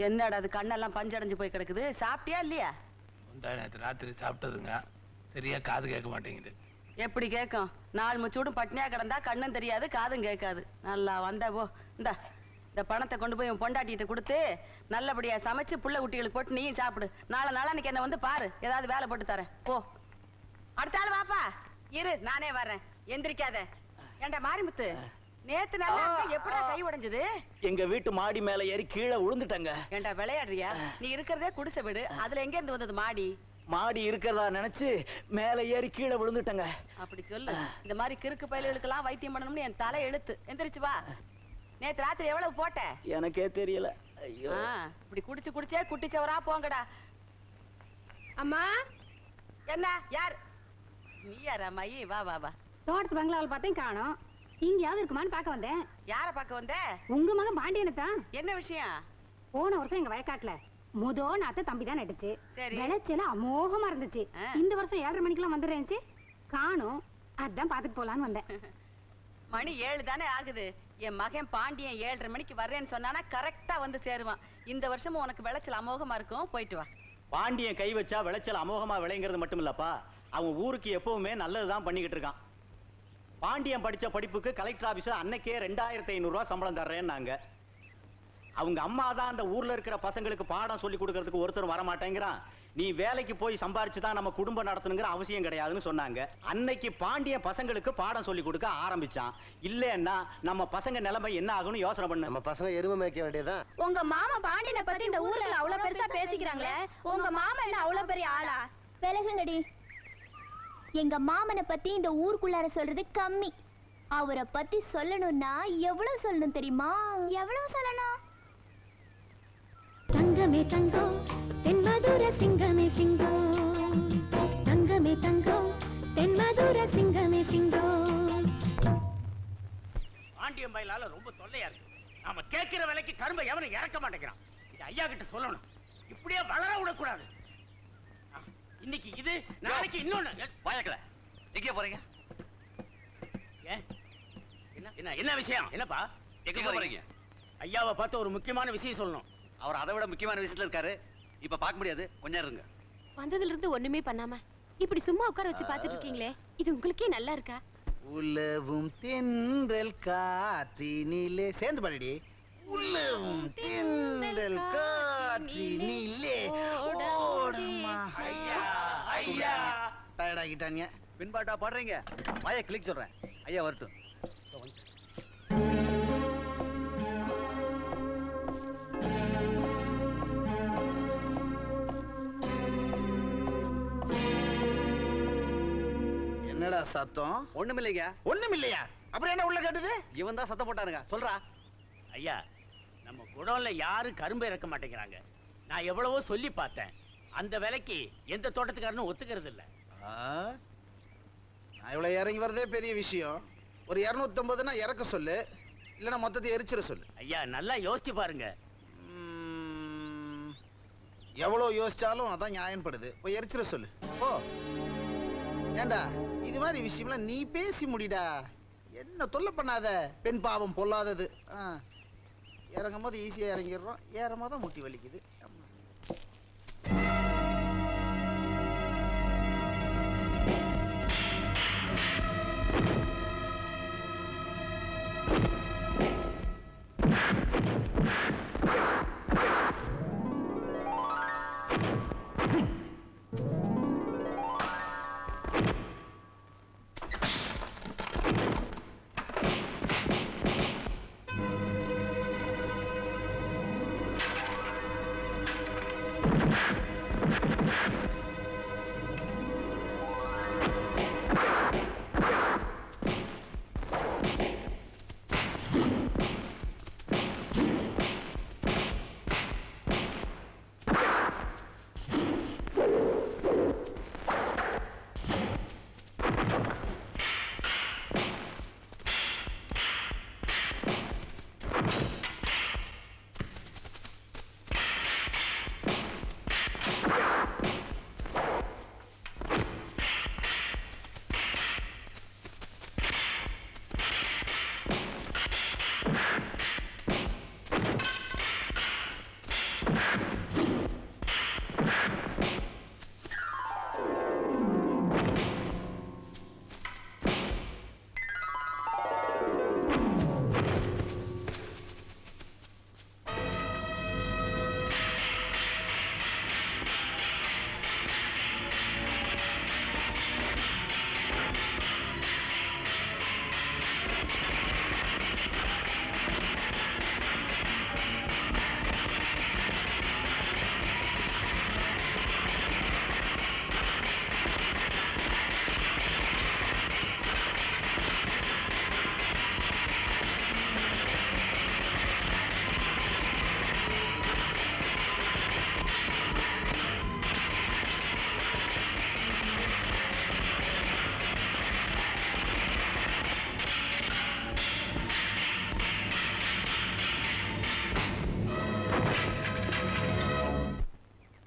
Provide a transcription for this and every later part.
என்னடா அது கண்ணெல்லாம் பஞ்சடைஞ்சு போய் கிடக்குது? சாப்பிட்டியா இல்லையா? நேற்று ராத்திரி சாப்பிட்டதுங்க, சரியா காது கேட்க மாட்டேங்குது. எப்படி கேட்கும்? நாள் முச்சூடும் பட்னியா கிடந்தா கண்ணும் தெரியாது காதும் கேட்காது. நல்லா வந்த போ, இந்த பணத்தை கொண்டு போய் உன் பொண்டாட்டிட்டு கொடுத்து நல்லபடியா சமைச்சு புள்ள குட்டிகளுக்கு போட்டு நீயும் சாப்பிடு. நாளைக்கு என்ன வந்து பாரு, ஏதாவது வேலை போட்டு தரேன் போ. அடுத்த ஆள் வாப்பா. இரு நானே வர்றேன், எந்திரிக்காத. ஏண்டா மாரிமுத்து, நேத்து நல்லா எப்படா கை உடைஞ்சது? எங்க வீட்டு மாடி மேல ஏறி கீழே விழுந்துட்டங்க. ஏண்டா விளையாடுறியா? நீ இருக்கிறதே குடிசை வீடு, அதுல எங்க இருந்து வந்தது மாடி? மாடி இருக்கிறதா நினைச்சு மேல ஏறி கீழே விழுந்துட்டங்க. அப்படி சொல்லு. இந்த மாதிரி கிறுக்கு பயலுகளுக்கெல்லாம் வைத்தியம் பண்ணணும்னு என் தலை எழுத்து. எந்திரிச்சு வா. நேத்து ராத்திரி எவ்வளவு போட்ட? எனக்கே தெரியல. ஐயோ, இப்படி குடிச்சு குடிச்சே குட்டிச்சவரா போங்கடா. அம்மா. என்ன? யார் நீ? யாரா மையி? வா வா வா. தோட்டத்து பங்களாவில் பார்த்தேன் காணோம். இங்கயாவது இருக்குமான்னு பார்க்க வந்தேன். யார பார்க்க வந்த? உங்க மகன் பாண்டியனத்தான். என்ன விஷயம்? போன வருஷம் எங்க வயக்காட்டுல நாத்த தம்பி தான் நட்டுச்சு. சரி. விளைச்சல அமோகமா இருந்துச்சு. இந்த வருஷம் 7:30 மணிக்கெல்லாம் வந்துருந்துச்சு. காணோம். அதான் பாத்துட்டு போலான்னு வந்தேன். மணி 7 தானே ஆகுது. என் மகன் பாண்டியன் 7:30 மணிக்கு வர்றேன்னு சொன்னானா கரெக்டா வந்து சேருவான். இந்த வருஷமும் உனக்கு விளைச்சல் அமோகமா இருக்கும், போயிட்டு வா. பாண்டியன் கை வச்சா விளைச்சல் அமோகமா விளைங்கிறது மட்டும் இல்லப்பா, அவன் ஊருக்கு எப்பவுமே நல்லதுதான் பண்ணிக்கிட்டு இருக்கான். பாண்டியன் படிச்ச படிப்புக்கு கலெக்டர் ஆபீஸ்ல அன்னைக்கே 2500 ரூபாய் சம்பளம் தர்றேன்னாங்க. அவங்க அம்மா தான் அந்த ஊர்ல இருக்கிற பசங்களுக்கு பாடம் சொல்லி கொடுக்கறதுக்கு ஒருத்தர் வர மாட்டேங்கிறான், நீ வேலைக்கு போய் சம்பாரிச்சுதான் நம்ம குடும்பம் நடத்தணுங்கிற அவசியம் கிடையாதுன்னு சொன்னாங்க. அன்னைக்கு பாண்டியன் பசங்களுக்கு பாடம் சொல்லி கொடுக்க ஆரம்பிச்சான். இல்லன்னா நம்ம பசங்க நிலைமை என்ன ஆகும்னு யோசனை பண்ண. நம்ம பசங்க எருமை மேய்க்க வேண்டியதான். உங்க மாமா பாண்டியனை பத்தி இந்த ஊர்ல அவ்வளவு பெருசா பேசிக்கிறாங்களே, உங்க மாமா என்ன அவ்வளவு பெரிய ஆளா? விலகுங்கடி. எங்க மாமனை பத்தி இந்த ஊருக்குள்ளார சொல்றது கம்மி. அவரை பத்தி சொல்லணும்னா எவ்வளவு சொல்லணும் தெரியுமா? எவ்வளவு சொல்லணும்? தங்கமே தங்கம் தென்மதுர சிங்கமே சிங்கம், தங்கமே தங்கம் தென்மதுர சிங்கமே சிங்கம். பாண்டியன் பயிலால ரொம்ப தொல்லையா இருக்கு. நாம கேட்கிற விலைக்கு கரும்பை எவனும் இறக்க மாட்டேங்கிறான். இது ஐயா கிட்ட சொல்லணும். இப்படியே வளர விடக்கூடாது. இன்னைக்கு இது நாளைக்கு இன்னொன்னு. வாயக்கல எங்கே போறீங்க? ஏன்? என்ன என்ன விஷயம்? என்னப்பா எங்க போறீங்க? ஐயாவை பார்த்து ஒரு முக்கியமான விஷயம் சொல்லணும். அவர் அதை விட முக்கியமான விஷயத்துல இருக்காரு. இப்ப பார்க்க முடியாது, கொஞ்ச நேரம் இருங்க. வந்ததுல இருந்து ஒண்ணுமே பண்ணாம இப்படி சும்மா உட்கார வச்சு பாத்துட்டு இருக்கீங்களே, இது உங்களுக்கே நல்லா இருக்கா? உலவும் தென்றல் காற்றினிலே சேர்ந்து பாடிடி. உலவும் தென்றல் காற்றினிலே ஓடமா. ஐயா ஐயா டயர்ட் ஆகிட்டாங்க. பின்பாட்டா பாடுறீங்க? வாயை கிளிக் சொல்றேன். ஐயா வரட்டும். என்னடா சத்தம்? ஒண்ணுமில்லைங்க. ஒண்ணுமில்லையா? அப்புறம் என்ன உள்ள கேட்டது? இவன் தான் சத்தம் போட்டானுங்க. சொல்றா. ஐயா, நம்ம குடோன்ல யாரும் கரும்பு இறக்க மாட்டேங்கிறாங்க. நான் எவ்வளவோ சொல்லி பார்த்தேன். அந்த விலைக்கு எந்த தோட்டத்துக்காரனும் ஒத்துக்கிறது இல்ல. நான் இவ்வளவு இறங்கி வரதே பெரிய விஷயம். ஒரு 250னா இறக்க சொல்லு, இல்லைன்னா மொத்தத்தை எரிச்சிட சொல்லு. ஐயா நல்லா யோசிச்சு பாருங்க. எவ்வளவு யோசிச்சாலும் அதான் நியாயப்படுது. போய் எரிச்சிட சொல்லு. ஓ ஏண்டா, இது மாதிரி விஷயம்லாம் நீ பேசி முடிடா. என்ன தொல்லை பண்ணாத. பெண் பாவம் பொல்லாதது. இறங்கும் போது ஈஸியா இறங்கிடுறோம், ஏறும் போது முட்டி வலிக்குது.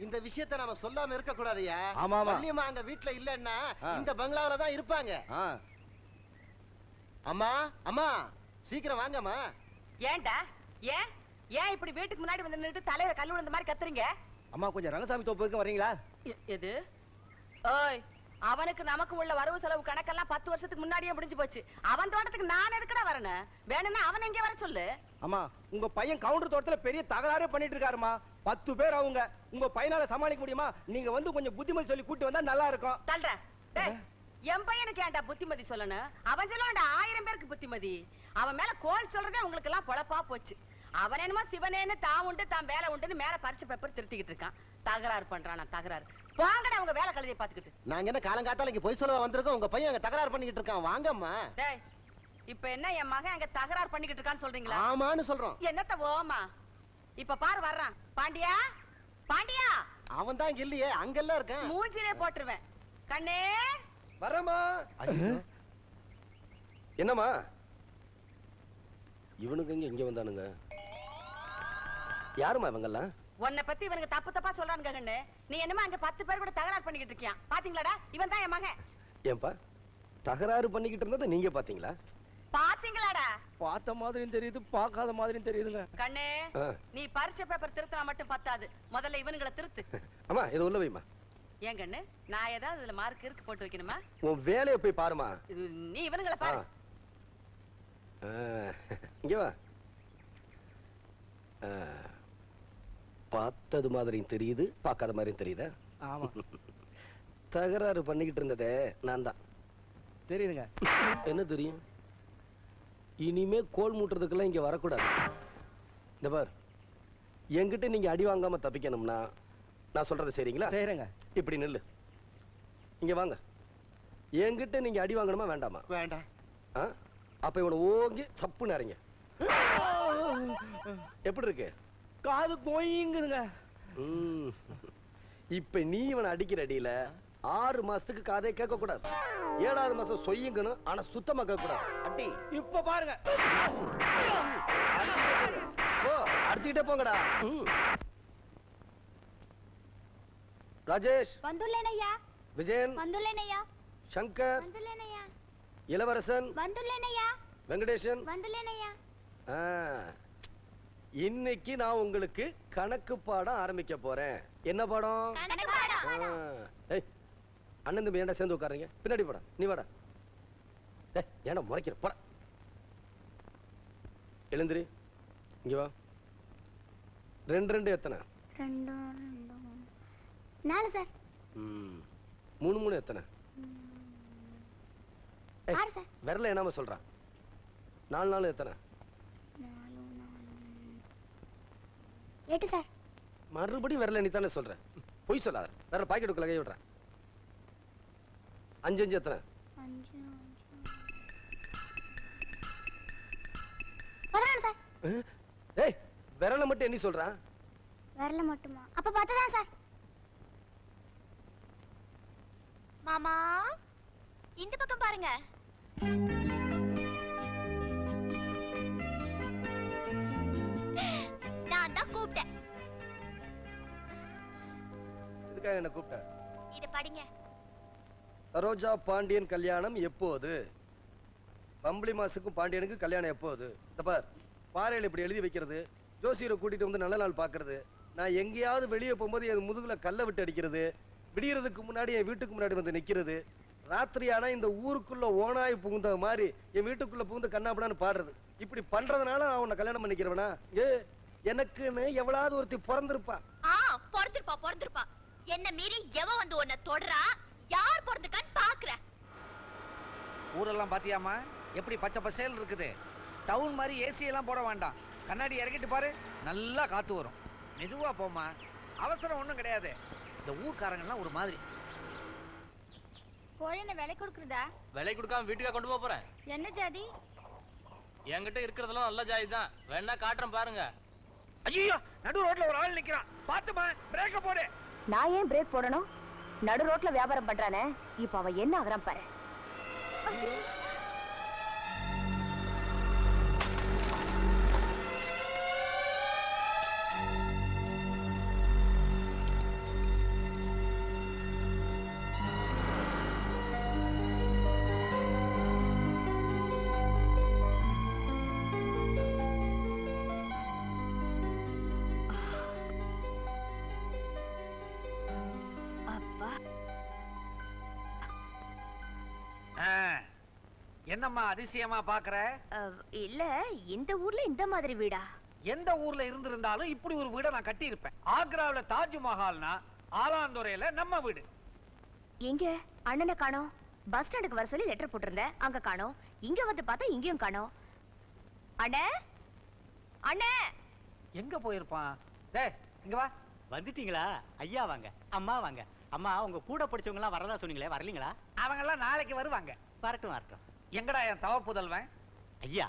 இந்த விஷயத்தை நாம சொல்லாம இருக்க கூடாதுயா. ஆமா ஆமா. வள்ளியம்மா அங்க வீட்ல இல்லன்னா இந்த பங்களாவில தான் இருப்பாங்க. அம்மா அம்மா சீக்கிரம் வாங்கம்மா. ஏன்டா? ஏன் ஏன் இப்படி வீட்டுக்கு முன்னாடி வந்து நின்னுட்டு தலையில கல்லு விழுந்த மாதிரி கத்துறீங்க? அம்மா கொஞ்சம் ரங்கசாமி தோப்புக்கு வரீங்களா? எது? ஓய், அவனுக்கு நமக்கு உள்ள வரவு செலவு கணக்கெல்லாம் 10 வருஷத்துக்கு முன்னாடியே முடிஞ்சு போச்சு. அவன் தோட்டத்துக்கு நான் எதுக்குடா வரணும்? வேணும்னா அவன் எங்க வர சொல்லு. அம்மா உங்க பையன் கவுண்டர் தோட்டத்துல பெரிய தகராறே பண்ணிட்டு இருக்காருமா. 10 பேர் அவங்க. உங்க பையனால சமாளிக்க முடியுமா? நீங்க வந்து கொஞ்சம் புத்திமதி சொல்லி கூட்டி வந்தா நல்லா இருக்கும். தல்ற. டேய், என் பையனுக்கு ஏன்டா புத்திமதி சொல்லணும்? அவன் சொல்லுவான்டா 1000 பேருக்கு புத்திமதி. அவன் மேல கோல் சொல்றதே உங்களுக்கு எல்லாம் பொழப்பா போச்சு. அவன் என்னமோ சிவனேன்னு தான் உண்டு தான் வேலை உண்டுன்னு மேல பறிச்சு பேப்பர் திருத்திக்கிட்டு இருக்கான். தகராறு பண்றானா தகராறு. வாங்கடா உங்க வேலை கழுதையை பாத்துக்கிட்டு. நாங்க என்ன காலங்காத்தால இங்க போய் சொல்ல வந்திருக்கோம். உங்க பையன் அங்க தகராறு பண்ணிக்கிட்டு இருக்கான். வாங்கம்மா. டேய், இப்ப என்ன என் மகன் அங்க தகராறு பண்ணிக்கிட்டு இருக்கான்னு சொல்றீங்களா? ஆமான்னு சொல்றோம். என்னத்த ஓமா? இப்ப பாரு வர்றான். பாண்டியா பாண்டியா. அவன் தான் இங்க இல்லையே, அங்கெல்லாம் இருக்கான். மூஞ்சிலே போட்டுருவேன். கண்ணே வரமா. என்னம்மா இவனுக்கு இங்க வந்தானுங்க? யாருமா இவங்கெல்லாம்? உன்னை பத்தி இவனுக்கு தப்பு தப்பா சொல்றானுங்க கண்ணு. நீ என்னமா அங்க 10 பேர் கூட தகராறு பண்ணிக்கிட்டு இருக்கியா? பாத்தீங்களாடா? இவன் தான் என் மகன். ஏன்பா தகராறு பண்ணிக்கிட்டு இருந்ததை நீங்க பாத்தீங்களா? பாத்தீங்களாடா? பார்த்த மாதிரியும் தெரியுது, பார்க்காத மாதிரியும் தெரியுதுங்க. கண்ணு, நீ பரீட்சை பேப்பர் திருத்தினா மட்டும் பத்தாது. முதல்ல இவனுங்களை திருத்து. அம்மா இதை உள்ள வைமா. ஏன் கண்ணு, நான் ஏதாவது இதுல மார்க் இருக்கு போட்டு வைக்கணுமா? உன் வேலையை போய் பாருமா. நீ இவனுங்களை பாரு. இங்க வா. பார்த்தது மாதிரியும் தெரியுது, பார்க்காத மாதிரியும் தெரியுதா? ஆமா. தகராறு பண்ணிக்கிட்டு இருந்ததே நான் தான். தெரியுதுங்க. என்ன தெரியும்? இனிமே கோல் மூட்டுறதுக்கெல்லாம் இங்க வரக்கூடாது. இந்த பார், என்கிட்ட நீங்க அடி வாங்காம தப்பிக்கணும்னா நான் சொல்றது சரிங்களா? சரிங்க. இப்படி நில்லு. இங்க வாங்க. என்கிட்ட நீங்க அடி வாங்கணுமா வேண்டாமா? வேண்டாம். அப்ப இவனை ஓங்கி சப்பு நிறைங்க. எப்படி இருக்கு? காது கோயிங்குதுங்க. இப்ப நீ இவனை அடிக்கிற அடியில 6 மாசத்துக்கு காதே கேட்க கூடாது. 7வது மாசம் சொய்யுங்கணும், ஆனா சுத்தமா கேட்க கூடாது. அடி இப்ப பாருங்க. அடிச்சுக்கிட்டே போங்கடா. ராஜேஷ் வந்துள்ளேன் ஐயா. விஜயன் வந்துள்ளேன் ஐயா. சங்கர் வந்துள்ளேன் ஐயா. இளவரசன் வந்துள்ளேன் ஐயா. வெங்கடேசன் வந்துள்ளேன் ஐயா. இன்னைக்கு நான் உங்களுக்கு கணக்கு பாடம் ஆரம்பிக்க போறேன். என்ன பாடம்? அண்ணன் தம்பி ஏன்டா சேர்ந்து உட்காருங்க? பின்னாடி போடா. நீ வாடா. ஏன்டா முறைக்கிற? போடா. எழுந்திரி. இங்க வா. 2 2 எத்தனை? 2 4 சார். 3 3 எத்தனை? 6 சார். விரல என்னாம சொல்றான். 4 4 எத்தனை? 8 சார். மறுபடியும் விரல நீ தானே சொல்ற. பொய் சொல்லாத. வேற பாக்கெட்டுக்குள்ள கை விடுறேன். 5 5 எத்தனை? 11 சார். ஏய் விரல மட்டும் என்ன சொல்றான்? விரல மட்டுமா? அப்ப 10 தான் சார். மாமா இந்த பக்கம் பாருங்க. நான் தான் கூப்பிட்டேன். இதுக்காக என்ன கூப்பிட்ட? இத படிங்க. சரோஜா பாண்டியன் கல்யாணம் எப்போது? பம்பளி மாசுக்கும் பாண்டியனுக்கு கல்யாணம் எப்போது? இந்த பார், பாறையில இப்படி எழுதி வைக்கிறது, ஜோசியரை கூட்டிட்டு வந்து நல்ல நாள் பாக்குறது, நான் எங்கேயாவது வெளியே போகும்போது என் முதுகுல கல்லை விட்டு அடிக்கிறது, விடியறதுக்கு முன்னாடி என் வீட்டுக்கு முன்னாடி வந்து நிக்கிறது, ராத்திரி ஆனா இந்த ஊருக்குள்ள ஓனாய் புகுந்த மாதிரி என் வீட்டுக்குள்ள புகுந்து கண்ணாப்படான்னு பாடுறது, இப்படி பண்றதுனால நான் உன்னை கல்யாணம் பண்ணிக்கிறவனா? எனக்குன்னு எவ்வளவு ஒருத்தி பிறந்திருப்பா. பிறந்திருப்பா. என்ன மீறி எவ வந்து உன்னை தொடரா? யார் பிறந்துக்கான்னு பாக்குற? ஊரெல்லாம் பாத்தியாமா? எப்படி பச்சை பசேல் இருக்குது. டவுன் மாதிரி ஏசி எல்லாம் போட வேண்டாம். கண்ணாடி இறக்கிட்டு பாரு, நல்லா காத்து வரும். மெதுவா போமா, அவசரம் ஒண்ணும் கிடையாது. இந்த ஊர்க்காரங்கெல்லாம் ஒரு மாதிரி. கோழினை விலை கொடுக்குறதா? விலை கொடுக்காம வீட்டுக்கா கொண்டு போக போறேன். என்ன ஜாதி? என்கிட்ட இருக்கிறதெல்லாம் நல்ல ஜாதி தான். வேணா காட்டுறேன் பாருங்க. ஐயோ, நடு ரோட்ல ஒரு ஆள் நிக்கிறான். பாத்துமா, பிரேக்க போடு. நான் ஏன் பிரேக் போடணும்? நடு ரோட்ல வியாபாரம் பண்றானே, இப்ப அவன் என்ன ஆகுறான் பாரு. என்னம்மா அதிசயமா பாக்குற? இல்ல, இந்த ஊர்ல இந்த மாதிரி வீடா? எந்த ஊர்ல இருந்திருந்தாலும் இப்படி ஒரு வீட நான் கட்டி இருப்பேன். ஆக்ராவுல தாஜ்மஹால்னா ஆலாந்துறையில நம்ம வீடு. எங்க அண்ணனை காணோம்? பஸ் ஸ்டாண்டுக்கு வர சொல்லி லெட்டர் போட்டிருந்தேன், அங்க காணோம். இங்க வந்து பார்த்தா இங்கேயும் காணோம். அண்ணே, அண்ணே எங்க போயிருப்பான்? டேய் இங்க வா. வந்துட்டீங்களா? ஐயா வாங்க, அம்மா வாங்க. அம்மா, உங்க கூட படிச்சவங்க எல்லாம் வரதா சொன்னீங்களே, வரலீங்களா? அவங்க எல்லாம் நாளைக்கு வருவாங்க. வரட்டும் வரட்டும். எங்கடா என் தவ புதல்வன்? ஐயா,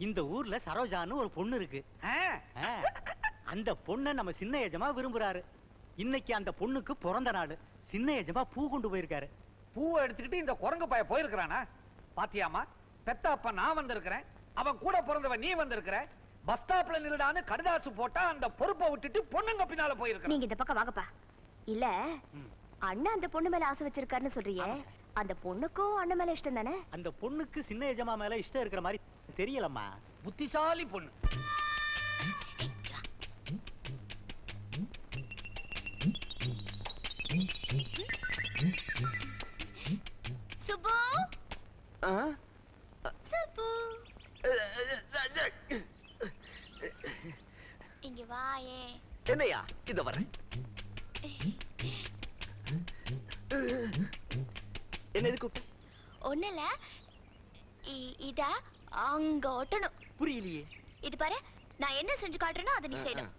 இந்த ஊர்ல சரோஜான்னு ஒரு பொண்ணு இருக்கு. அந்த பொண்ணை நம்ம சின்ன எஜமா விரும்புறாரு. இன்னைக்கு அந்த பொண்ணுக்கு பிறந்த நாள். சின்ன எஜமா பூ கொண்டு போயிருக்காரு. பூவை எடுத்துக்கிட்டு இந்த குரங்கு பாய போயிருக்கிறானா? பாத்தியாமா, பெத்த அப்ப நான் வந்திருக்கிறேன், அவன் கூட பிறந்தவன் நீ வந்திருக்கிற. பஸ் ஸ்டாப்ல நில்லுடான்னு கடிதாசு போட்டா அந்த பொறுப்பை விட்டுட்டு பொண்ணுங்க பின்னால போயிருக்க. நீங்க இந்த பக்கம் வாங்கப்பா. இல்ல அண்ணா அந்த பொண்ணு மேல ஆசை வச்சிருக்காருன்னு சொல்றியே, அந்த பொண்ணுக்கும் அண்ணன் மேல இஷ்டம் தானே? அந்த பொண்ணுக்கு சின்ன எஜமா மேல இஷ்டம் இருக்கிற மாதிரி தெரியலம்மா. புத்திசாலி பொண்ணு. சுப்பு சுப்பு இங்க வாயே. என்னையா இத வரேன். என்ன எதுக்கு கூப்பிட்ட? ஒண்ணுல இத அங்க ஒட்டணும். புரியலையே. இது பாரு, நான் என்ன செஞ்சு காட்டுறேனோ அதை நீ செய்யணும்.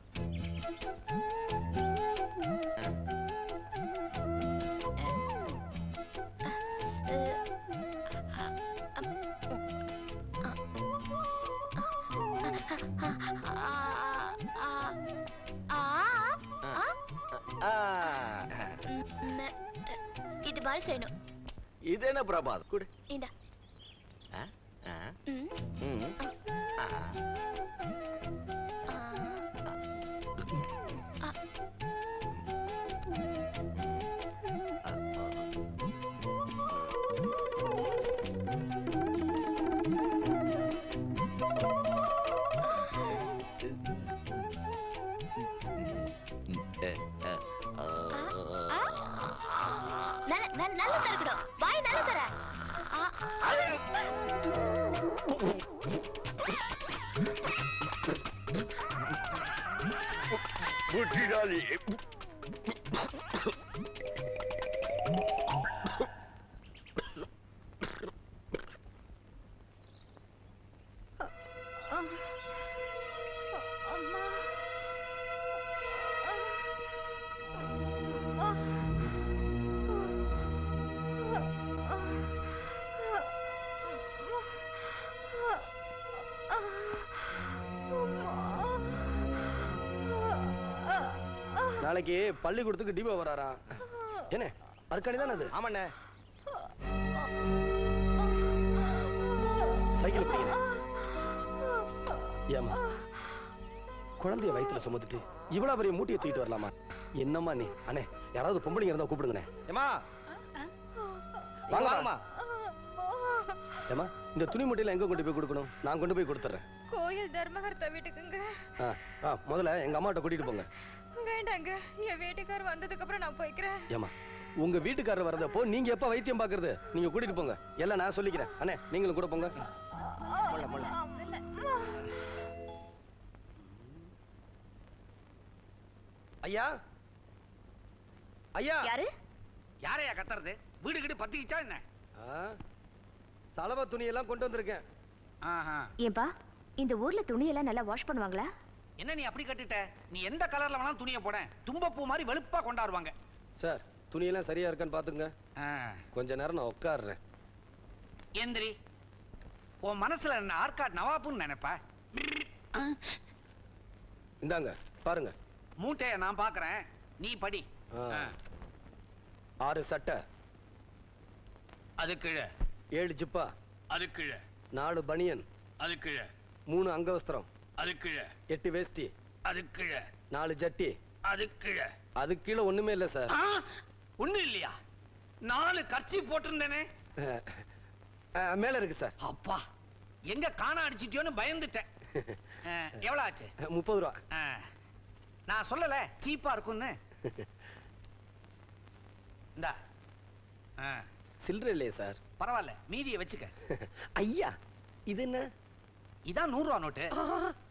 இது மாதிரி செய்யணும். இது என்ன பிரபாத் கூட இந்த நல்ல தரக்கணும். வாய் நல்ல தர. புத்திசாலி. நாளைக்கு பள்ளிக்கூடத்துக்கு டிபோ வராரா? என்ன அர்க்கணி தானே அது? ஆமாண்ணே. சைக்கிள் பிடிக்கிறேன். ஏமா குழந்தைய வயிற்றுல சுமந்துட்டு இவ்வளவு பெரிய மூட்டையை தூக்கிட்டு வரலாமா? என்னம்மா நீ? அண்ணே யாராவது பொம்பளைங்க இருந்தா கூப்பிடுங்கண்ணே. ஏமா வாங்கம்மா. ஏமா இந்த துணி மூட்டையில எங்க கொண்டு போய் கொடுக்கணும்? நான் கொண்டு போய் கொடுத்துறேன். கோயில் தர்மகர்த்தா வீட்டுக்குங்க. முதல்ல எங்க அம்மாட்ட கூட்டிட்டு போங்க. வேண்டாங்க, என் வீட்டுக்காரர் வந்ததுக்கு அப்புறம் நான் போய்க்கிறேன். ஏமா உங்க வீட்டுக்காரர் வரதப்போ நீங்க எப்ப வைத்தியம் பாக்குறது? நீங்க கூட்டிட்டு போங்க. எல்லாம் நான் சொல்லிக்கிறேன். அண்ணே நீங்களும் கூட போங்க. ஐயா ஐயா. யாரு? யாரையா கத்துறது? வீடு கிட்ட பத்திக்கிச்சா என்ன? சலவை துணி எல்லாம் கொண்டு வந்திருக்கேன். ஏன்பா இந்த ஊர்ல துணி எல்லாம் நல்லா வாஷ் பண்ணுவாங்களா? என்ன நீ அப்படி கட்டிட்ட? நீ எந்த கலர்ல வேணாலும் துணியை போட, தும்பப்பூ மாதிரி வெளுப்பா கொண்டாடுவாங்க. சார் துணியெல்லாம் சரியா இருக்கான்னு பாத்துங்க. கொஞ்ச நேரம் நான் உட்காடுறேன். எந்திரி. உன் மனசுல என்ன ஆர்காட் நவாப்புன்னு நினைப்பா? இந்தாங்க பாருங்க. மூட்டைய நான் பாக்குறேன், நீ படி. 6 சட்டை, அது கீழே 7 ஜிப்பா, அது கீழே 4 பனியன், அது கீழே 3 அங்கவஸ்திரம், அது கீழே 8 வேஷ்டி, அது கீழே 4 ஜட்டி, அது கீழே. அது கீழே ஒண்ணுமே இல்ல சார். ஒண்ணு இல்லையா? 4 கர்ச்சி போட்டிருந்தேனே. மேல இருக்கு சார். அப்பா எங்க காண அடிச்சிட்டியோன்னு பயந்துட்டேன். எவ்வளவு ஆச்சு? 30 ரூபா. நான் சொல்லல சீப்பா இருக்கும்னு. இந்தா. சில்லறை இல்லையே சார். பரவாயில்ல, மீதியை வச்சுக்க. ஐயா இது என்ன? இதான் 100 ரூபா நோட்டு.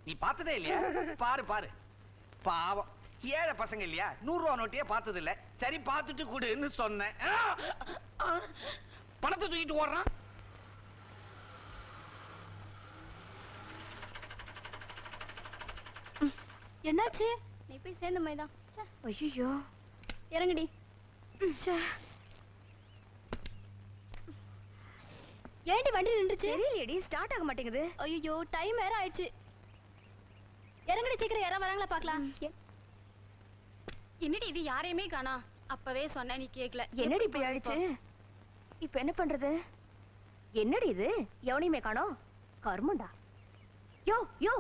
நீ பார்த்ததே இல்லையா? பாரு பாரு. பாவம் ஏழை பசங்க இல்லையா? 100 ரூபா நோட்டையே பார்த்தது இல்ல. சரி பார்த்துட்டு கூடுன்னு சொன்னேன். பணத்தை தூக்கிட்டு ஓடுறான். என்னாச்சு? நீ போய் சேர்ந்த மாதிரிதான். ஐயோ இறங்குடி. ஏண்டி வண்டி நின்றுச்சு? தெரியலையேடி, ஸ்டார்ட் ஆக மாட்டேங்குது. ஐயோ டைம் வேற ஆயிடுச்சு. இறங்குடி சீக்கிரம், யாரா வராங்களா பார்க்கலாம். என்னடி இது யாரையுமே காணா? அப்பவே சொன்ன நீ கேக்கல. என்னடி இப்படி ஆயிடுச்சு? இப்ப என்ன பண்றது? என்னடி இது? எவனையுமே காணோம். கர்மண்டா. யோ யோ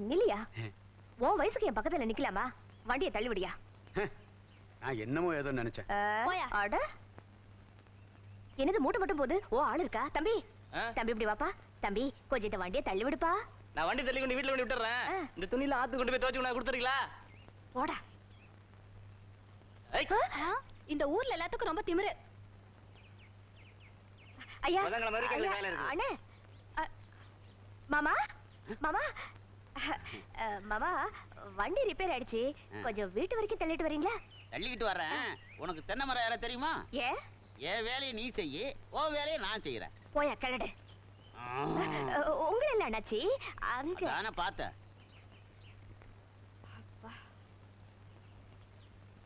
நில்லியா உன் வயசுக்கு என் பக்கத்துல நிக்கலாமா? வண்டியை தள்ளி விடியா. நான் என்னமோ ஏதோ நினைச்சேன். அட என்னது மூட்டை மட்டும் போகுது? ஓ ஆள் இருக்கா? தம்பி தம்பி இப்படி வாப்பா. தம்பி கொஞ்சம் இந்த வண்டியை தள்ளி விடுப்பா. நான் வண்டி தள்ளி கொண்டு வீட்டுல கொண்டு விட்டுறேன். இந்த துணியில ஆத்து கொண்டு போய் துவைச்சு கொண்டு கொடுத்துறீங்களா? போடா. இந்த ஊர்ல எல்லாத்துக்கும் ரொம்ப திமிரு. ஐயா முதங்கல மாதிரி கையில வேலை இருக்கு. அண்ணே மாமா மாமா மாமா வண்டி ரிப்பேர் ஆயிடுச்சு. கொஞ்சம் வீட்டு வரைக்கும் தள்ளிட்டு வரீங்களா? தள்ளிக்கிட்டு வர்றேன். உனக்கு தென்னை மரம் யார தெரியுமா? என் வேலையை நீ செய்யி, உன் வேலையை நான் செய்யறேன். போயா கிளடு. உங்களை இல்ல அண்ணாச்சி அங்க தானே பார்த்தேன்.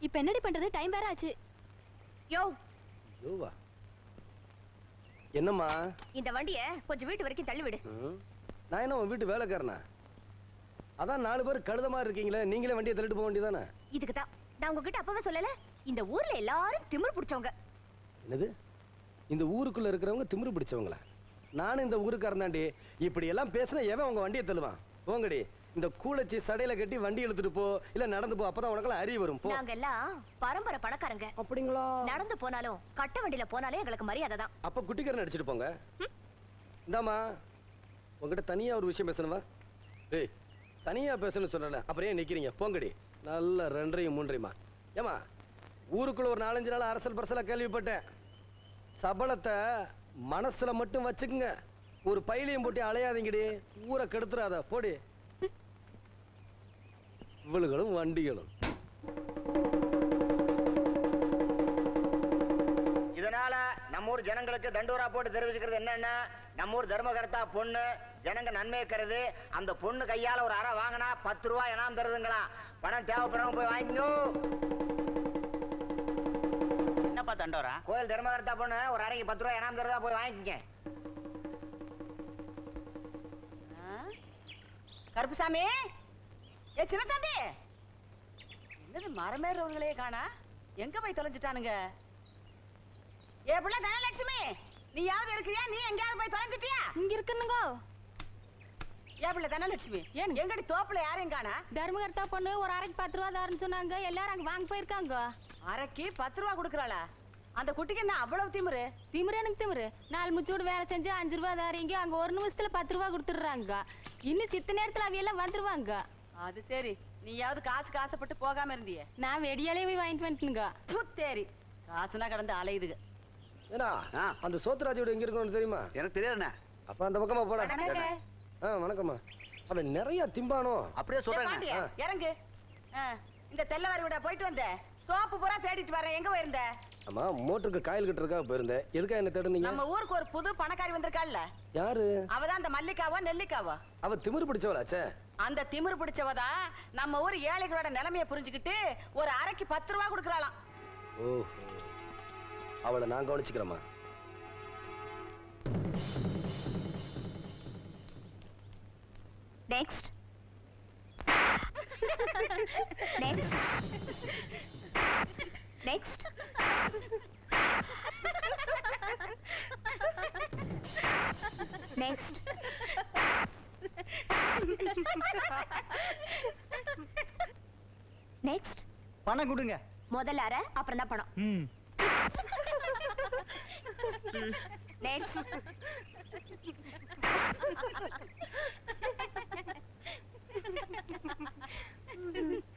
இப்ப என்னடி பண்றது? டைம் வேற ஆச்சு. யோ யோவா என்னம்மா? இந்த வண்டியை கொஞ்சம் வீட்டு வரைக்கும் தள்ளி விடு. நான் என்ன உன் வீட்டு வேலைக்காரனா? அதான் 4 பேர் கழுதமா இருக்கீங்களே, நீங்களே வண்டியை தள்ளிட்டு போக வேண்டியதானே? இதுக்கு தான் நான் உங்ககிட்ட அப்பவே சொல்லல, இந்த ஊர்ல எல்லாரும் திமிரு பிடிச்சவங்க. என்னது? இந்த ஊருக்குள்ள இருக்கிறவங்க திமிரு பிடிச்சவங்களா? நானும் இந்த ஊருக்காரன் தாண்டி. இப்படி எல்லாம் பேசினா எவன் உங்க வண்டியை தள்ளுவான்? போங்கடி. இந்த கூலச்சி சடையில கட்டி வண்டி எடுத்துட்டு போ, இல்ல நடந்து போ. அப்பதான் உனக்கெல்லாம் அறிவு வரும். போ. நாங்க எல்லாம் பரம்பரை பணக்காரங்க. அப்படிங்களா? நடந்து போனாலும் கட்ட வண்டியில போனாலும் எங்களுக்கு மரியாதை தான். அப்ப குட்டிக்காரன் அடிச்சிட்டு போங்க. இந்தாமா உங்ககிட்ட தனியா ஒரு விஷயம் பேசணுமா? ஏய் தனியா பேசணும்னு சொல்லல, அப்புறம் ஏன் நிக்கிறீங்க? போங்கடி. நல்ல 2 3 ஏமா ஊருக்குள்ள ஒரு 4 5 நாள் அரசல் பரசலா கேள்விப்பட்டேன். சபலத்தை மனசுல மட்டும் வச்சுக்குங்க. ஒரு பையிலையும் போட்டு அலையாதீங்கடி. ஊரை கெடுத்துறாத. போடி. இவளுகளும் வண்டிகளும். இதனால நம்ம ஊர் ஜனங்களுக்கு தண்டூரா போட்டு தெரிவிச்சுக்கிறது என்னன்னா, நம்ம ஊர் தர்மகர்த்தா பொண்ணு ஜனங்க நன்மை கருது. அந்த பொண்ணு கையால ஒரு அறை வாங்கினா 10 ரூபாய் இனாம் தருதுங்களா. பணம் தேவைப்படுறவங்க போய் வாங்கிக்கோ. என்னப்பா தண்டோரா? கோயில் தர்மகர்த்தா பொண்ணு ஒரு அறைக்கு 10 ரூபாய் இனாம் தருதா, போய் வாங்கிக்கங்க. கருப்புசாமி, ஏ சின்ன தம்பி, என்னது மரமேறவர்களே காணா? எங்க போய் தொலைஞ்சிட்டானுங்க? ஏ புள்ள தனலட்சுமி, நீ யாவது இருக்கியா? நீ எங்கயாவது போய் தொலைஞ்சிட்டியா? இங்க இருக்குனுங்க. ஏ புள்ள தனலட்சுமி, எங்கடி தோப்புல யாரையும் காணா? தர்மகர்த்தா பொண்ணு ஒரு அரைக்கு 10 ரூபா தாருன்னு சொன்னாங்க. எல்லாரும் அங்க வாங்க போயிருக்காங்க. அரைக்கு 10 ரூபா கொடுக்கறாளா? அந்த குட்டிக்கு என்ன அவ்வளவு திமிரு? திமிரு எனக்கு திமிரு. 4 முச்சோடு வேலை செஞ்சு 5 ரூபா தாரீங்க. அங்க 1 நிமிஷத்துல 10 ரூபா கொடுத்துடுறாங்க. இன்னும் சித்த நேரத்துல அவையெல்லாம் வந்துருவாங்க. அது சரி, நீயாவது காசுக்கு ஆசைப்பட்டு போகாம இருந்தியே. நான் வெடியாலே போய் வாங்கிட்டு வந்துட்டுங்க. தேரி காசுனா கடந்து அலையுதுங்க. ஏன்னா அந்த சோத்ராஜ் வீடு எங்க இருக்குன்னு தெரியுமா? எனக்கு தெரியாதுண்ணே. அப்ப அந்த பக்கமா போடா. வணக்கம்மா. அவன் நிறைய திம்பானோ. அப்படியே சொல்றேன். இறங்கு. இந்த தெல்லவாரி விட போயிட்டு வந்த தோப்பு பூரா தேடிட்டு வரேன். எங்க போயிருந்த? அம்மா மோட்டருக்கு காயில் கட்டுறதுக்காக போயிருந்தேன். எதுக்கா என்ன தேடுனீங்க? நம்ம ஊருக்கு ஒரு புது பணக்காரி வந்திருக்காள்ல. யாரு? அவதான் அந்த மல்லிகாவா நெல்லிக்காவா? அவ திமிரு பிடிச்சவளாச்சே. அந்த திமிரு பிடிச்சவதான் நம்ம ஊர் ஏழைகளோட நிலைமையை புரிஞ்சுக்கிட்டு ஒரு அரைக்கு 10 ரூபா கொடுக்கறாளாம். ஓஹோ, அவளை நான் கவனிச்சுக்கிறேம்மா. Next next next next next பணம் கொடுங்க. முதல்ல அரை, அப்புறம் தான் பணம். நெக்ஸ்ட்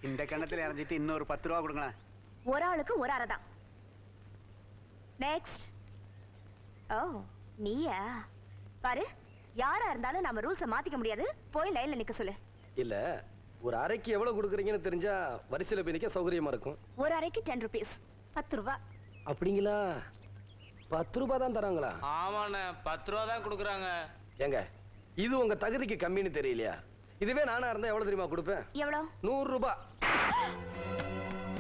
இந்த கணத்துல இறஞ்சிட்டு இன்னொரு 10 ரூபா கொடுங்களேன். ஒரு ஆளுக்கு ஒரு அரை தான். நெக்ஸ்ட். ஓ நீயா? பாரு, யாரா இருந்தாலும் நம்ம ரூல்ஸை மாத்திக்க முடியாது. போய் லைன்ல நிக்க சொல்லு. இல்ல, ஒரு அரைக்கு எவ்வளவு கொடுக்குறீங்கன்னு தெரிஞ்சா வரிசையில போய் நிக்க சௌகரியமா இருக்கும். ஒரு அரைக்கு 10 rupees, 10 ரூபா. அப்படிங்களா? 10 ரூபா தான் தராங்களா? ஆமாண்ணே, 10 ரூபா தான் கொடுக்குறாங்க. ஏங்க, இது உங்க தகுதிக்கு கம்மின்னு தெரியலையா? இதுவே நானா இருந்தா எவ்வளவு தெரியுமா கொடுப்பேன்? எவ்வளவு? 100 ரூபாய்.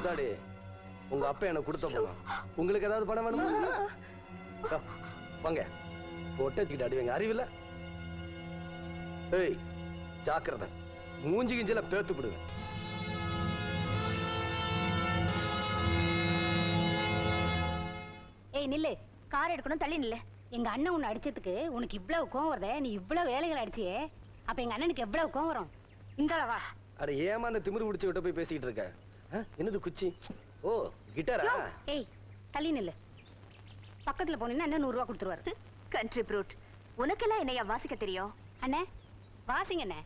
டாடி, உங்க அப்பா எனக்கு கொடுத்த பணம். உங்களுக்கு ஏதாவது பணம் வேணுமா? வாங்க, ஒட்டச்சிக்கிட்டு அடிவீங்க. அறிவில்ல? ஏய், ஜாக்கிரதை. மூஞ்சி கிஞ்சில பேத்து விடுங்க. ஏய் நில்லு, கார் எடுக்கணும், தள்ளி நில்லு. எங்க அண்ணன் உன்னை அடிச்சதுக்கு உனக்கு இவ்வளவு கோவம் வருதே, நீ இவ்வளவு வேலைகள் அடிச்சியே, அப்ப எங்க அண்ணனுக்கு எவ்வளவு கோவம் வரும்? இந்த வா. அட ஏமா அந்த திமிரு பிடிச்சு விட்ட போய் பேசிக்கிட்டு இருக்க? என்னது குச்சி? ஓ கிட்டாரா? ஏய் தள்ளி நில்லு. பக்கத்துல போனீங்கன்னா அண்ணன் 100 ரூபா கொடுத்துருவாரு. கண்ட்ரி ப்ரூட், உனக்கெல்லாம் என்னையா வாசிக்க தெரியும்? அண்ணே வாசிங்க அண்ணே.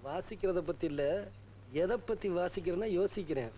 வாசிக்கிறத பத்தி இல்ல, எதை பத்தி வாசிக்கிறேன்னா யோசிக்கிறேன்.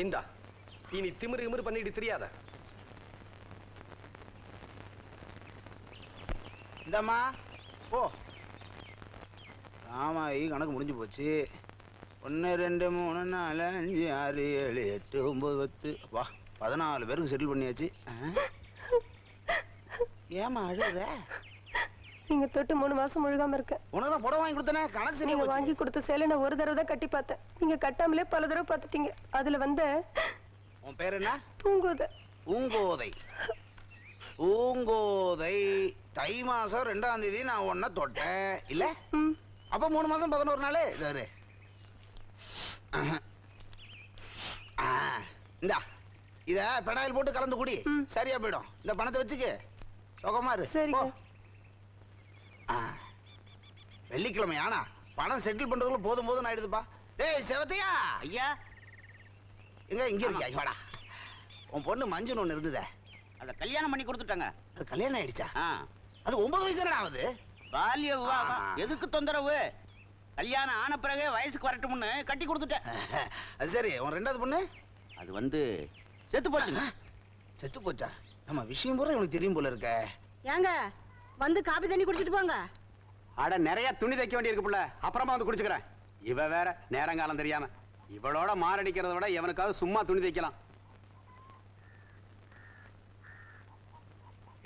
இந்தா இனி திமிரு பண்ணிட்டு தெரியாத. இந்தம்மா ஓ ஆமா கணக்கு முடிஞ்சு போச்சு. 1 2 3 4 5 6 7 8 9 10 வா 14 பேருக்கு செட்டில் பண்ணியாச்சு. ஏமா அழுகுற? நீங்க தொட்டு 3 மாசம் முழுகாம இருக்க. உனக்கு தான் புடவை வாங்கி கொடுத்தனே, கணக்கு சரியா போச்சு. வாங்கி கொடுத்த சேலை நான் ஒரு தடவை தான் கட்டி பார்த்தேன். நீங்க கட்டாமலே பல தடவை பார்த்துட்டீங்க. அதுல வந்த உன் பேர் என்ன? பூங்கோதை. பூங்கோதை. பூங்கோதை. தை மாசம் 2ஆம் தேதி நான் உன்னை தொட்டேன் இல்ல? அப்ப 3 மாசம் 11 நாள். இதாரு இந்தா இத பெனாயில் போட்டு கலந்து குடி, சரியா போயிடும். இந்த பணத்தை வச்சுக்க, சுகமா இரு. சரிங்க. வெள்ளிக்கிழமை ஆனா பணம் செட்டில் பண்றதுக்குள்ள போதும் போதும் ஆயிடுதுப்பா. டேய் செவத்தையா ஐயா, எங்க இங்க இருக்கியா? வாடா. உன் பொண்ணு மஞ்சுன்னு ஒண்ணு இருந்ததே, அத கல்யாணம் பண்ணி கொடுத்துட்டாங்க. அது கல்யாணம் ஆயிடுச்சா? அது 9 வயசு தானே ஆகுது. பால்ய விவாகம். எதுக்கு தொந்தரவு? கல்யாணம் ஆன பிறகு வயசுக்கு வரட்டும்னு கட்டி கொடுத்துட்டேன். அது சரி. உன் 2வது பொண்ணு? அது வந்து செத்து போச்சுங்க. செத்து போச்சா? நம்ம விஷயம் பூரா உனக்கு தெரியும் போல இருக்க. ஏங்க வந்து காபி தண்ணி குடிச்சிட்டு போங்க. அட நிறைய துணி தைக்க வேண்டியிருக்கு புள்ள, அப்புறமா வந்து குடிச்சுக்கிறேன். இவ வேற நேரங்காலம் தெரியாம இவளோட மாரடிக்கிறத விட எவனுக்காவது சும்மா துணி தைக்கலாம்.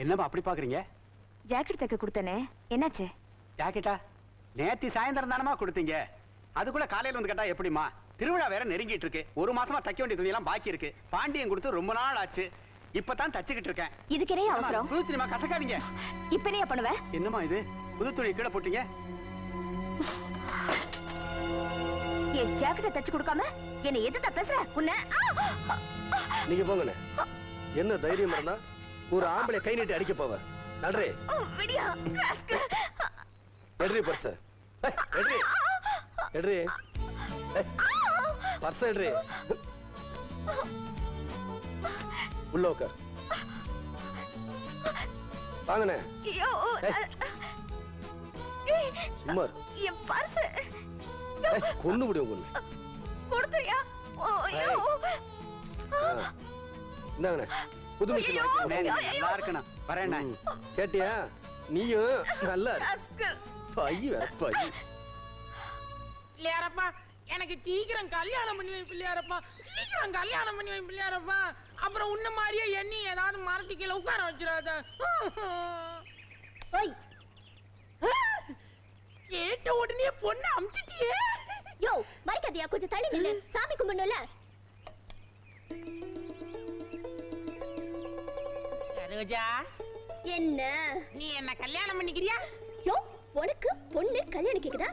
என்னப்பா அப்படி பாக்குறீங்க? ஜாக்கெட் தைக்க கொடுத்தனே, என்னாச்சு? ஜாக்கெட்டா? நேத்தி சாயந்தரம் தானமா கொடுத்தீங்க, அதுக்குள்ள காலையில வந்து கேட்டா எப்படிமா? திருவிழா வேற நெருங்கிட்டு இருக்கு, 1 மாசமா தைக்க வேண்டிய துணி எல்லாம் பாக்கி இருக்கு. பாண்டியன் கொடுத்து ரொம்ப நாள் ஆச்சு, இப்பதான் தச்சுக்கிட்டு இருக்கேன். இதுக்கு என்ன அவசரம்? புது துணிமா கசக்காதீங்க. இப்ப என்ன பண்ணுவ? என்னமா இது புது துணி கீழே போட்டீங்க? என் ஜாக்கெட்டை தச்சு கொடுக்காம என்ன எதுதான் பேசுற? உன்னை நீங்க போங்கண்ணே. என்ன தைரியம் இருந்தா ஒரு ஆம்பளை கை நீட்டி அடிக்க போவ? நன்றி. விடியா ராஸ்கல். எட்ரி பர்ஸ். எட்ரி. எட்ரி. பர்ஸ் எட்ரி. உள்ள உட்கார். வாங்கண்ணே. ஐயோ. சும்மா என் பர்ஸ். கொன்னு முடியும் கொன்னு. கொடுத்துறியா? ஐயோ. இந்தாங்கண்ணே. புது மிஷின் நல்லா இருக்கணும். வரேண்ணே. கேட்டியா? நீயும் நல்லா பைய வேற பைய. பிள்ளையாரப்பா, எனக்கு சீக்கிரம் கல்யாணம் பண்ணி வை பிள்ளையாரப்பா, சீக்கிரம் கல்யாணம் பண்ணி வை பிள்ளையாரப்பா. அப்புறம் உன்ன மாதிரியே எண்ணி ஏதாவது மரத்து கீழே உட்கார வச்சிடாத. கேட்ட உடனே பொண்ணு அமிச்சிட்டியே. யோ மறைக்காதியா, கொஞ்சம் தள்ளி நில்லு, சாமி கும்பிடணும்ல. சரோஜா, என்ன நீ என்ன கல்யாணம் பண்ணிக்கிறியா? யோ உனக்கு பொண்ணு கல்யாணம் கேக்குதா?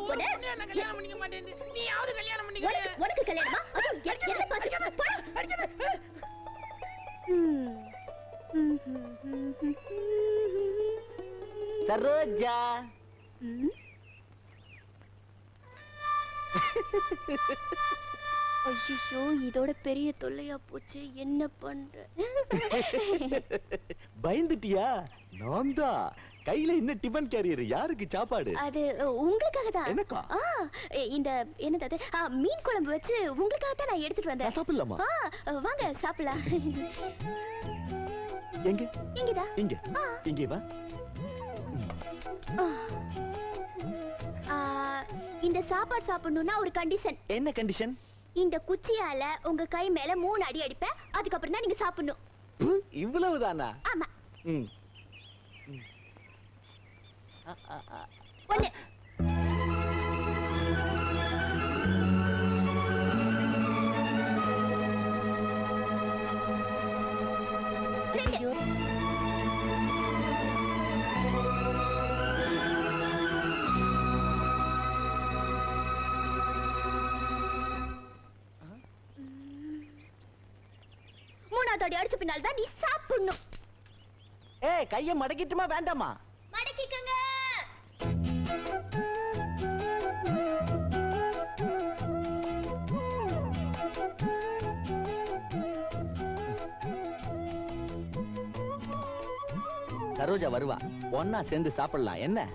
பொண்ணு என்ன கல்யாணம் பண்ணிக்க மாட்டேன். நீ யாவது கல்யாணம் பண்ணிக்க. உனக்கு கல்யாணமா? அது என்ன பாத்து சரோஜா. ஐயோ இதோட பெரிய தொல்லையா போச்சு, என்ன பண்ற? பயந்துட்டியா? நான் தான். கையில என்ன டிபன் கேரியர்? யாருக்கு சாப்பாடு? அது உங்களுக்காக தான். எனக்கா? இந்த என்னது மீன் குழம்பு வச்சு உங்களுக்காக தான் நான் எடுத்துட்டு வந்தேன். சாப்பிடலாமா? வாங்க சாப்பிடலாம். எங்க? இங்கடா. இங்க. இங்க வா. இந்த சாப்பாடு சாப்பிடணும்னா ஒரு கண்டிஷன். என்ன கண்டிஷன்? இந்த குச்சியால உங்க கை மேல 3 அடி அடிப்பேன், அதுக்கப்புறம் தான் நீங்க சாப்பிடணும். இவ்வளவுதானா? ஆமா. ம். ஒண்ணு. மூணாவது அடிச்ச பின்னால் தான் நீ சாப்பிடணும். ஏய் கைய மடக்கிட்டுமா வேண்டாமா? மடக்கிக்கங்க. சரோஜா வருவா, ஒன்னா சேர்ந்து சாப்பிடலாம். என்ன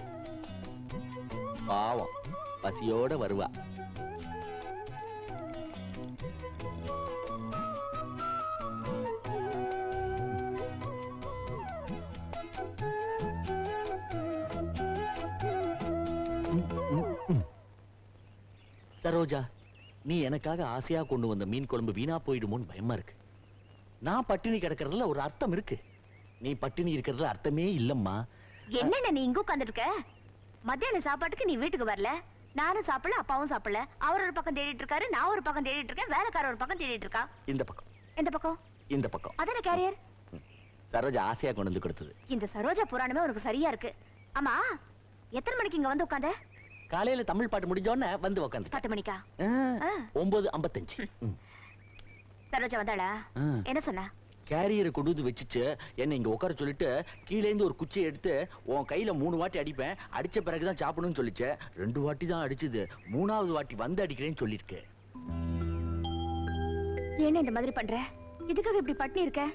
பாவம், பசியோட வருவா. சரோஜா, நீ எனக்காக ஆசையா கொண்டு வந்த மீன் குழம்பு வீணா போயிடுமோன்னு பயமா இருக்கு. நான் பட்டினி கிடக்கிறதுல ஒரு அர்த்தம் இருக்கு. நீ பட்டினி இருக்கிறதுல அர்த்தமே இல்லம்மா. என்னென்ன நீ இங்க உட்கார்ந்துட்டு இருக்க? மத்தியான சாப்பாட்டுக்கு நீ வீட்டுக்கு வரல, நானும் சாப்பிடல, அப்பாவும் சாப்பிடல. அவர் ஒரு பக்கம் தேடிட்டு இருக்காரு, நான் ஒரு பக்கம் தேடிட்டு இருக்கேன், வேலைக்காரர் ஒரு பக்கம் தேடிட்டு இருக்கா. இந்த பக்கம். எந்த பக்கம்? இந்த பக்கம். அதான கேரியர். சரோஜா ஆசையா கொண்டு வந்து கொடுத்தது. இந்த சரோஜா புராணமே உனக்கு சரியா இருக்கு. ஆமா, எத்தனை மணிக்கு இங்க வந்து உட்கார்ந்த? காலையில தமிழ் பாட்டு முடிஞ்சோடனே வந்து உட்காந்து. 10 மணிக்கா? 9:55. சரோஜா வந்தாளா? என்ன சொன்னா? கேரியரை கொண்டு வந்து வச்சுச்சு என்ன இங்க உட்கார சொல்லிட்டு கீழே இருந்து ஒரு குச்சியை எடுத்து உன் கையில 3 வாட்டி அடிப்பேன், அடிச்ச பிறகுதான் சாப்பிடணும்னு சொல்லிச்சு. 2 வாட்டி தான் அடிச்சது, 3ஆவது வாட்டி வந்து அடிக்கிறேன்னு சொல்லிருக்கு. என்ன இந்த மாதிரி பண்ற? இதுக்காக இப்படி பட்டினி இருக்க?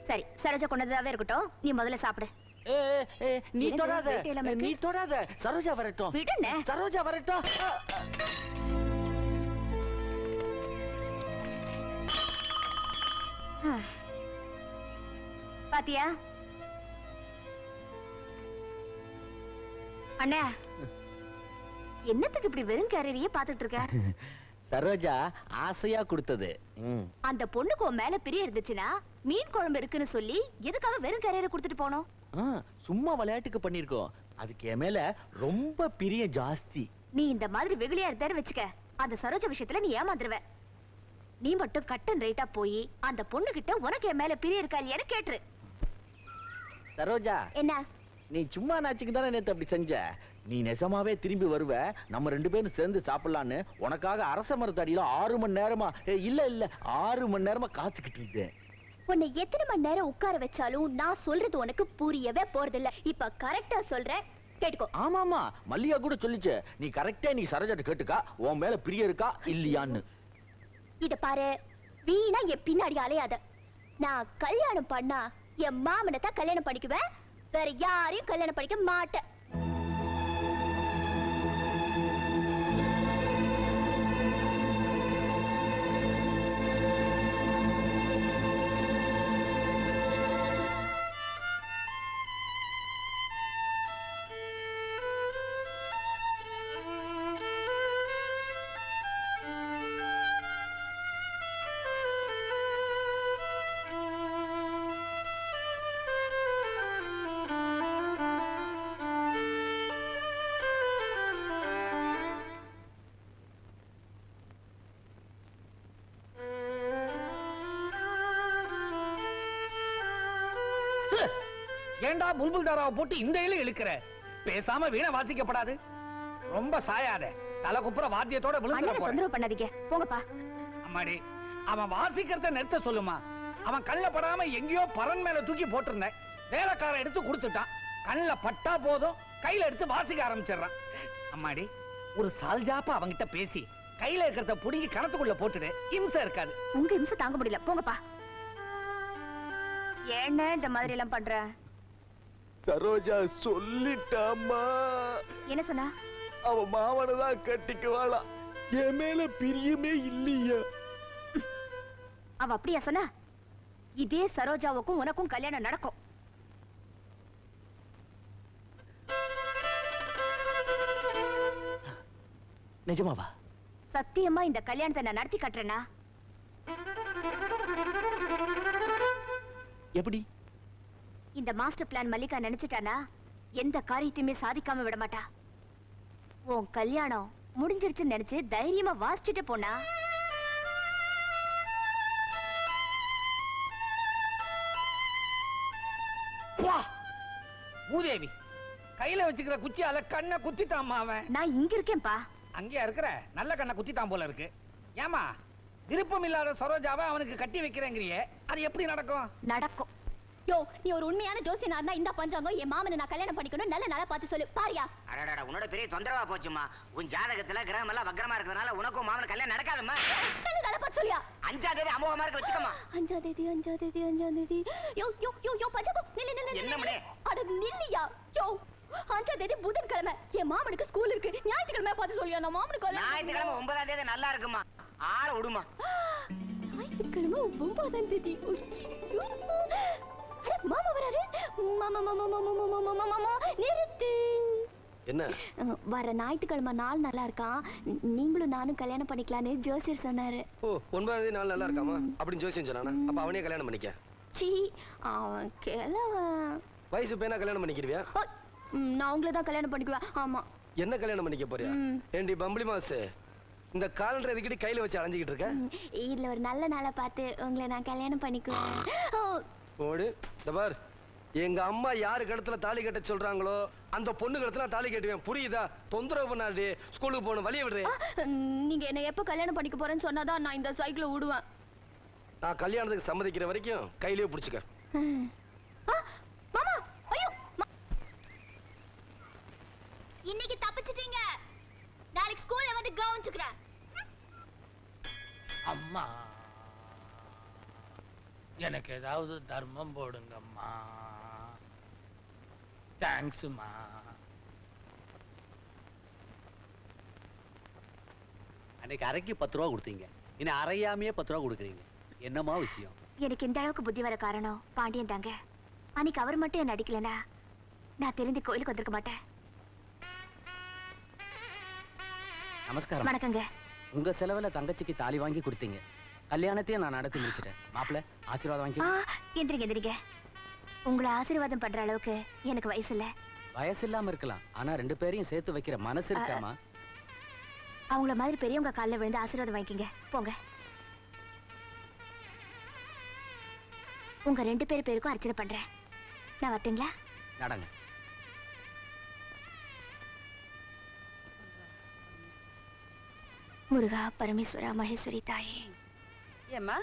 சரி, சரோஜா கொண்டதாவே இருக்கட்டும், நீ முதல்ல சாப்பிடு. நீ தொடாத, நீ தொடாத. சரோஜா வரட்டும். விடுனே. சரோஜா வரட்டும். பாத்தியா அண்ணா, என்னத்துக்கு இப்படி வெறும் கேரியரையே பாத்துட்டு இருக்க? சரோஜா ஆசையா கொடுத்தது. அந்த பொண்ணுக்கு உன் மேல பிரிய இருந்துச்சுன்னா மீன் குழம்பு இருக்குன்னு சொல்லி எதுக்காக வெறும் கேரியரை கொடுத்துட்டு போனோம்? சும்மா விளையாட்டுக்கு பண்ணிருக்கோம். அதுக்கு என் மேல ரொம்ப பிரிய ஜாஸ்தி. நீ இந்த மாதிரி வெகுளியா இருந்தாரு வச்சுக்க, அந்த சரோஜா விஷயத்துல நீ ஏமாந்துருவ. நீ மட்டும் கட்டன் ரைட்டா போய் அந்த பொண்ணு கிட்ட உனக்கு என் மேல பிரிய இருக்கா இல்லையான்னு கேட்டுரு. சரோஜா, என்ன நீ சும்மா நாச்சுக்கு தானே நேத்து அப்படி செஞ்ச. நீ நெசமாவே திரும்பி வருவ, நம்ம 2 பேரும் சேர்ந்து சாப்பிடலான்னு உனக்காக அரச மரத்தடியில 6 மணி நேரமா இல்ல 6 மணி நேரமா காத்துக்கிட்டு இருந்தேன். உன்னை எத்தனை மணி நேரம் உட்கார வச்சாலும் நான் சொல்றது உனக்கு புரியவே போறதில்ல. இப்ப கரெக்டா சொல்றேன், கேட்டுக்கோ. ஆமாமா, மல்லிகா கூட சொல்லிச்சு, நீ கரெக்டா நீ சரோஜாட்ட கேட்டுக்கா உன் மேல பிரிய இருக்கா இல்லையான்னு. இத பாரு, வீணா என் பின்னாடி அலையாத. நான் கல்யாணம் பண்ணா என் மாமனை தான் கல்யாணம் பண்ணிக்குவேன், வேற யாரையும் கல்யாணம் பண்ணிக்க மாட்டேன். ஏண்டா புல்புல் தாராவை போட்டு இந்த இலை இழுக்கிற? பேசாம வீணை வாசிக்கப்படாது. ரொம்ப சாயாத, தலை குப்புற வாத்தியத்தோட விழுந்துற போற. தொந்தரவு பண்ணாதீங்க, போங்கப்பா. அம்மாடி, அவன் வாசிக்கிறத நிறுத்த சொல்லுமா. அவன் கல்ல படாம எங்கேயோ பரன் மேல தூக்கி போட்டிருந்தேன், வேலைக்காரன் எடுத்து கொடுத்துட்டான். கல்ல பட்டா போதும் கையில எடுத்து வாசிக்க ஆரம்பிச்சிடறான். அம்மாடி, ஒரு சால்ஜாப்பா அவங்கிட்ட பேசி கையில இருக்கிறத புடுங்கி கணத்துக்குள்ள போட்டுடு, இம்சை இருக்காது. உங்க இம்சை தாங்க முடியல, போங்கப்பா. என்ன இந்த மாதிரி எல்லாம் பண்ற? சரோஜா சொல்லிட்டாமா. என்ன சொன்னா? அவ மாவனதான் கட்டிக்குவாளா, என் மேல பிரியமே இல்லையா. அவ அப்படியா சொன்னா? இதே சரோஜாவுக்கும் உனக்கும் கல்யாணம் நடக்கும். நிஜமாவா? சத்தியமா இந்த கல்யாணத்தை நான் நடத்தி காட்டுறேனா? எப்படி? இந்த மாஸ்டர் பிளான் மல்லிகா நினைச்சிட்டானா எந்த காரியத்தையுமே சாதிக்காம விட மாட்டா. உன் கல்யாணம் முடிஞ்சிருச்சுன்னு நினைச்சு தைரியமா வாசிச்சுட்டு போனா பூதேவி கையில வச்சுக்கிற குச்சியால கண்ணை குத்திட்டாமா அவன். நான் இங்க இருக்கேன்பா. அங்கேயா இருக்கிற? நல்ல கண்ணை குத்திட்டான் போல இருக்கு. ஏமா, விருப்பம் இல்லாத சரோஜாவை அவனுக்கு கட்டி வைக்கிறேங்கிறியே, அது எப்படி நடக்கும்? நடக்கும். யோ, நீ ஒரு உண்மையான ஜோசியனா இருந்தா இந்த பஞ்சாங்கம் என் மாமனை நான் கல்யாணம் பண்ணிக்கணும் நல்ல நாளா பார்த்து சொல்லு. பாரியா? அடடா, உன்னோட பெரிய தொந்தரவா போச்சுமா. உன் ஜாதகத்துல கிரகம் எல்லாம் வக்ரமா இருக்கிறதுனால உனக்கும் மாமன் கல்யாணம் நடக்காதுமா. நல்ல நாளா பார்த்து சொல்லியா? 5ஆம் தேதி அமோகமா இருக்க வச்சுக்கமா. 5ஆம் தேதி. யோ யோ யோ யோ பஞ்சாங்கம் நில்லு. என்ன மணி? அட நில்லியா. யோ, 5ஆம் தேதி புதன்கிழமை என் மாமனுக்கு ஸ்கூல் இருக்கு. ஞாயிற்றுக்கிழமை பார்த்து சொல்லியா? நான் மாமனுக்கு ஞாயிற்றுக்கிழமை 9ஆம் தேதி நல்லா இருக்குமா. ஆள விடுமா. ஞாயிற்றுக்கிழமை 9ஆம் தேதி. மாமா வராரு. மாமா நிறுத்து. என்ன? வர ஞாயிற்றுக்கிழமை நாள் நல்லா இருக்கான், நீங்களும் நானும் கல்யாணம் பண்ணிக்கலான்னு ஜோசியர் சொன்னாரு. ஓ 9ஆம் நாள் நல்லா இருக்காமா அப்படின்னு ஜோசியம் சொன்னானா? அப்ப அவனே கல்யாணம் பண்ணிக்க. சீ, அவன் கிழவன். வயசு பையனா கல்யாணம் பண்ணிக்கிறியா? நான் உங்களை தான் கல்யாணம் பண்ணிக்குவேன். ஆமா. என்ன கல்யாணம் பண்ணிக்க போறியா? ஏண்டி பம்பளி மாசு, இந்த காலண்டர் எதுக்கிட்டு கையில வச்சு அலைஞ்சிக்கிட்டு இருக்க? இதுல ஒரு நல்ல நாளை பார்த்து உங்களை நான் கல்யாணம் பண்ணிக்குவேன். ஓடு. இந்த பார், எங்க அம்மா யாரு கழுத்துல தாலி கட்ட சொல்றாங்களோ அந்த பொண்ணு கழுத்துல தாலி கட்டுவேன், புரியுதா? தொந்தரவு பண்ணாடி. ஸ்கூலுக்கு போகணும், வழிய விடுறேன். நீங்க என்ன எப்ப கல்யாணம் பண்ணிக்க போறேன்னு சொன்னாதான் நான் இந்த சைக்கிளை விடுவேன். நான் கல்யாணத்துக்கு சம்மதிக்கிற வரைக்கும் கையிலேயே பிடிச்சுக்க. மாமா, ஐயோ, இன்னைக்கு தப்பிச்சிட்டீங்க. நாளைக்கு ஸ்கூல்ல வந்து கவனிச்சுக்கிறேன். அம்மா, எனக்கு ஏதாவது தர்மம் போடுங்கம்மா. தேங்க்ஸ்மா. அன்னைக்கு அரைக்கு 10 ரூபா கொடுத்தீங்க, இன்னும் அரையாமையே 10 ரூபா கொடுக்குறீங்க. என்னமா விஷயம்? எனக்கு இந்த அளவுக்கு புத்தி வர காரணம் பாண்டியன் தாங்க. அன்னைக்கு அவர் மட்டும் என்ன அடிக்கலனா நான் தெரிந்து கோயிலுக்கு வந்திருக்க மாட்டேன். நமஸ்காரம். வணக்கங்க. உங்க செலவுல தங்கச்சிக்கு தாலி வாங்கி கொடுத்தீங்க, கல்யாணத்தையும் நான் நடத்தி முடிச்சிட்டேன். மாப்பிள்ள ஆசீர்வாதம் வாங்கி. எந்திரிங்க எந்திரிங்க. உங்களை ஆசீர்வாதம் பண்ற அளவுக்கு எனக்கு வயசு இல்ல. வயசு இல்லாம இருக்கலாம், ஆனா 2 பேரையும் சேர்த்து வைக்கிற மனசு இருக்காமா? அவங்கள மாதிரி பெரியவங்க காலில் விழுந்து ஆசீர்வாதம் வாங்கிக்கங்க, போங்க. உங்க 2 பேருக்கும் அர்ச்சனை பண்றேன். நான் வரட்டுங்களா? நடங்க. முருகா, பரமேஸ்வரா, மகேஸ்வரி தாயே. ஏம்மா,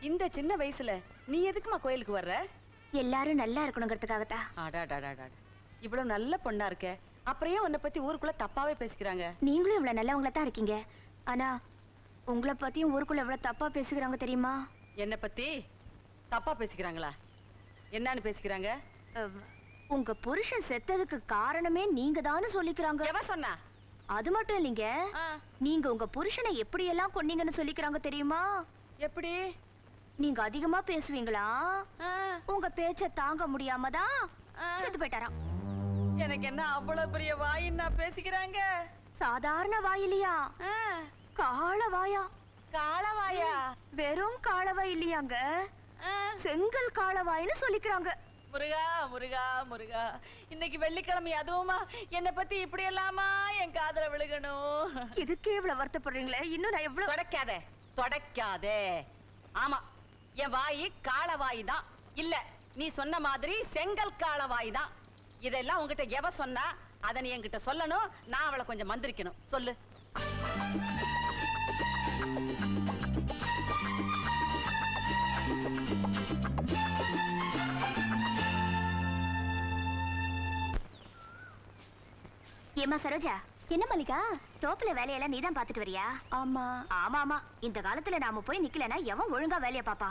இந்த சின்ன வயசுல நீ எதுக்குமா கோயிலுக்கு வர்ற? எல்லாரும் நல்லா இருக்கணுங்கிறதுக்காகத்தான். அடாடாடாடா, இவ்வளவு நல்ல பொண்ணா இருக்க, அப்புறம் ஏன் உன்னை பத்தி ஊருக்குள்ள தப்பாவே பேசிக்கிறாங்க? நீங்களும் இவ்வளவு நல்லவங்களா தான் இருக்கீங்க, ஆனா உங்களை பத்தியும் ஊருக்குள்ள எவ்வளவு தப்பா பேசுகிறாங்க தெரியுமா? என்ன பத்தி தப்பா பேசிக்கிறாங்களா? என்னன்னு பேசிக்கிறாங்க? உங்க புருஷன் செத்ததுக்கு காரணமே நீங்க தான்னு சொல்லிக்கிறாங்க. எவ சொன்னா? அது மட்டும் இல்லைங்க, நீங்க உங்க புருஷனை எப்படி எல்லாம் கொன்னீங்கன்னு சொல்லிக்கிறாங்க தெரியுமா? எப்படி? நீங்க அதிகமா பேசுவீங்களா, உங்க பேச்ச தாங்க முடியாம தான் செத்து போயிட்டாராம். எனக்கு என்ன அவ்வளவு பெரிய வாயின்னா பேசிக்கிறாங்க? சாதாரண வாயிலையா, காள வாயா. காள வாயா? வெறும் காளவாய் இல்லையாங்க, செங்கல் காளவாயின்னு சொல்லிக்கிறாங்க. முருகா முருகா முருகா, இன்னைக்கு வெள்ளிக்கிழமை அதுவுமா என்னை பத்தி இப்படி எல்லாமா என் காதல விழுகணும்? இதுக்கே இவ்வளவு வருத்தப்படுறீங்களே, இன்னும் நான் எவ்வளவு. தொடக்காதே தொடக்காதே. ஆமா, என் வாயி காளவாய் தான். இல்ல, நீ சொன்ன மாதிரி செங்கல் காளவாய் தான். இதெல்லாம் உங்ககிட்ட எவ சொன்னா? அதை நீ என்கிட்ட சொல்லணும், நான் அவளை கொஞ்சம் மந்திரிக்கணும். சொல்லு. ஏமா சரோஜா. என்ன மல்லிகா? தோப்புல வேலையெல்லாம் நீதான் பாத்துட்டு வரியா? ஆமா. ஆமா ஆமா, இந்த காலத்துல நாம போய் நிக்கலனா எவன் ஒழுங்கா வேலைய பாப்பா?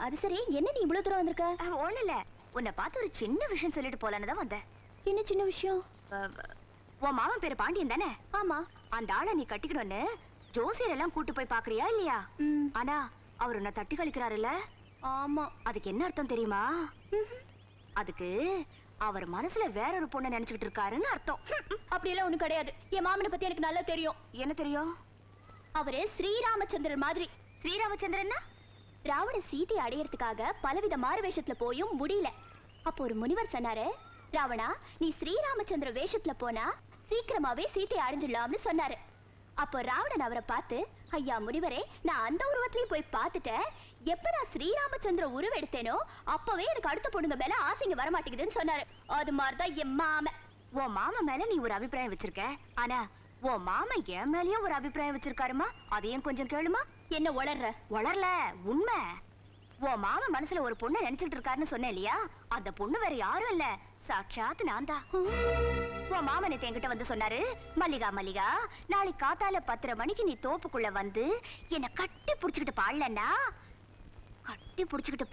அது சரி, என்ன நீ இவ்வளவு தூரம் வந்திருக்க? ஒண்ணு இல்ல, உன்னை பார்த்து ஒரு சின்ன விஷயம் சொல்லிட்டு போலான்னு தான் வந்தேன். என்ன சின்ன விஷயம்? உன் மாமன் பேரு பாண்டியன் தானே? ஆமா. அந்த ஆளை நீ கட்டிக்கணும்னு ஜோசியர் எல்லாம் கூட்டு போய் பாக்குறியா இல்லையா? ஆனா அவர் உன்னை தட்டி கழிக்கிறாருல்ல? ஆமா. அதுக்கு என்ன அர்த்தம் தெரியுமா? அதுக்கு அவர் மனசுல வேற ஒரு பொண்ணை நினைச்சுக்கிட்டு இருக்காருன்னு அர்த்தம். அப்படி எல்லாம் ஒண்ணும் கிடையாது. என் மாமனை பத்தி எனக்கு நல்லா தெரியும். என்ன தெரியும்? அவரு ஸ்ரீராமச்சந்திரன் மாதிரி. ஸ்ரீராமச்சந்திரன்னா? ராவண சீதை அடையறதுக்காக பலவித மாறு வேஷத்துல போயும் முடியல. அப்போ ஒரு முனிவர் சொன்னாரு, ராவணா, நீ ஸ்ரீராமச்சந்திர வேஷத்துல போனா சீக்கிரமாவே சீதை அடைஞ்சிடலாம்னு சொன்னாரு. அப்போ ராவணன் அவரை பார்த்து, ஐயா முனிவரே, நான் அந்த உருவத்திலையும் போய் பார்த்துட்டேன். எப்ப நான் ஸ்ரீராமச்சந்திர உருவம் எடுத்தேனோ அப்பவே எனக்கு அடுத்த பொண்ணுங்க மேல ஆசைங்க வரமாட்டேங்குதுன்னு சொன்னாரு. அது மாதிரிதான் என் மாமன். உன் மாமன் மேல நீ ஒரு அபிப்பிராயம் வச்சிருக்க, ஆனா உன் மாமன் என் மேலயும் ஒரு அபிப்பிராயம் வச்சிருக்காருமா. அதையும் கொஞ்சம் கேளுமா. என்ன வளர்ற? வளரல, உண்மை. உன் மாமன் மனசுல ஒரு பொண்ணை நினைச்சுட்டு இருக்காருன்னு சொன்னேன் இல்லையா? அந்த பொண்ணு வேற யாரும் இல்ல, சாட்சாத் நான் தான். உன் மாமன் என்கிட்ட வந்து சொன்னாரு, மல்லிகா மல்லிகா, நாளைக்கு காத்தால 10:30 மணிக்கு நீ தோப்புக்குள்ள வந்து என்ன கட்டி புடிச்சுக்கிட்டு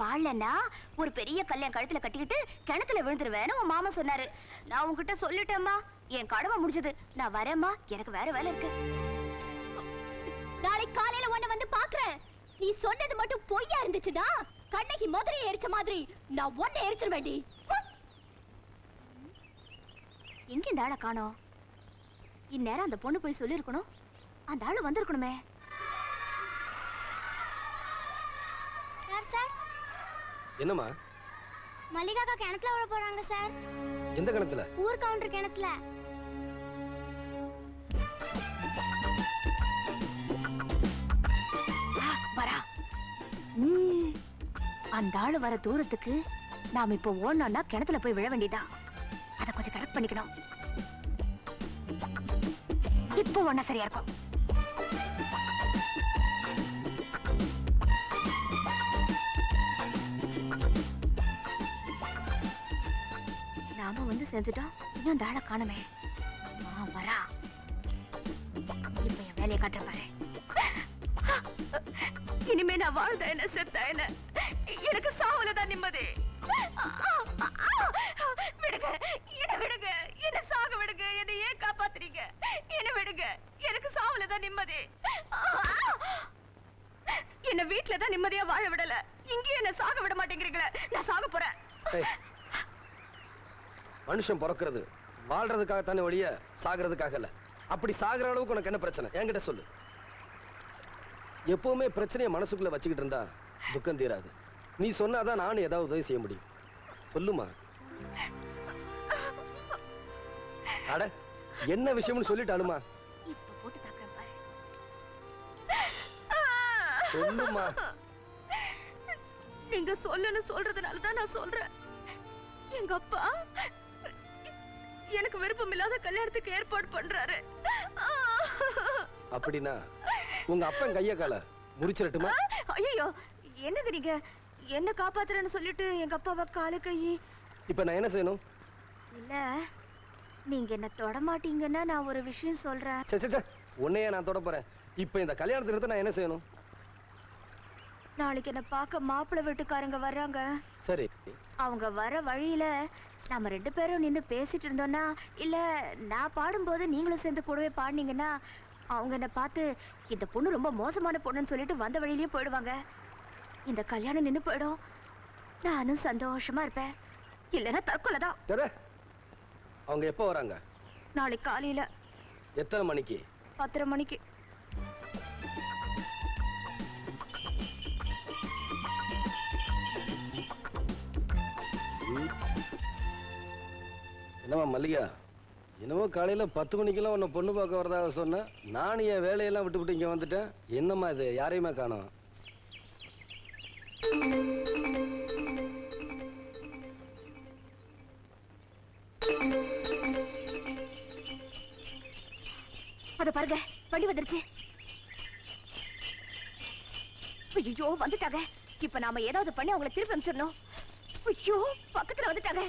பாடலன்னா ஒரு பெரிய கல்யாணம் கழுத்துல கட்டிக்கிட்டு கிணத்துல விழுந்துருவேன்னு உன் மாமா சொன்னாரு. நான் உன்கிட்ட சொல்லிட்டேம்மா, என் கடமை முடிஞ்சது. நான் வரேம்மா, எனக்கு வேற வேலை இருக்கு. நாளைக்கு காலையில உன்னை வந்து பாக்குறேன். நீ சொன்னது மட்டும் பொய்யா இருந்துச்சுன்னா கண்ணகி மதுரையை எரிச்ச மாதிரி நான் உன்னை எரிச்சிட வேண்டி. எங்க இந்த ஆளை காணோம்? இந்நேரம் அந்த பொண்ணு போய் சொல்லியிருக்கணும். அந்த ஆளு வந்திருக்கணுமே. சார் சார் என்னம்மா? மல்லிகாக்கா கிணத்துல விட போறாங்க சார். எந்த கிணத்துல? ஊர் கவுண்டர் கிணத்துல. வரா. அந்த ஆளு வர தூரத்துக்கு நாம இப்ப ஓடணும்னா கிணத்துல போய் விழ வேண்டியதா. அத கொஞ்சம் கரெக்ட் பண்ணிக்கணும். இப்போ ஒண்ணா சரியா இருக்கும். நாம வந்து சேர்ந்துட்டோம். இன்னும் அந்த ஆளை காணுமே. வரா. இப்ப என் வேலையை காட்டுற பாரு. இனிமே நான் வாழ்ந்த என்ன செத்த என்ன, எனக்கு சாவுலதான் நிம்மதி. விடுங்க, என்ன விடுங்க, என்ன சாக விடுங்க, என்னை ஏன் காப்பாத்துறீங்க? என்ன விடுங்க, எனக்கு சாவுலதான் நிம்மதி. என்ன வீட்டுலதான் நிம்மதியா வாழ விடல, இங்கேயும் என்ன சாக விட மாட்டேங்கிறீங்களே. நான் சாக போறேன். மனுஷன் பிறக்கிறது வாழ்றதுக்காகத்தானே ஒழிய சாகிறதுக்காக இல்ல. அப்படி சாகிற அளவுக்கு உனக்கு என்ன பிரச்சனை என்கிட்ட சொல்லு. எப்பவுமே பிரச்சனையை மனசுக்குள்ள வச்சுக்கிட்டு இருந்தா துக்கம் தீராது. நீ சொன்னாதான் நானும் ஏதாவது உதவி செய்ய முடியும். சொல்லுமா. அட என்ன விஷயம்னு சொல்லிட்டாலுமா. சொல்லுமா. நீங்க சொல்லன்னு சொல்றதுனாலதான் நான் சொல்றேன். எங்க அப்பா எனக்கு விருப்பம் இல்லாத கல்யாணத்துக்கு ஏற்பாடு பண்றாரு. அப்படின்னா உங்க அப்பன் கைய கால முறிச்சிரட்டுமா? ஐயோ, என்னது நீங்க என்ன காப்பாத்துறேன்னு சொல்லிட்டு எங்க அப்பாவை கால கை. இப்ப நான் என்ன செய்யணும்? இல்ல, நீங்க என்ன தொட மாட்டீங்கன்னா நான் ஒரு விஷயம் சொல்றேன். சே உன்னையே நான் தொட போறேன். இப்ப இந்த கல்யாணத்தை நிறுத்த நான் என்ன செய்யணும்? நாளைக்கு என்ன பார்க்க மாப்பிள்ளை வீட்டுக்காரங்க வர்றாங்க. சரி. அவங்க வர வழியில நம்ம 2 பேரும் நின்று பேசிட்டு இருந்தோம்னா, இல்ல நான் பாடும்போது நீங்களும் சேர்ந்து கூடவே பாடினீங்கன்னா, அவங்க என்ன பார்த்து இந்த பொண்ணு ரொம்ப மோசமான பொண்ணுன்னு சொல்லிட்டு வந்த வழியிலேயே போயிடுவாங்க. இந்த கல்யாணம் நின்று போயிடும். நானும் சந்தோஷமா இருப்பேன். இல்லைன்னா தற்கொலை தான். அவங்க எப்போ வராங்க? நாளைக்கு காலையில. எத்தனை மணிக்கு? 10:30 மணிக்கு. என்னம்மா மல்லிகா, என்னமோ காலையில 10 மணிக்கெல்லாம் உன்னை பொண்ணு பார்க்க வரதாக சொன்னேன். நானும் என் வேலையெல்லாம் விட்டு இங்க வந்துட்டேன். என்னம்மா இது, யாரையுமே காணோம்? அத பாருங்க, வண்டி வந்துருச்சு. ஐயோ, வந்துட்டாங்க. இப்ப நாம ஏதாவது பண்ணி அவங்களை திருப்பி அனுப்பிச்சிடணும். ஐயோ, பக்கத்துல வந்துட்டாங்க.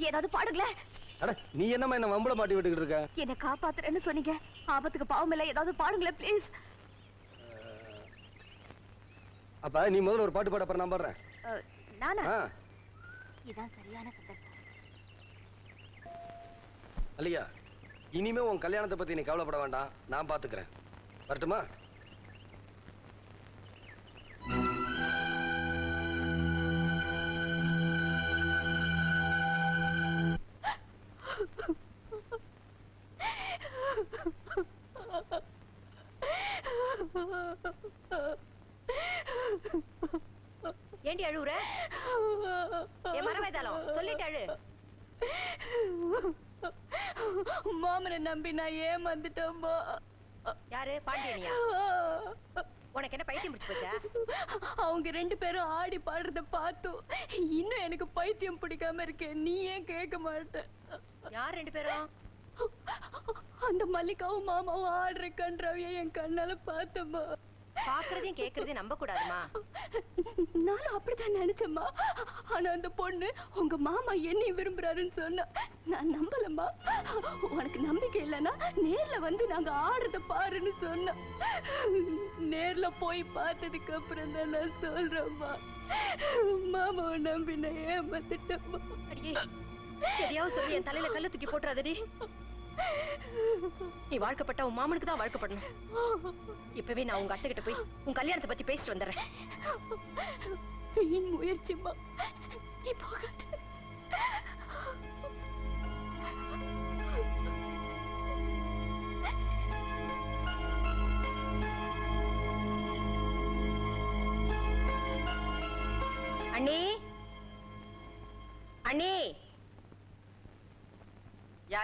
ஏதாவது பாடுங்களேன். அட நீ என்னம்மா என்ன வம்பள மாட்டி விட்டுக்கிட்டு இருக்க? என்ன காப்பாத்துறேன்னு சொன்னீங்க. ஆபத்துக்கு பாவம் இல்ல, ஏதாவது பாடுங்களேன் ப்ளீஸ். அப்ப நீ முதல்ல ஒரு பாட்டு பாட, அப்புறம் நான் பாடுறேன். நானா? இதான் சரியான சந்தர்ப்பம். அல்லையா, இனிமே உன் கல்யாணத்தை பத்தி நீ கவலைப்பட வேண்டாம், நான் பாத்துக்கிறேன். வரட்டுமா? ஏண்டி அழுவுற? என் மரவேதாளம் சொல்லிட்டு அழு. மாமனை நம்பி நான் ஏமாந்துட்டோம்பா. யாரு? பாண்டியனியா? உனக்கு என்ன பைத்தியம் பிடிச்சு போச்சா? அவங்க 2 பேரும் ஆடி பாடுறத பார்த்தோம். இன்னும் எனக்கு பைத்தியம் பிடிக்காம இருக்கே. நீ ஏன் கேட்க மாட்ட? யார் 2 பேரும்? அந்த மல்லிகாவும் மாமாவும் ஆடுற கன்றாவிய என் கண்ணால பார்த்தம்மா. பாக்குறதையும் கேக்குறதையும் நம்ப கூடாதுமா. நானும் அப்படிதான் நினைச்சேம்மா. ஆனா அந்த பொண்ணு உங்க மாமா என்னை விரும்புறாருன்னு சொன்னா நான் நம்பலம்மா. உனக்கு நம்பிக்கை இல்லைன்னா நேர்ல வந்து நாங்க ஆடுறத பாருன்னு சொன்னா. நேர்ல போய் பார்த்ததுக்கு அப்புறம் தான் நான் சொல்றேம்மா. மாமாவை நம்பி நான் ஏமாந்துட்டேம்மா. அடியே, எதையாவது சொல்லி என் தலையில கல்ல தூக்கி போட்டுறாதடி. நீ வாழ்க்கப்பட்ட உன் மாமனுக்கு தான் வாழ்க்கப்படணும். இப்பவே நான் உங்க அத்தை கிட்ட போய் உன் கல்யாணத்தை பத்தி பேசிட்டு வந்துடுறேன். முயற்சிமா, நீ போகாத.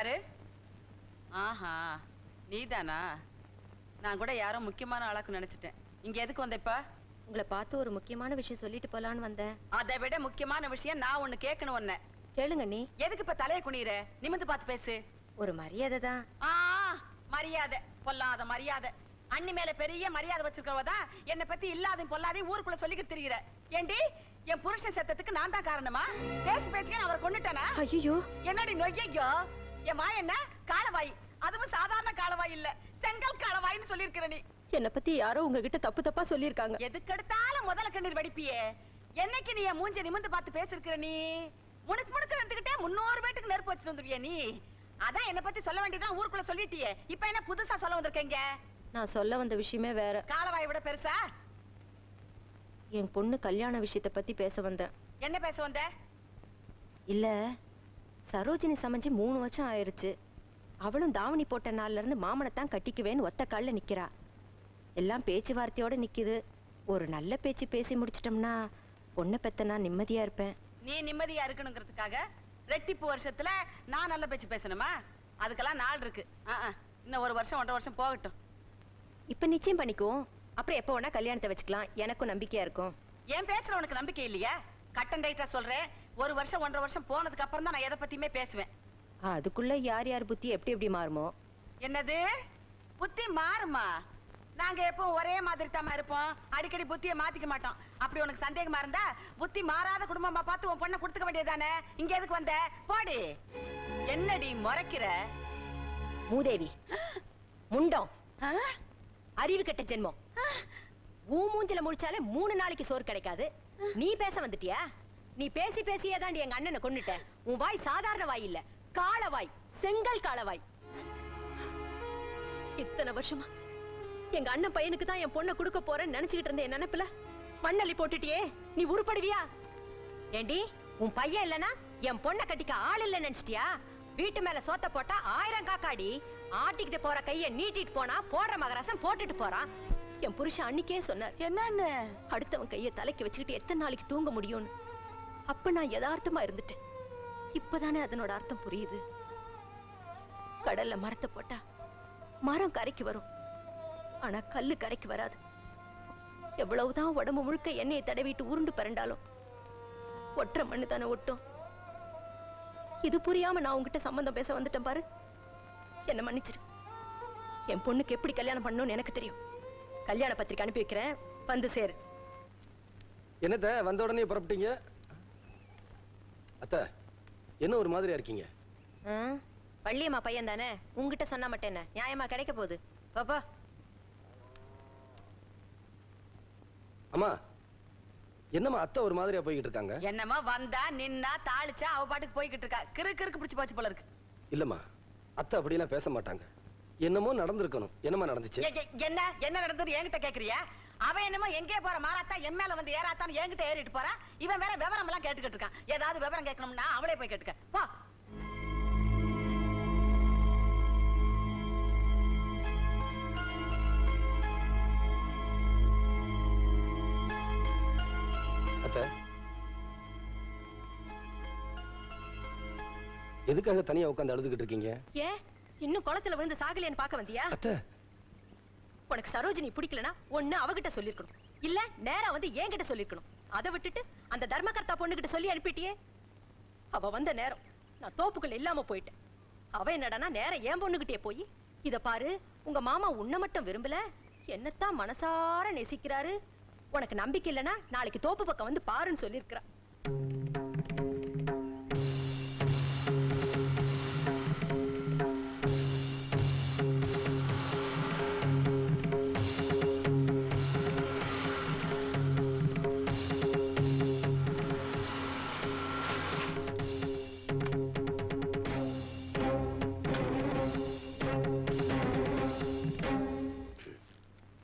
யாரு? ஆஹா, நீதானா? நான் கூட யாரோ முக்கியமான ஆளாக்கு நினைச்சிட்டேன். இங்க எதுக்கு வந்த இப்ப? உங்களை பார்த்து ஒரு முக்கியமான விஷயம் சொல்லிட்டு போலான்னு வந்தேன். அதை விட முக்கியமான விஷயம் நான் ஒண்ணு கேட்கணும் உன்னை. கேளுங்க நீ. எதுக்கு இப்ப தலைய குனிற? நிமிந்து பார்த்து பேசு. ஒரு மரியாதை தான். மரியாதை, பொல்லாத மரியாதை. அண்ணி மேல பெரிய மரியாதை வச்சிருக்கவதான் என்னை பத்தி இல்லாத பொல்லாதையும் ஊருக்குள்ள சொல்லிக்கிட்டு திரிகிற. ஏண்டி, என் புருஷன் செத்ததுக்கு நான் தான் காரணமா? பேசி பேசியே அவரை கொண்டுட்டானா? ஐயோ, என்னடி நொய்யோ? என் மா என்ன காலவாய், அதுவும் சாதாரண காலவாய் இல்ல, செங்கல் காலவாயின்னு சொல்லியிருக்கிற நீ. என்னை பத்தி யாரோ உங்ககிட்ட தப்பு தப்பா சொல்லியிருக்காங்க. எதுக்கெடுத்தாலும் முதல்ல கண்ணீர் வடிப்பியே. என்னைக்கு நீ என் மூஞ்ச நிமிந்து பார்த்து பேசிருக்கிற நீ? முடுக்கு முடுக்கு வந்துகிட்டே 300 பேட்டுக்கு நெருப்பு வச்சுட்டு வந்துருவிய நீ. அதான் என்னை பத்தி சொல்ல வேண்டியதான் ஊருக்குள்ள சொல்லிட்டியே. இப்ப என்ன புதுசா சொல்ல வந்திருக்கீங்க? நான் சொல்ல வந்த விஷயமே வேற. காலவாய் விட பெருசா? என் பொண்ணு கல்யாண விஷயத்தை பத்தி பேச வந்தேன். என்ன பேச வந்த? இல்ல, சரோஜினி சமைஞ்சு 3 வருஷம் ஆயிருச்சு. அவளும் தாவணி போட்ட நாள்ல இருந்து மாமனைத்தான் கட்டிக்குவேன்னு ஒத்த கால்ல நிக்கிறா. எல்லாம் பேச்சுவார்த்தையோட நிக்குது. ஒரு நல்ல பேச்சு பேசி முடிச்சிட்டோம்னா பொண்ணை பெத்த நான் நிம்மதியா இருப்பேன். நீ நிம்மதியா இருக்கணுங்கிறதுக்காக ரெட்டிப்பு வருஷத்துல நான் நல்ல பேச்சு பேசணுமா? அதுக்கெல்லாம் நாள் இருக்கு. இன்னும் 1 வருஷம் 1.5 வருஷம் போகட்டும். இப்ப நிச்சயம் பண்ணிக்குவோம். அப்புறம் எப்ப வேணா கல்யாணத்தை வச்சுக்கலாம். எனக்கும் நம்பிக்கையா இருக்கும். என் பேச்சுல உனக்கு நம்பிக்கை இல்லையா? கட்டன் ரைட்டா சொல்றேன். 1 வருஷம் 1.5 வருஷம் போனதுக்கு அப்புறம் தான் நான் எதை பத்தியுமே பேசுவேன். அதுக்குள்ள யார் யார் புத்தி எப்படி எப்படி மாறுமோ. என்னது புத்தி மாறுமா? நாங்க எப்போ ஒரே மாதிரி தான் இருப்போம். அடிக்கடி புத்தியை மாத்திக்க மாட்டோம். அப்படி உனக்கு சந்தேகமா இருந்தா புத்தி மாறாத குடும்பமா பார்த்து உன் பொண்ணை கொடுத்துக்க வேண்டியதானே. இங்க எதுக்கு வந்த? போடி. என்னடி முறைக்கிற? மூதேவி, முண்டம், அறிவு கெட்ட ஜென்மம். மூஞ்சில முடிச்சாலே 3 நாளைக்கு சோறு கிடைக்காது. நீ பேச வந்துட்டியா? நீ பேசி பேசியே தான் எங்க அண்ணனை கொன்னுட்ட. உன் வாய் சாதாரண வாய் இல்ல, காளவாய், செங்கல் காளவாய். இத்தனை வருஷமா எங்க அண்ணன் பையனுக்கு தான் என் பொண்ணை கொடுக்க போறேன்னு நினைச்சுக்கிட்டு இருந்த என் நினைப்புல மண்ணள்ளி போட்டுட்டியே. நீ உருப்படுவியா? ஏண்டி, உன் பையன் இல்லனா என் பொண்ணை கட்டிக்க ஆள் இல்ல நினைச்சிட்டியா? வீட்டு மேல சோத்த போட்டா 1000 காக்காடி. ஆட்டிக்கிட்டு போற கைய நீட்டிட்டு போனா போடுற மகராசம் போட்டுட்டு போறான். என் புருஷன் அன்னைக்கே சொன்னார், என்னன்னு அடுத்தவன் கைய தலைக்கு வச்சுக்கிட்டு எத்தனை நாளைக்கு தூங்க முடியும்னு. அப்ப நான் யதார்த்தமா இருந்துட்டேன். இப்பதானே அதனோட அர்த்தம் புரியுது. கடல்ல மரத்தை போட்டா மரம் கரைக்கு வரும், ஆனா கல்லு கரைக்கு வராது. எவ்வளவுதான் உடம்பு முழுக்க எண்ணெயை தடவிட்டு உருண்டு பரண்டாலும் ஒற்றை மண்ணு தானே ஒட்டும். இது புரியாம நான் உங்ககிட்ட சம்பந்தம் பேச வந்துட்டேன் பாரு. என்ன மன்னிச்சிரு. என் பொண்ணுக்கு எப்படி கல்யாணம் பண்ணணும்னு எனக்கு தெரியும். கல்யாண பத்திரிக்கை அனுப்பி வைக்கிறேன், வந்து சேரு. என்னத்த வந்த உடனே புறப்பட்டீங்க? அத்த என்ன ஒரு மாதிரியா இருக்கீங்க? பள்ளியம்மா பையன் தானே, உங்ககிட்ட சொன்னா மட்டும் என்ன நியாயமா கிடைக்க போகுது? பாப்பா. அம்மா, என்னம்மா அத்தை ஒரு மாதிரியா போய்கிட்டு இருக்காங்க? என்னமா வந்தா நின்னா தாளிச்சா அவ பாட்டுக்கு போய்கிட்டு இருக்கா. கிறுக்கு பிடிச்சு போச்சு போல இருக்கு. இல்லம்மா, அத்தை அப்படிலாம் பேச மாட்டாங்க. என்னமோ நடந்திருக்கணும். என்னமா நடந்துச்சு? என்ன நடந்தது என்கிட்ட கேக்குறியா? அவ என்னமோ எங்கே போற மாறாத்தா என் மேல வந்து ஏறாத்தான்னு என்கிட்ட ஏறிட்டு போறா. இவன் வேற விவரம் எல்லாம் கேட்டுக்கிட்டு இருக்கான். ஏதாவது விவரம் கேட்கணும்னா அவளே போய் கேட்டுக்க போ. எதுக்காக தனியா உட்கார்ந்து அழுதுகிட்டு இருக்கீங்க? ஏன் இன்னும் குளத்துல விழுந்து சாகலைன்னு பார்க்க வந்தியா? உனக்கு சரோஜினி பிடிக்கலனா ஒண்ணு அவகிட்ட சொல்லிருக்கணும், இல்ல நேரா வந்து என்கிட்ட சொல்லிருக்கணும். அதை விட்டுட்டு அந்த தர்மகர்த்தா பொண்ணுகிட்ட சொல்லி அனுப்பிட்டியே. அவ வந்த நேரம் நான் தோப்புக்குள்ள இல்லாம போயிட்டேன். அவ என்னடானா நேரம் என் பொண்ணுகிட்டே போய், இத பாரு உங்க மாமா உன்னை மட்டும் விரும்பல, என்னத்தான் மனசார நேசிக்கிறாரு. உனக்கு நம்பிக்கை இல்லைன்னா நாளைக்கு தோப்பு பக்கம் வந்து பாருன்னு சொல்லியிருக்கிறா.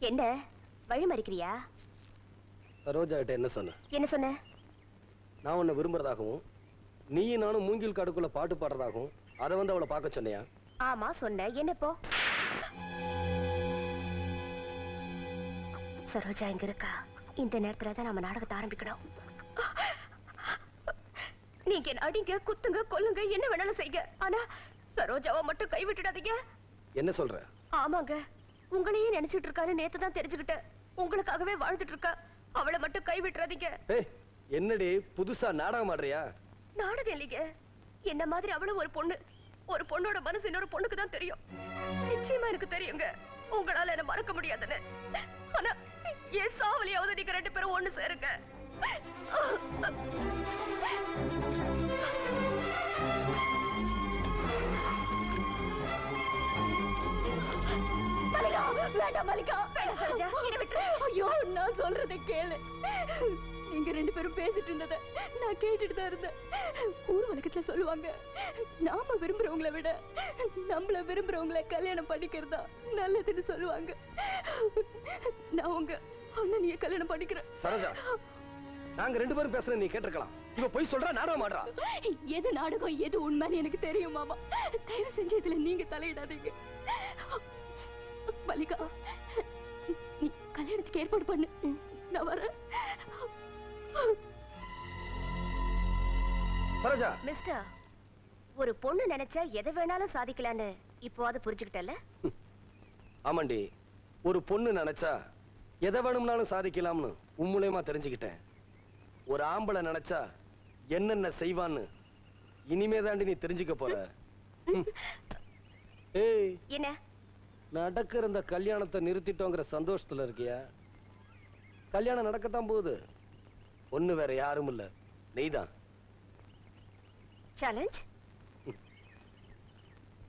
என்ன வழி மறிக்கிறியா? சரோஜா கிட்ட என்ன சொன்ன? என்ன சொன்ன? நான் உன்னை விரும்புறதாகவும் நீயும் நானும் மூங்கில் காடுக்குள்ள பாட்டு பாடுறதாகவும் அதை வந்து அவளை பார்க்க சொன்னியா? ஆமா சொன்ன. என்ன இப்போ? சரோஜா இங்க இருக்கா. இந்த நேரத்துல தான் நம்ம நாடகத்தை ஆரம்பிக்கணும். நீங்க என்ன அடிங்க, குத்துங்க, கொல்லுங்க, என்ன வேணாலும் செய்யுங்க. ஆனா சரோஜாவை மட்டும் கைவிட்டுடாதீங்க. என்ன சொல்ற? ஆமாங்க, உங்களையே நினைச்சிட்டு இருக்கான்னு நேத்து தான் தெரிஞ்சுக்கிட்டேன். உங்களுக்காகவே வாழ்ந்துட்டு இருக்கா. அவளை மட்டும் கைவிட்டுறாதீங்க. ஏய், என்னடி புதுசா நாடகம் ஆடுறியா? நாடகம் இல்லைங்க, என்ன மாதிரி அவளும் ஒரு பொண்ணு. ஒரு பொண்ணோட மனசு இன்னொரு பொண்ணுக்கு தான் தெரியும். நிச்சயமா எனக்கு தெரியுங்க உங்களால என்ன மறக்க முடியாதுன்னு. ஆனா என் சாவலியாவது நீங்க 2 பேரும் ஒண்ணு சேருங்க. மல்லிகா, வேண்டாம் மல்லிகா. வேண்டாம் சரோஜா, என்னை விட்டுரு. ஐயோ, நான் சொல்றதை கேளு. நீங்க 2 பேரும் பேசிட்டு இருந்தத நான் கேட்டுட்டு தான் இருந்தேன். ஊர் வழக்கத்துல சொல்லுவாங்க, நாம விரும்புறவங்களை விட நம்மள விரும்புறவங்களை கல்யாணம் பண்ணிக்கிறதா நல்லதுன்னு சொல்லுவாங்க. நான் உங்க அண்ணனையே கல்யாணம் பண்ணிக்கிறேன். சரோஜா, நாங்க 2 பேரும் பேசுறது நீ கேட்டிருக்கலாம். இவ போய் சொல்றா, நாடகம் ஆடுறா. எது நாடகம் எது உண்மைன்னு எனக்கு தெரியும் மாமா. தயவு செஞ்சு இதுல நீங்க தலையிடாதீங்க. மல்லிகா, நீ கல்யாணத்துக்கு ஏற்பாடு பண்ணு. நான் வரேன். சரோஜா, மிஸ்டர், ஒரு பொண்ணு நினைச்சா எதை வேணாலும் சாதிக்கலான்னு இப்போ அது புரிஞ்சுக்கிட்டல? ஆமாண்டி, ஒரு பொண்ணு நினைச்சா எதை வேணும்னாலும் சாதிக்கலாம்னு உன் மூலமா தெரிஞ்சுக்கிட்டேன். ஒரு ஆம்பளை நினைச்சா என்னென்ன செய்வான்னு இனிமே தாண்டி நீ தெரிஞ்சுக்க போற. ஏய், என்ன நடக்கிற இந்த கல்யாணத்தை நிறுத்திட்டோங்கிற சந்தோஷத்துல இருக்கியா? கல்யாணம் நடக்கத்தான் போகுது. ஒண்ணு வேற யாரும் இல்ல, நீதான். Challenge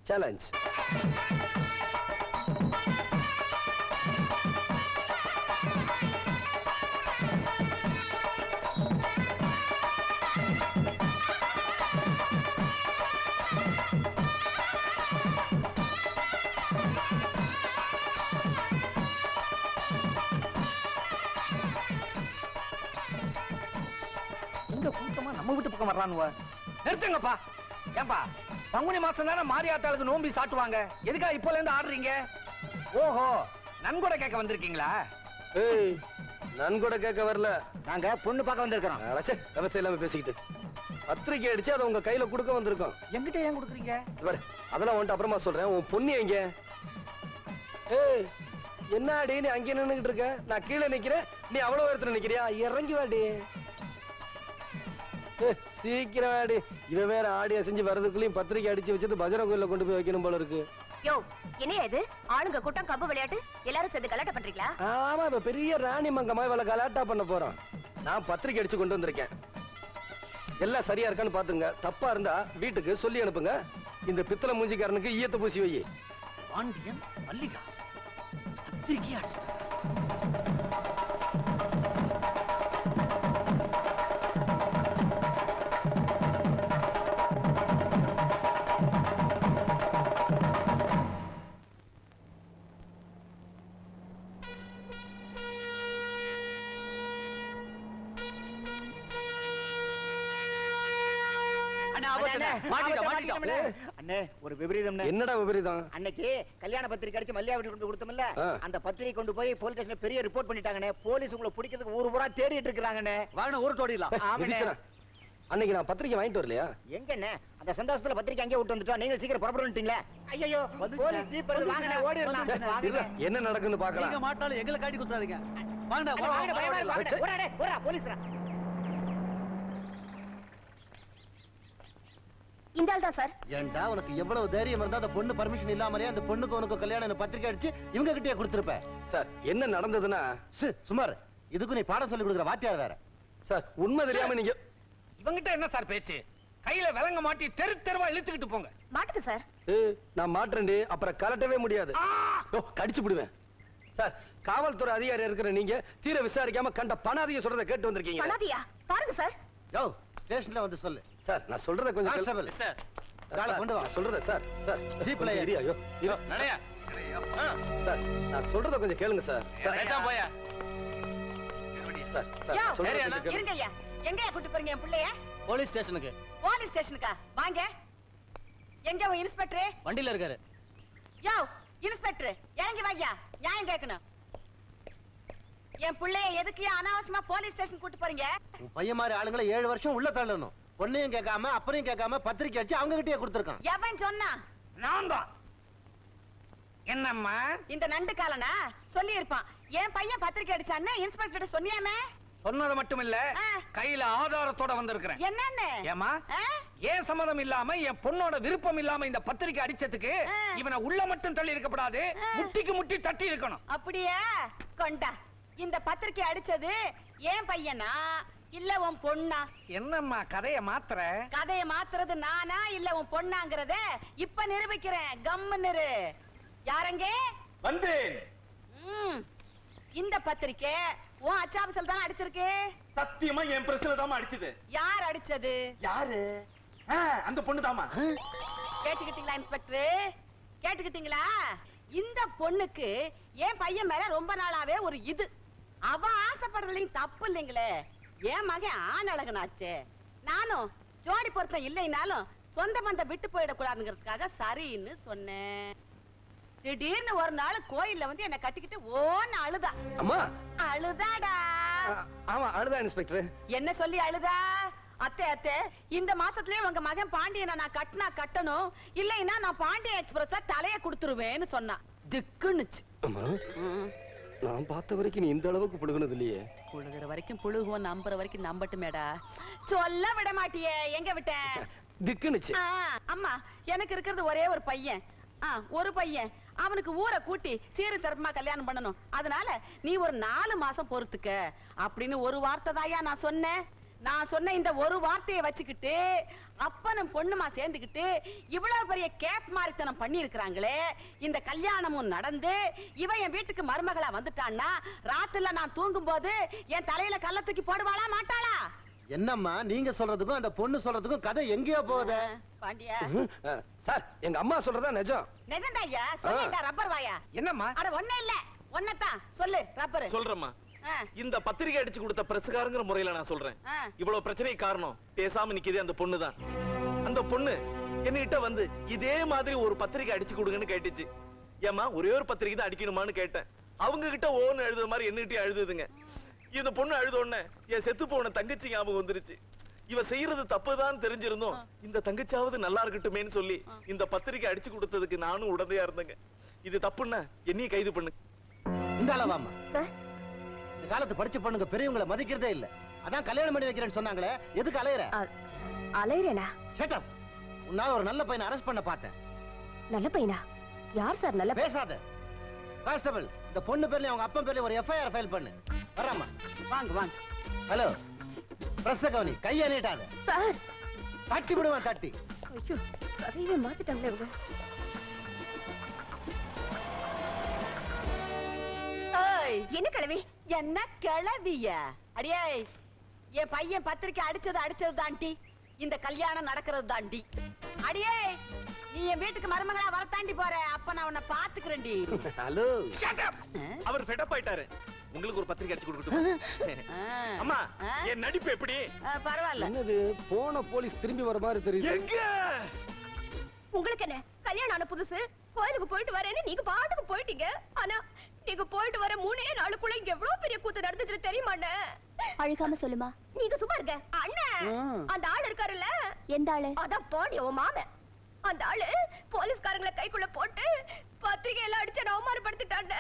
challenge. இந்த கூட்டமா நம்ம வீட்டு பக்கம் வர்றானுவ. நிறுத்துங்கப்பா. ஏன்பா, பங்குனி மாசம் தானே மாரியாத்தாளுக்கு நோம்பி சாட்டுவாங்க. எதுக்கா இப்போல இருந்து ஆடுறீங்க? ஓஹோ, நன்கொடை கேட்க வந்திருக்கீங்களா? ஏய், நன்கொடை கேட்க வரல, நாங்க பொண்ணு பார்க்க வந்திருக்கிறோம். அடச்சே, விவசாயம் இல்லாம பேசிக்கிட்டு. பத்திரிக்கை அடிச்சு அதை உங்க கையில கொடுக்க வந்திருக்கோம். என்கிட்ட ஏன் கொடுக்குறீங்க? அதெல்லாம் வந்துட்டு அப்புறமா சொல்றேன். உன் பொண்ணு எங்க? ஏய், என்ன அடி நீ அங்கே நின்னுகிட்டு இருக்க? நான் கீழே நிக்கிறேன், நீ அவ்வளவு உயரத்துல நிக்கிறியா? இறங்கி வாடி. சீக்கிரம் வாடி. இவ வேற ஆடி அசைஞ்சு வரதுக்குள்ளயும் பத்திரிக்கை அடிச்சு வச்சது பஜனை கோயில கொண்டு போய் வைக்கணும் போல இருக்கு. யோ, என்ன இது? ஆளுங்க கூட்டம், கம்பு விளையாட்டு, எல்லாரும் சேர்ந்து கலாட்டா பண்றீங்களா? ஆமா, இப்ப பெரிய ராணி மங்கம்மா இவள கலாட்டா பண்ண போறோம். நான் பத்திரிக்கை அடிச்சு கொண்டு வந்திருக்கேன். எல்லாம் சரியா இருக்கான்னு பாத்துங்க. தப்பா இருந்தா வீட்டுக்கு சொல்லி அனுப்புங்க. இந்த பித்தளை மூஞ்சிக்காரனுக்கு ஈயத்தை பூசி வை. பாண்டியன் மல்லிகா பத்திரிக்கை அடிச்சிட்டாங்க. ஒரு விபரீதம். என்னடா விபரீதம்? அன்னைக்கு கல்யாண பத்திரிக்கை அடிச்சு மல்லிகா வீட்டுக்கு கொண்டு கொடுத்தோம்ல, அந்த பத்திரிக்கை கொண்டு போய் போலீஸ் ஸ்டேஷன்ல பெரிய ரிப்போர்ட் பண்ணிட்டாங்கண்ணே. போலீஸ் உங்களை பிடிக்கிறதுக்கு ஊர் பூரா தேடிட்டு இருக்காங்கண்ணே. வாங்க ஊர் தோடிடலாம். அன்னைக்கு நான் பத்திரிக்கை வாங்கிட்டு வரலையா? எங்கண்ணே, அந்த சந்தோஷத்துல பத்திரிக்கை அங்கே விட்டு வந்துட்டோம். நீங்க சீக்கிரம் புறப்பட்டுட்டீங்களா? ஐயோ, போலீஸ் ஜீப் வருது, வாங்கண்ணே, ஓடிடலாம். என்ன நடக்குன்னு பார்க்கலாம். நீங்க மாட்டாலும் எங்களை காட்டி குத்துறாதீங்க. வாங்கடா, ஓடா போலீஸ்ரா. இந்த ஆள் தான் சார். ஏன்டா உனக்கு எவ்வளவு தைரியம் இருந்தா அந்த பொண்ணு பர்மிஷன் இல்லாமலே அந்த பொண்ணுக்கு உனக்கு கல்யாணம் பத்திரிக்கை அடிச்சு இவங்க கிட்டே கொடுத்துருப்ப? சார், என்ன நடந்ததுன்னா, சுமார் இதுக்கு நீ பாடம் சொல்லி கொடுக்குற வாத்தியார் வேற. சார், உண்மை தெரியாம நீங்க இவங்கிட்ட என்ன சார் பேச்சு? கையில விலங்க மாட்டி தெரு தெருவா இழுத்துக்கிட்டு போங்க. மாட்டுங்க சார். நான் மாட்டேன்டி, அப்புறம் கலட்டவே முடியாது. கடிச்சு விடுவேன். சார், காவல்துறை அதிகாரி இருக்கிற நீங்க தீர விசாரிக்காம கண்ட பணாதிக சொல்றத கேட்டு வந்திருக்கீங்க. பணாதியா? பாருங்க சார். யோ, ஸ்டேஷன்ல வந்து சொல்லு. சார், நான் சொல்றத கொஞ்சம் கான்ஸ்டபிள் சார், காலை கொண்டு வா. சொல்றத சார். சார், ஜீப்ல ஏறி. ஐயோ, நடையா. சார், நான் சொல்றத கொஞ்சம் கேளுங்க சார். பேசாம போயா. சார், சார், சொல்றத கொஞ்சம் கேளுங்க. இருங்கய்யா, எங்கயா கூட்டி போறீங்க என் பிள்ளைய? போலீஸ் ஸ்டேஷனுக்கு. போலீஸ் ஸ்டேஷனுக்கா? வாங்க. எங்க உன் இன்ஸ்பெக்டர்? வண்டியில இருக்காரு. யோ, இன்ஸ்பெக்டர் இறங்கி வாங்கயா, நியாயம் கேட்கணும். என் பிள்ளைய எதுக்கு அனாவசியமா போலீஸ் ஸ்டேஷன் கூட்டி போறீங்க? உன் பையன் மாதிரி ஆளுங்களை 7 வருஷம் உள்ள தள்ளணும். பொண்ணையும் கேட்காம அப்பனையும் கேட்காம பத்திரிக்கை அடிச்சு அவங்க கிட்டே கொடுத்துருக்கான். எவன் சொன்னா? நான் தான். என்னம்மா இந்த நண்டு காலனா சொல்லி இருப்பான். என் பையன் பத்திரிக்கை அடிச்சான்னு இன்ஸ்பெக்டர் சொன்னியாமே? சொன்னது மட்டும் இல்ல, கையில ஆதாரத்தோட வந்திருக்கிறேன். என்னன்னு? ஏமா ஏன் சம்மதம் இல்லாம என் பொண்ணோட விருப்பம் இல்லாம இந்த பத்திரிக்கை அடிச்சதுக்கு இவனை உள்ள மட்டும் தள்ளி இருக்கப்படாது, முட்டிக்கு முட்டி தட்டி இருக்கணும். அப்படியே கொண்டா. இந்த பத்திரிக்கை அடிச்சது என் பையனா இல்ல உன் பொண்ணா? என்னம்மா கதைய மாத்துற? கதைய மாத்துறது நானா இல்ல உன் பொண்ணாங்கறத இப்ப நிரூபிக்கிறேன். கம்முன்னு யாரங்க வந்தேன். இந்த பத்திரிக்கை உன் அச்சாபசல் தான அடிச்சிருக்கு? சத்தியமா என் பிரஸ்ல தாமா அடிச்சது. யார் அடிச்சது? யாரு? அந்த பொண்ணு தாமா. கேட்டுக்கிட்டீங்களா இன்ஸ்பெக்டர்? கேட்டுக்கிட்டீங்களா? இந்த பொண்ணுக்கு என் பையன் மேல ரொம்ப நாளாவே ஒரு இது. அவ ஆசைப்படுறதுலயும் தப்பு இல்லைங்களே. என் மகன் ஆண் அழகனாச்சே. நானும் ஜோடி பொருத்தம் இல்லைனாலும் சொந்த பந்தம் விட்டு போயிடக்கூடாதுங்கிறதுக்காக சரின்னு சொன்னேன். திடீர்னு ஒரு நாள் கோயில்ல வந்து என்ன கட்டிக்கிட்டு ஓன்னு அழுதா. அம்மா அழுதாடா. ஆமா அழுதா இன்ஸ்பெக்டர். என்ன சொல்லி அழுதா? அத்தை அத்தை இந்த மாசத்துலயே உங்க மகன் பாண்டியனை நான் கட்டினா கட்டணும், இல்லைன்னா நான் பாண்டிய எக்ஸ்பிரஸ் தலைய கொடுத்துருவேன்னு சொன்னா. திக்குன்னுச்சு. அம்மா நான் பார்த்த வரைக்கும் நீ இந்த அளவுக்கு புழுகுனது இல்லையே. புழுகுற வரைக்கும் புழுகுவோம், நம்புற வரைக்கும் நம்பட்டுமேடா. சொல்ல விட மாட்டியே. எங்க விட்டேன்? திக்குனுச்சு. அம்மா எனக்கு இருக்கிறது ஒரே ஒரு பையன். ஒரு பையன். அவனுக்கு ஊரை கூட்டி சீரு தரப்புமா கல்யாணம் பண்ணணும். அதனால நீ ஒரு 4 மாசம் பொறுத்துக்க அப்படின்னு ஒரு வார்த்தை தாயா நான் சொன்னேன். நான் சொன்ன இந்த ஒரு வார்த்தையை வச்சுக்கிட்டு அப்பனும் பொண்ணுமா சேர்ந்துக்கிட்டு இவ்வளவு பெரிய கேப் மாரித்தனம் பண்ணி இருக்கிறாங்களே. இந்த கல்யாணமும் நடந்து இவ என் வீட்டுக்கு மருமகளா வந்துட்டான்னா ராத்திரில நான் தூங்கும் போது என் தலையில கல்ல தூக்கி போடுவாளா மாட்டாளா? என்னம்மா நீங்க சொல்றதுக்கும் அந்த பொண்ணு சொல்றதுக்கும் கதை எங்கேயோ போகுது. பாண்டியா சார் எங்க அம்மா சொல்றதா நிஜம். நிஜம்டா ஐயா. சொல்லிட்டா ரப்பர் வாயா. என்னம்மா? அட ஒண்ணே இல்ல, ஒன்னதான் சொல்லு ரப்பர். சொல்றேம்மா. இந்த பத்திரிகை அடிச்சு கொடுத்த பிரசுகாரங்கிற முறையில நான் சொல்றேன். இவ்வளவு பிரச்சனை காரணம் பேசாம நிக்குதே அந்த பொண்ணு தான். அந்த பொண்ணு என்கிட்ட வந்து இதே மாதிரி ஒரு பத்திரிகை அடிச்சு கொடுங்கன்னு கேட்டுச்சு. ஏமா ஒரே ஒரு பத்திரிகை தான் அடிக்கணுமான்னு கேட்டேன். அவங்க கிட்ட ஓன்னு எழுதுற மாதிரி என்னகிட்ட எழுதுதுங்க. இந்த பொண்ணு அழுத உடனே என் செத்து போன தங்கச்சி ஞாபகம் வந்துருச்சு. இவ செய்யறது தப்புதான் தெரிஞ்சிருந்தோம் இந்த தங்கச்சாவது நல்லா இருக்கட்டுமேன்னு சொல்லி இந்த பத்திரிகை அடிச்சு கொடுத்ததுக்கு நானும் உடந்தையா இருந்தேங்க. இது தப்புன்னா என்னையும் கைது பண்ணு. இந்த அளவாமா இந்த காலத்து படிச்ச பொண்ணுங்க பெரியவங்களை மதிக்கிறதே இல்ல. அதான் கல்யாணம் பண்ணி வைக்கிறேன்னு சொன்னாங்களே, எதுக்கு அலையற? அலையறேனா? Shut up. உன்னால ஒரு நல்ல பையனை அரெஸ்ட் பண்ண பார்த்தேன். நல்ல பையனா? யார் சார் நல்ல? பேசாத. கான்ஸ்டபிள் இந்த பொண்ணு பேர்ல அவங்க அப்பா பேர்ல ஒரு எஃப்ஐஆர் ஃபைல் பண்ணு. வராமா? வாங்க வாங்க. ஹலோ பிரஸ் கவனி, கையை நீட்டாத சார். தட்டி விடுவான் தட்டி. ஐயோ கதையவே மாத்திட்டாங்களே இவங்க. என்ன கிளவி? என்ன கிளவிய? அடியே என் பையன் பத்திரிக்கை அடிச்சது தாண்டி இந்த கல்யாணம் நடக்கிறது தாண்டி. அடியே நீ என் வீட்டுக்கு மருமகளா வரத்தாண்டி போற. அப்ப நான் உன்னை பாத்துக்கிறேன்டி. ஹலோ அவர் ஃபெட் ஆயிட்டாரு. உங்களுக்கு ஒரு பத்திரிக்கை அடிச்சு கொடுக்கட்டும். அம்மா என் நடிப்பு எப்படி? பரவாயில்ல. என்னது போன போலீஸ் திரும்பி வர மாதிரி தெரியுது. உங்களுக்கு என்ன கல்யாணம் ஆன புதுசு கோயிலுக்கு போயிட்டு வரேன்னு நீங்க பாட்டுக்கு போயிட்டீங்க. ஆனா நீங்க போயிட்டு வர 3 நாளுக்குள்ள இங்க எவ்வளவு பெரிய கூத்து நடந்துச்சு தெரியுமாண்ணே? அழுகாம சொல்லுமா. நீங்க சும்மா இருக்க அண்ணன். அந்த ஆள் இருக்காருல்ல. எந்த ஆளு? அதான் பாண்டிய உன் மாமன். அந்த ஆளு போலீஸ்காரங்களை கைக்குள்ள போட்டு பத்திரிகை எல்லாம் அடிச்சு அவமானப்படுத்திட்டாங்க.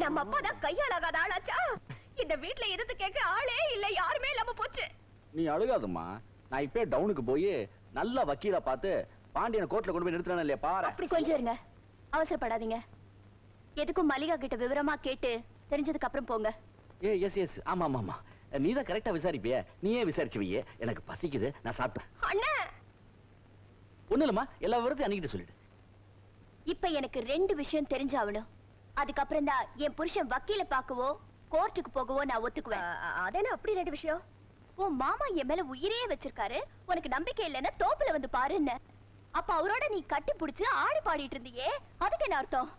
நம்ம அப்பா தான் கையாளாகாத ஆளாச்சா? இந்த வீட்டுல எதிர்த்து கேட்க ஆளே இல்ல, யாருமே இல்லாம போச்சு. நீ அழுகாதம்மா. நான் இப்ப டவுனுக்கு போய் நல்ல வக்கீலா பார்த்து பாண்டியனை கோர்ட்ல கொண்டு போய் நிறுத்துறானே இல்லையா பாரு. அப்படி கொஞ்சம் இருங்க, அவசரப்படாதீங்க. எதுக்கும் மல்லிகா கிட்ட விவரமா கேட்டு தெரிஞ்சதுக்கு அப்புறம் போங்க. எஸ் ஆமா ஆமா. நீ தான் கரெக்டா விசாரிப்பிய. நீயே விசாரிச்சு வையே. எனக்கு பசிக்குது, நான் சாப்பிட்டேன். அண்ணா ஒண்ணு இல்லம்மா, எல்லா விவரத்தையும் அன்னிக்கிட்ட சொல்லிடு. இப்ப எனக்கு 2 விஷயம் தெரிஞ்சாவணும். அதுக்கப்புறம் தான் என் புருஷன் வக்கீல பாக்கவோ கோர்ட்டுக்கு போகவோ நான் ஒத்துக்குவேன். அதேனா அப்படி 2 விஷயம்? உன் மாமா என் மேல உயிரையே வச்சிருக்காரு. உனக்கு நம்பிக்கை இல்லைன்னா தோப்புல வந்து பாருன்னு. அப்ப அவரோட நீ கட்டி புடிச்சு ஆடி பாடிட்டு இருந்தியே, அதுக்கு என்ன அர்த்தம்?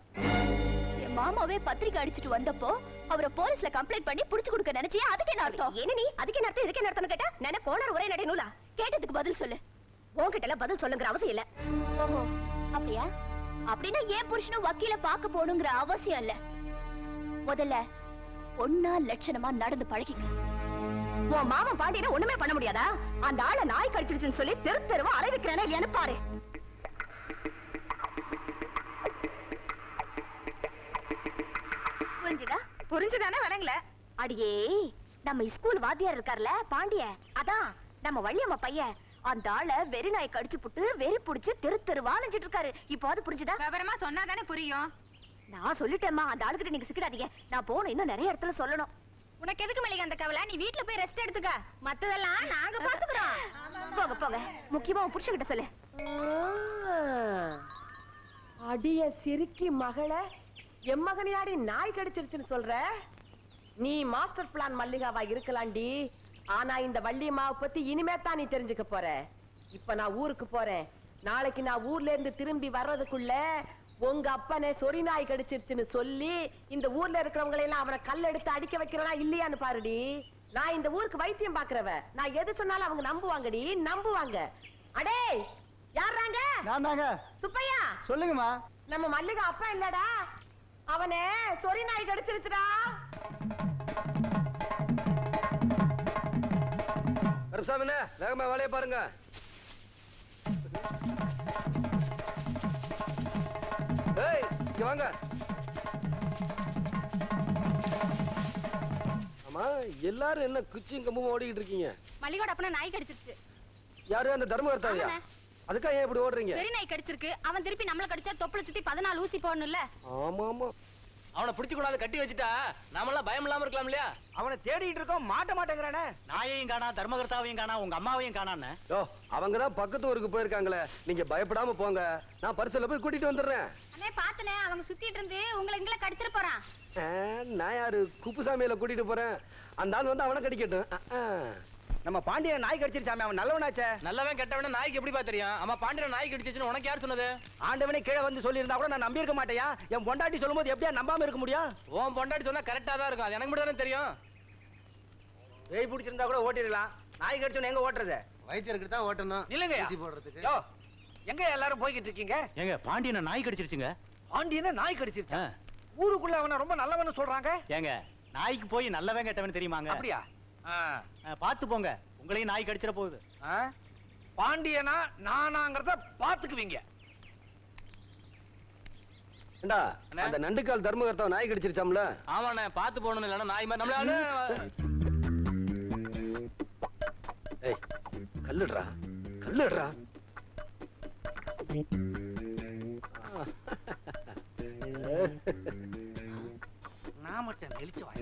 என் மாமாவே பத்திரிக்கை அடிச்சுட்டு வந்தப்போ அவரை போலீஸ்ல கம்ப்ளைண்ட் பண்ணி புடிச்சு கொடுக்க நினைச்சியே, அதுக்கு என்ன அர்த்தம்? என்ன நீ அதுக்கு என்ன அர்த்தம் இதுக்கு என்ன அர்த்தம் கேட்டா நான் கோணர் ஒரே நடை நூலா? கேட்டதுக்கு பதில் சொல்லு. உன்கிட்ட எல்லாம் பதில் சொல்லுங்கிற அவசியம் இல்ல. ஓஹோ அப்படியா? அப்படின்னா ஏன் புருஷனும் வக்கீல பாக்க போகணுங்கிற அவசியம் இல்ல. முதல்ல பொண்ணா லட்சணமா நடந்து பழகிக்க. உன் மாமன் பாண்டியனை ஒண்ணுமே பண்ண முடியாதா? அந்த ஆளை நாய் கடிச்சிருச்சுன்னு சொல்லி தெரு தெருவா அலைவிக்கிறேன்னா இல்லையான்னு பாரு. புரிஞ்சுதானே விளங்கல? அடியே நம்ம ஸ்கூல் வாத்தியார் இருக்கார்ல பாண்டிய, அதான் நம்ம வள்ளியம்மா பையன். அந்த ஆளை வெறி நாய் கடிச்சு புட்டு வெறி புடிச்சு தெரு தெருவா அலைஞ்சிட்டு இருக்காரு. இப்போது புரிஞ்சுதா? விவரமா சொன்னாதானே புரியும். நான் சொல்லிட்டேம்மா, அந்த ஆளுகிட்ட நீங்க சிக்கிடாதீங்க. நான் போகணும், இன்னும் நிறைய இடத்துல சொல்லணும். உனக்கு எதுக்கு மல்லிகா அந்த கவலை? நீ வீட்டுல போய் ரெஸ்ட் எடுத்துக்க, மத்ததெல்லாம் நாங்க பாத்துக்கிறோம். போங்க போங்க, முக்கியமா உன் புருஷன்கிட்ட சொல்லு. அடிய சிரிக்கி மகள என் மகனையாடி நாய் கடிச்சிருச்சுன்னு சொல்ற? நீ மாஸ்டர் பிளான் மல்லிகாவா இருக்கலாண்டி, ஆனா இந்த வள்ளியம்மாவை பத்தி இனிமே தான் நீ தெரிஞ்சுக்க போற. இப்ப நான் ஊருக்கு போறேன். நாளைக்கு நான் ஊர்ல இருந்து திரும்பி வர்றதுக்குள்ள உங்க அப்பனை சொறி நாய் கடிச்சிருச்சுன்னு சொல்லி இந்த ஊர்ல இருக்கிறவங்களை எல்லாம் அவனை கல் எடுத்து அடிக்க வைக்கிறனா இல்லையான்னு பாருடி. நான் இந்த ஊருக்கு வைத்தியம் பாக்குறவ. நான் எது சொன்னாலும் அவங்க நம்புவாங்கடி, நம்புவாங்க. அடே யாராங்க? நான் தாங்க. சுப்பையா சொல்லுங்கம்மா. நம்ம மல்லிகா அப்பா இல்லடா, அவனே சொறி நாய் கடிச்சிருச்சுடா. கருப்சாமிண்ணே, வேகமா வேலையை பாருங்க. ஏய், இங்க வாங்க. ஆமா, எல்லாரும் என்ன குச்சியும் கம்பும் ஓடிக்கிட்டு இருக்கீங்க? மல்லிகோட அப்பனா நாய் கடிச்சிருச்சு. யாரு? அந்த தர்மகர்த்தாவியா? அதுக்கா ஏன் இப்படி ஓடுறீங்க? வெறி நாய் கடிச்சிருக்கு. அவன் திருப்பி நம்மள கடிச்சா தொப்புள சுத்தி 14 ஊசி போடணும்ல. ஆமா ஆமா. அவனை பிடிச்சு கூடாது, கட்டி வச்சுட்டா நாமெல்லாம் பயம் இல்லாம இருக்கலாம் இல்லையா? அவனை தேடிட்டு இருக்கோம், மாட்ட மாட்டேங்கிறானே. நாயையும் காணா, தர்மகர்த்தாவையும் காணா, உங்க அம்மாவையும் காணான்னு. யோ, அவங்க தான் பக்கத்து ஊருக்கு போயிருக்காங்களே, நீங்க பயப்படாம போங்க. நான் பரிசல்ல போய் கூட்டிட்டு வந்துடுறேன். அண்ணே பாத்துனே, அவங்க சுத்திட்டு இருந்து உங்களை இங்கல கடிச்சிர போறான். நான் யாரு? குப்புசாமியில கூட்டிட்டு போறேன். அந்த ஆள் வந்து அவனை கடிக்கட்டும். நம்ம பாண்டியன் நாய் கடிச்சிருச்சாமே, அவன் நல்லவனாச்சே. நல்லவன் கெட்டவன நாய்க்கு எப்படி தெரியும்? அம்மா பாண்டியன் நாய் கடிச்சிச்சுன்னு உனக்கு யார் சொன்னது? ஆண்டவனே கீழே வந்து சொல்லி இருந்தா கூட நான் நம்பி இருக்க மாட்டேயா? என் பொண்டாட்டி சொல்லும்போது எப்படியா நம்பாம இருக்க முடியும்? உன் பொண்டாட்டி சொன்னா கரெக்டா தான் இருக்கும். அது எனக்கு மட்டும் தானே தெரியும். பேய் பிடிச்சிருந்தா கூட ஓட்டிடலாம், நாய் கடிச்சோன்னு எங்க ஓட்டுறது? வைத்தியருக்கு தான் ஓட்டணும். இல்லைங்க போடுறதுக்கு. யோ, எங்க எல்லாரும் போய்கிட்டு இருக்கீங்க? எங்க பாண்டியனை நாய் கடிச்சிருச்சுங்க. பாண்டியனை நாய் கடிச்சிருச்சா? ஊருக்குள்ள அவனை ரொம்ப நல்லவன்னு சொல்றாங்க. ஏங்க, நாய்க்கு போய் நல்லவன் கெட்டவன் தெரியுமாங்க? அப்படியா? பாத்து போங்க, உங்களையும் நாய் கடிச்சிட போகுது. பாண்டியனா நானாங்கிறத பாத்துக்குவீங்க. அந்த நண்டுக்கால் தர்மகர்த்தாவை நாய் கடிச்சிருச்சாம்ல? ஆமாண்ணே, பாத்து போகணும். இல்லைன்னா நாய் மாதிரி நம்மளால. ஏய், கல்லுடுறா கல்லுடுறா. நான் மட்டும் வெளிச்சு வாங்க.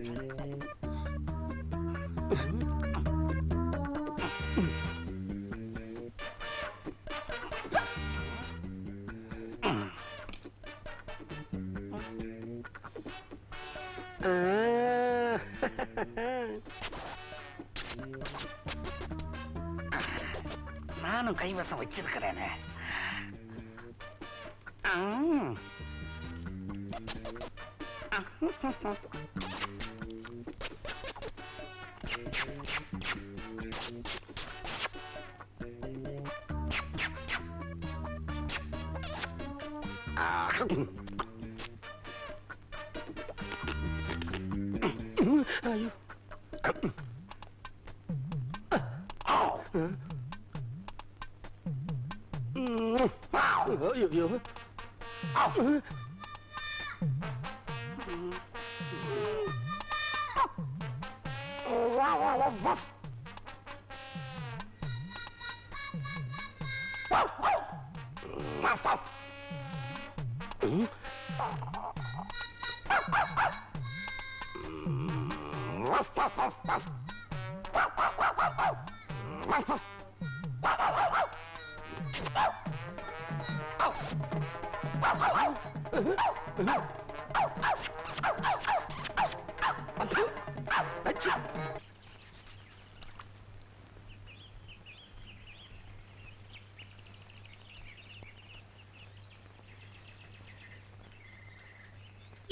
நானும் கைவசம் வச்சிருக்கிறேனே. ஐயோ, ஐயோ,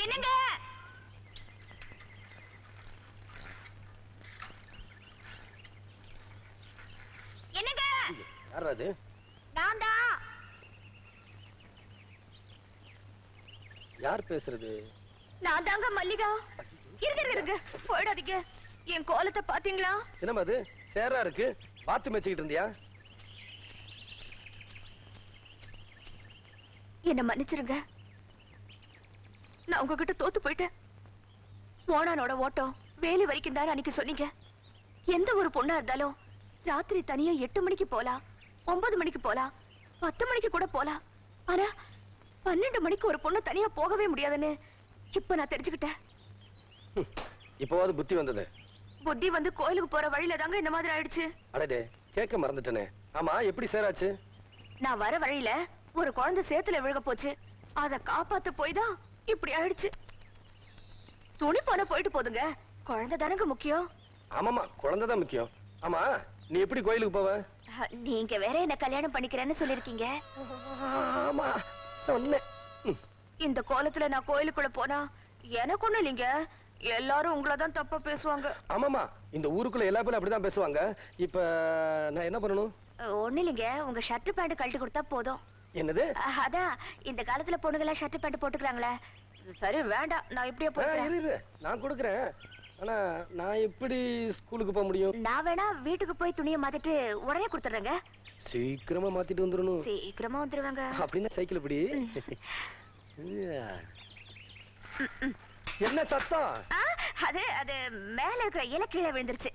என்னங்க? என்னங்க? யாரா அது? நான் தான். யார் பேசுறது? நான் தாங்க மல்லிகா. இருங்க போயிடாதீங்க. என் கோலத்தை பாத்தீங்களா? என்னமா அது சேரா இருக்கு? பாத்து மேய்ச்சிக்கிட்டு இருந்தியா? என்ன மன்னிச்சிருங்க, நான் உங்ககிட்ட தோத்து போயிட்டேன். ஓனானோட ஓட்டம் வேலி வரைக்கும் தான் அன்னைக்கு சொன்னீங்க. எந்த ஒரு பொண்ணா இருந்தாலும் ராத்திரி தனியா 8 மணிக்கு போலாம், 9 மணிக்கு போலாம், 10 மணிக்கு கூட போலாம். ஆனா 12 மணிக்கு ஒரு பொண்ணு தனியா போகவே முடியாதுன்னு இப்ப நான் தெரிஞ்சுக்கிட்டேன். இப்போவாது புத்தி வந்தது. புத்தி வந்து கோயிலுக்கு போற வழியில தாங்க இந்த மாதிரி ஆயிடுச்சு. அடடே, கேட்க மறந்துட்டேனே. ஆமா, எப்படி சேராச்சு? நான் வர வழியில ஒரு குழந்தை சேத்துல விழுக போச்சு. அத காப்பாத்த போய் தான் இப்படி ஆயிடுச்சு. துணி போன போயிட்டு போதுங்க, குழந்தை தானங்க முக்கியம். ஆமாமா, குழந்தைதான் முக்கியம். ஆமா, நீ எப்படி கோயிலுக்கு போவ? நீங்க வேற என்ன கல்யாணம் பண்ணிக்கிறேன்னு சொல்லிருக்கீங்க. ஆமா சொன்னேன். இந்த கோலத்துல நான் கோயிலுக்குள்ள போனா எனக்கு ஒண்ணு இல்லைங்க, எல்லாரும் உங்களதான் தப்பா பேசுவாங்க. ஆமாமா, இந்த ஊருக்குள்ள எல்லா பேரும் அப்படிதான் பேசுவாங்க. இப்ப நான் என்ன பண்ணணும்? ஒண்ணு இல்லைங்க, உங்க ஷர்ட் பேண்ட் கழட்டி கொடுத்தா போதும். என்னது? அதான் இந்த காலத்துல பொண்ணுங்களா ஷர்ட் பேண்ட் போட்டுக்கிறாங்களே. சரி வேண்டாம், நான் இப்படியே போட்டுக்கிறேன். நான் கொடுக்குறேன். ஆனா நான் எப்படி ஸ்கூலுக்கு போக முடியும்? நான் வேணா வீட்டுக்கு போய் துணியை மாத்திட்டு உடனே கொடுத்துறேங்க. சீக்கிரமா மாத்திட்டு வந்துடணும். சீக்கிரமா வந்துருவாங்க. அப்படின்னா சைக்கிள் பிடி. என்ன சத்தம்? அது அது மேல இருக்கிற இலை கீழே விழுந்துருச்சு.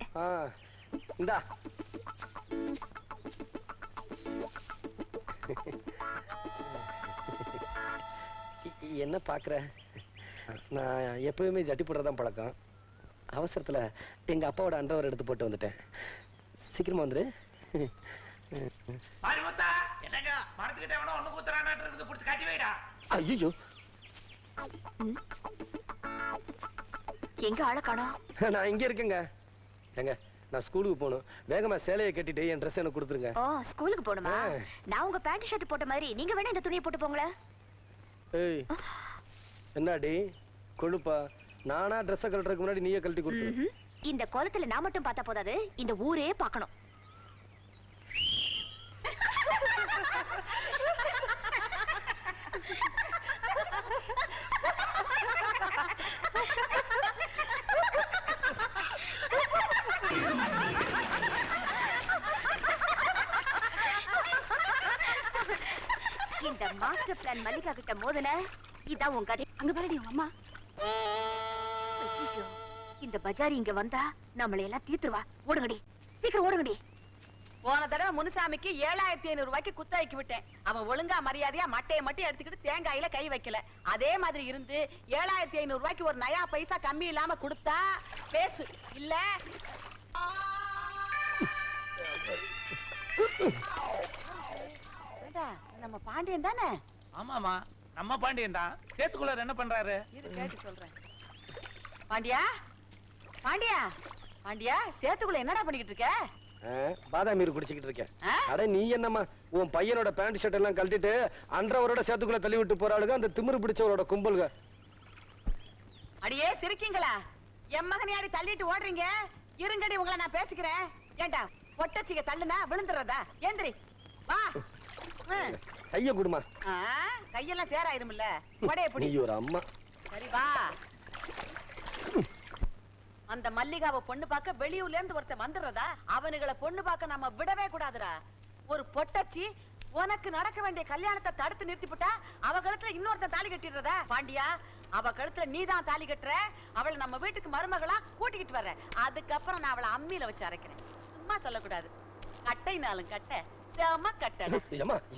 இந்தா. என்ன பாக்குற? நான் எப்பவுமே ஜட்டி போடுறதான் பழக்கம். அவசரத்துல எங்க அப்பாவோட அண்டர்வேர் எடுத்து போட்டு வந்துட்டேன். சீக்கிரமா வந்துரு. என்னங்க மரத்துக்கிட்ட வேணா ஒண்ணு குத்துறானாட்டு இருக்குது, புடிச்சு கட்டி வைடா. ஐயோ, எங்க ஆள காணோம்? நான் இங்க இருக்கேங்க. ஏங்க, நான் ஸ்கூலுக்கு போகணும். வேகமா சேலையை கட்டிட்டு என் ட்ரெஸ் எனக்கு கொடுத்துருங்க. ஓ, ஸ்கூலுக்கு போகணுமா? நான் உங்க பேண்ட் ஷர்ட் போட்ட மாதிரி நீங்க வேணா இந்த துணியை போட்டு போங்களேன். ஏய், என்னடி கொழுப்பா? நானா ட்ரெஸ் கழட்டுறதுக்கு முன்னாடி நீயே கழட்டி கொடுத்துரு. இந்த கோலத்துல நான் மட்டும் பார்த்தா போதாது, இந்த ஊரே பார்க்கணும். இந்த மாஸ்டர் பிளான் மல்லிகா கிட்ட மோதல இதான் உங்க கதை. அங்க பாருடி உங்க அம்மா. இந்த பஜாரி இங்க வந்தா நம்மளை எல்லாம் தீத்துருவா. ஓடுங்கடி, சீக்கிரம் ஓடுங்கடி. போன தடவை முனுசாமிக்கு 7500 ரூபாய்க்கு குத்தாக்கி விட்டேன். அவன் ஒழுங்கா மரியாதையா மட்டையை மட்டும் எடுத்துக்கிட்டு தேங்காயில கை வைக்கல. அதே மாதிரி இருந்து 7500 ரூபாய்க்கு ஒரு நயா பைசா கம்மி இல்லாம கொடுத்தா பேசு, இல்ல நம்ம பாண்டியன் தானே? ஆமாமா, நம்ம பாண்டியன் தான். சேத்துக்குள்ள என்ன பண்றாரு? இரு கேட்டு சொல்றேன். பாண்டியா, பாண்டியா, பாண்டியா, சேத்துக்குள்ள என்னடா பண்ணிக்கிட்டு இருக்க? பாதாமீர் குடிச்சுக்கிட்டு இருக்கேன். அட நீ என்னம்மா, உன் பையனோட பேண்ட் ஷர்ட் எல்லாம் கழட்டிட்டு அன்றவரோட சேத்துக்குள்ள தள்ளி விட்டு போறாளுங்க அந்த திமிரு பிடிச்சவரோட கும்பல்க. அடியே சிரிக்கீங்களா? என் மகனையாடி தள்ளிட்டு ஓடுறீங்க. இருங்கடி, உங்களை நான் பேசிக்கிறேன். ஏண்டா பொட்டச்சிக்க தள்ளுனா விழுந்துறதா? ஏந்திரி வா. கைய குடுமா. கையெல்லாம் சேராயிரும்ல. கொடைய பிடி. நீ ஒரு அம்மா. சரி வா. அந்த மல்லிகாவை பொண்ணு பார்க்க வெளியூர்ல இருந்து ஒருத்தன் வந்துடுறதா? அவனுகளை பொண்ணு பார்க்க நம்ம விடவே கூடாதுடா. ஒரு பொட்டச்சி உனக்கு நடக்க வேண்டிய கல்யாணத்தை தடுத்து நிறுத்திவிட்டா அவ கழுத்துல இன்னொருத்தன் தாலி கட்டிடுறதா? பாண்டியா, அவ கழுத்துல நீதான் தாலி கட்டுற. அவளை நம்ம வீட்டுக்கு மருமகளா கூட்டிக்கிட்டு வர்ற. அதுக்கப்புறம் நான் அவளை அம்மியில வச்சு அரைக்கிறேன். சும்மா சொல்லக்கூடாது. கட்டைனாலும் கட்ட செம கட்டடா.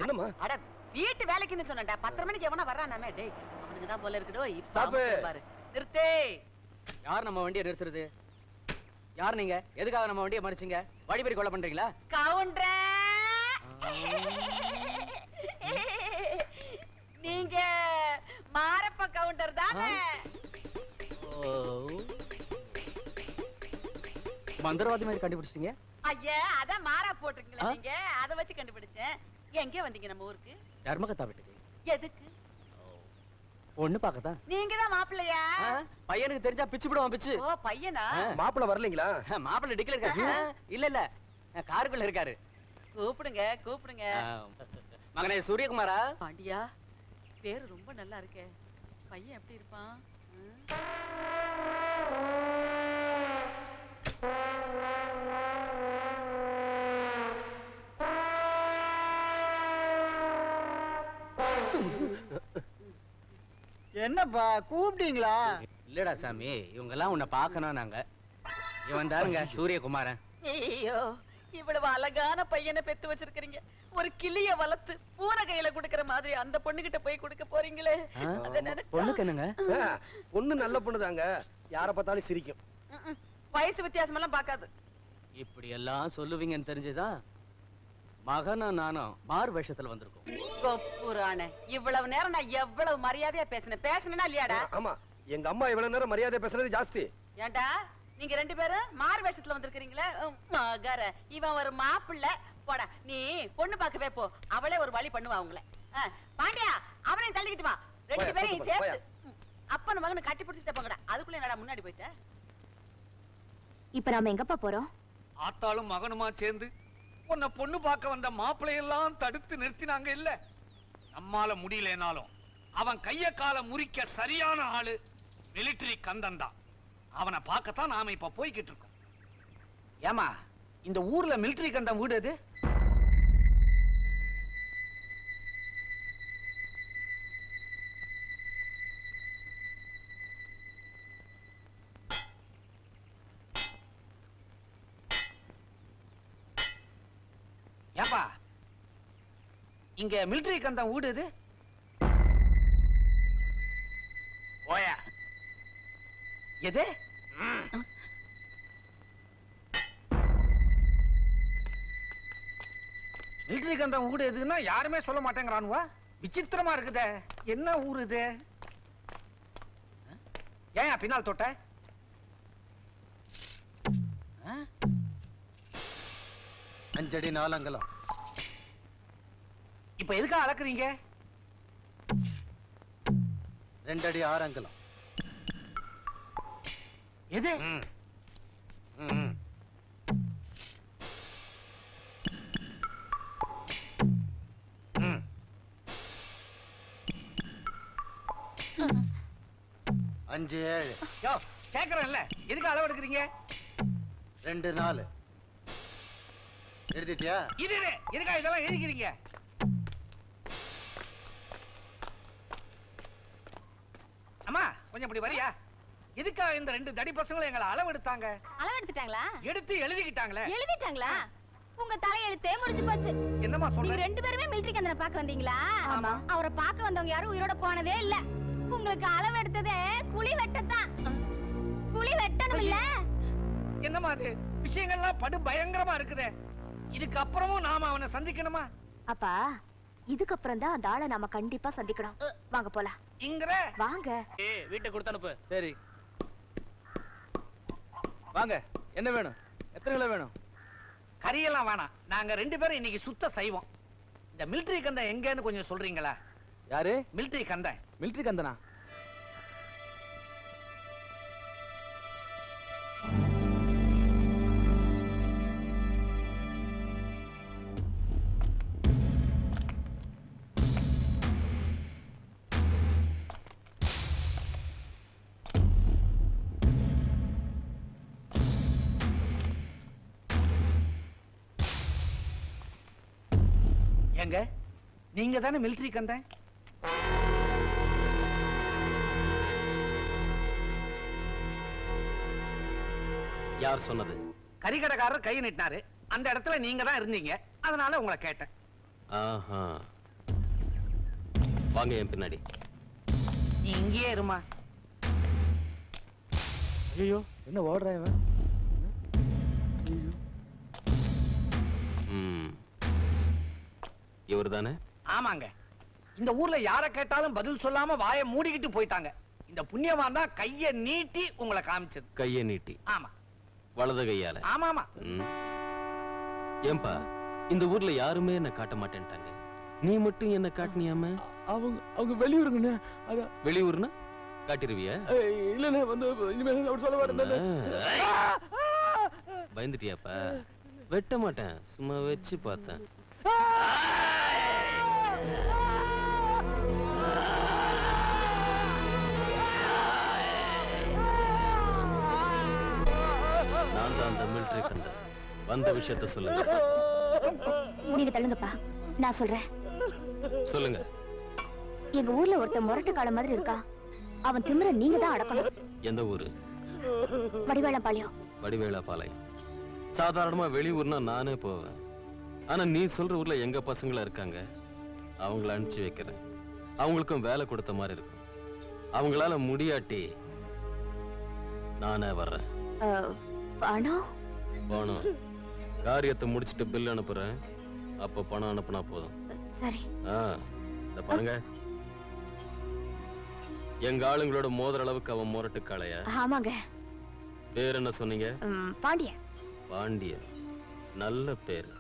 என்னம்மா? அட வீட்டு வேலைக்குன்னு சொன்னேன்டா. 10 மணிக்கு எவனா வர்றானாமே? டேய், அவனுக்கு தான் போல இருக்குடோ. ஸ்டாப். பாரு, நிறுத்தே. யார் நம்ம வண்டியை நிறுத்துறது? யார் நீங்க? எதுக்காக நம்ம வண்டியை மறிச்சீங்க? வழிபறி கொலை பண்றீங்களா? கவுண்டரே, நீங்க மாரப்ப கவுண்டர் தானே? மந்திரவாதி மாதிரி கண்டுபிடிச்சிட்டீங்க. ஐயா, அத மாறா போட்டுருக்கீங்களா நீங்க? அத வச்சு கண்டுபிடிச்சேன். எங்க வந்தீங்க நம்ம ஊருக்கு? தர்மகத்தா வீட்டுக்கு. எதுக்கு? ஒண்ணு பாக்கதான். நீங்க தான் மாப்பிள்ளையா? பையனுக்கு தெரிஞ்சா பிச்சு விடுவான் பிச்சு. ஓ, பையனா? மாப்பிள்ள வரலீங்களா? மாப்பிள்ள டிக்கில இருக்காரு. இல்ல இல்ல, காருக்குள்ள இருக்காரு. கூப்பிடுங்க கூப்பிடுங்க. மகனே சூரியகுமாரா? பாண்டியா, பேரு ரொம்ப நல்லா இருக்கே. பையன் எப்படி இருப்பான்? என்னப்பா கூப்பிட்டீங்களா? இல்லடா சாமி, இவங்க எல்லாம் உன்னை பார்க்கணும் நாங்க. இவன் தாருங்க சூரியகுமாரன். ஐயோ, இவ்வளவு அழகான பையனை பெத்து வச்சிருக்கீங்க. ஒரு கிளிய வளர்த்து பூனை கையில குடுக்கற மாதிரி அந்த பொண்ணுகிட்ட போய் கொடுக்க போறீங்களே, அத நினைச்சா பொண்ணுக்கு என்னங்க? பொண்ணு நல்ல பொண்ணு தாங்க, யார பார்த்தாலும் சிரிக்கும். வயசு வித்தியாசம் எல்லாம் பார்க்காது. இப்படி எல்லாம் சொல்லுவீங்கன்னு தெரிஞ்சுதான் மகனும் நானும் மாறு வேஷத்துல வந்திருக்கோம். கொப்புரானே, இவ்வளவு நேரம் நான் எவ்வளவு மரியாதையா பேசினா இல்லையாடா? ஆமா, எங்க அம்மா இவ்வளவு நேரம் மரியாதை பேசுறது ஜாஸ்தி. ஏண்டா நீங்க ரெண்டு பேரும் மாறு வேஷத்துல வந்திருக்கீங்களே? மகர, இவன் ஒரு மாப்பிள்ளை. போடா, நீ பொண்ணு பார்க்கவே போ, அவளே ஒரு வழி பண்ணுவா அவங்கள. பாண்டியா, அவனையும் தள்ளிக்கிட்டு வா, ரெண்டு பேரையும் சேர்த்து அப்பன் மகனு கட்டி பிடிச்சிட்டு போங்கடா. அதுக்குள்ள என்னடா முன்னாடி போயிட்ட? இப்ப நாம எங்கப்பா போறோம்? ஆத்தாளும் மகனுமா சேர்ந்து உன்னை பொண்ணு பார்க்க வந்த மாப்பிள்ளையெல்லாம் தடுத்து நிறுத்தினாங்க இல்ல. நம்மால முடியலனாலும் அவன் கைய கால முறிக்க சரியான ஆளு மிலிட்டரி கந்தன் தான். அவனை பார்க்கத்தான் நாம இப்ப போய்கிட்டு இருக்கோம். ஏமா, இந்த ஊர்ல மிலிட்டரி கந்தன் வீடு எது? ஏப்பா, இங்க மிலிட்டரி கந்தன் வீடு எது? ஓயா எது? மிலிட்டரி கந்தன் வீடு எதுன்னா யாருமே சொல்ல மாட்டேங்கிறானுவா. விசித்திரமா இருக்குதே, என்ன ஊர் இது? ஏன் பின்னால் தொட்ட? 5 அடி 4 அங்குலம். இப்ப எதுக்காக அளக்குறீங்க? 2 அடி 6 அங்குலம். எது? 5 7. யோ, கேக்குறேன்ல, எதுக்கு அளவு எடுக்கிறீங்க? 2 4. எழுதிட்டியா? இது எதுக்கா இதெல்லாம் எழுதிக்கிறீங்க? அம்மா, கொஞ்சம் இப்படி வரியா? எதுக்கா இந்த 2 தடி பசங்களும் எங்களை அளவு எடுத்தாங்க? அளவு எடுத்துட்டாங்களா? எடுத்து எழுதிக்கிட்டாங்களே. எழுதிட்டாங்களா? உங்க தலையெழுத்தே முடிஞ்சு போச்சு. என்னமா சொல்ற? நீங்க 2 பேருமே மிலிட்டரி கந்தனை பார்க்க வந்தீங்களா? ஆமா. அவரை பார்க்க வந்தவங்க யாரும் உயிரோட போனதே இல்ல. உங்களுக்கு அளவு எடுத்ததே குழி வெட்டத்தான். குழி வெட்டணும் இல்ல? என்னமா அது? விஷயங்கள்லாம் படு பயங்கரமா இருக்குதே. இதுக்கு அப்புறமும் நாம அவனை சந்திக்கணுமா? அப்பா, இதுக்கப்புறம் தான் அந்த ஆளை நாம கண்டிப்பா சந்திக்கணும். வாங்க போலாம். இங்கற வாங்க. வீட்டுக்கு கொடுத்து அனுப்பு. சரி வாங்க. என்ன வேணும்? எத்தனை கிலோ வேணும்? கறியெல்லாம் வேணாம், நாங்க 2 பேரும் இன்னைக்கு சுத்த செய்வோம். இந்த மிலிட்டரி கந்தன் எங்கன்னு கொஞ்சம் சொல்றீங்களா? யாரு? மிலிட்டரி கந்தன். மிலிட்டரி கந்தனா? எங்க நீங்க தானே மிலிட்டரி கந்தன்? யார் சொன்னது? கறிக்கடைக்காரர் கையை நீட்டினாரு, அந்த இடத்துல நீங்க தான் இருந்தீங்க, அதனால உங்களை கேட்டேன். ஆஹா, வாங்க என் பின்னாடி. நீ இங்கேயே இருமா. ஐயோ, என்ன ஓடுறேன் இவன்? இவர் தானே? ஆமாங்க. இந்த ஊர்ல யார கேட்டாலும் பதில் சொல்லாம வாயை மூடிக்கிட்டு போயிட்டாங்க. இந்த புண்ணியவான் தான் கையை நீட்டி உங்களை காமிச்சது. கையை நீட்டி? ஆமா. வலது கையால? ஆமாமா. ஏன்பா, இந்த ஊர்ல யாருமே என்ன காட்ட மாட்டேன்ட்டாங்க, நீ மட்டும் என்ன காட்டினியாம? அவங்க வெளியூருங்க. வெளியூர்னா காட்டிருவியா? இல்ல வந்து இனிமேல் அப்படி சொல்ல மாட்டேன். பயந்துட்டியாப்பா? வெட்ட மாட்டேன், சும்மா வச்சு பார்த்தேன். நான் தான் அந்த மிலிட்டரி கந்தன். வந்த விஷயத்தை சொல்லுங்க. நீங்க தள்ளுங்கப்பா, நான் சொல்றேன். சொல்லுங்க. எங்க ஊர்ல ஒருத்தன் முரட்டு கால மாதிரி இருக்கா. அவன் திமிர நீங்க தான் அடக்கணும். எந்த ஊரு? வடிவேலம்பாளையம். வடிவேலபாளையம். சாதாரணமா வெளியூர்னா நானே போவேன். ஆனா நீ சொல்ற ஊர்ல எங்க பசங்கள இருக்காங்க, அவங்கள அனுப்பிச்சு வைக்கிறேன். அவங்களுக்கும் வேலை கொடுத்த மாதிரி இருக்கும். அவங்களால முடியாட்டி நானே வர்றேன். பணம் பணம் காரியத்தை முடிச்சிட்டு பில் அனுப்புறேன். அப்ப பணம் அனுப்புனா போதும். சரி. இந்த பாருங்க, எங்க ஆளுங்களோட மோதிர அளவுக்கு அவன் முரட்டு காளையா? ஆமாங்க. பேர் என்ன சொன்னீங்க? பாண்டியன். பாண்டியன், நல்ல பேர்.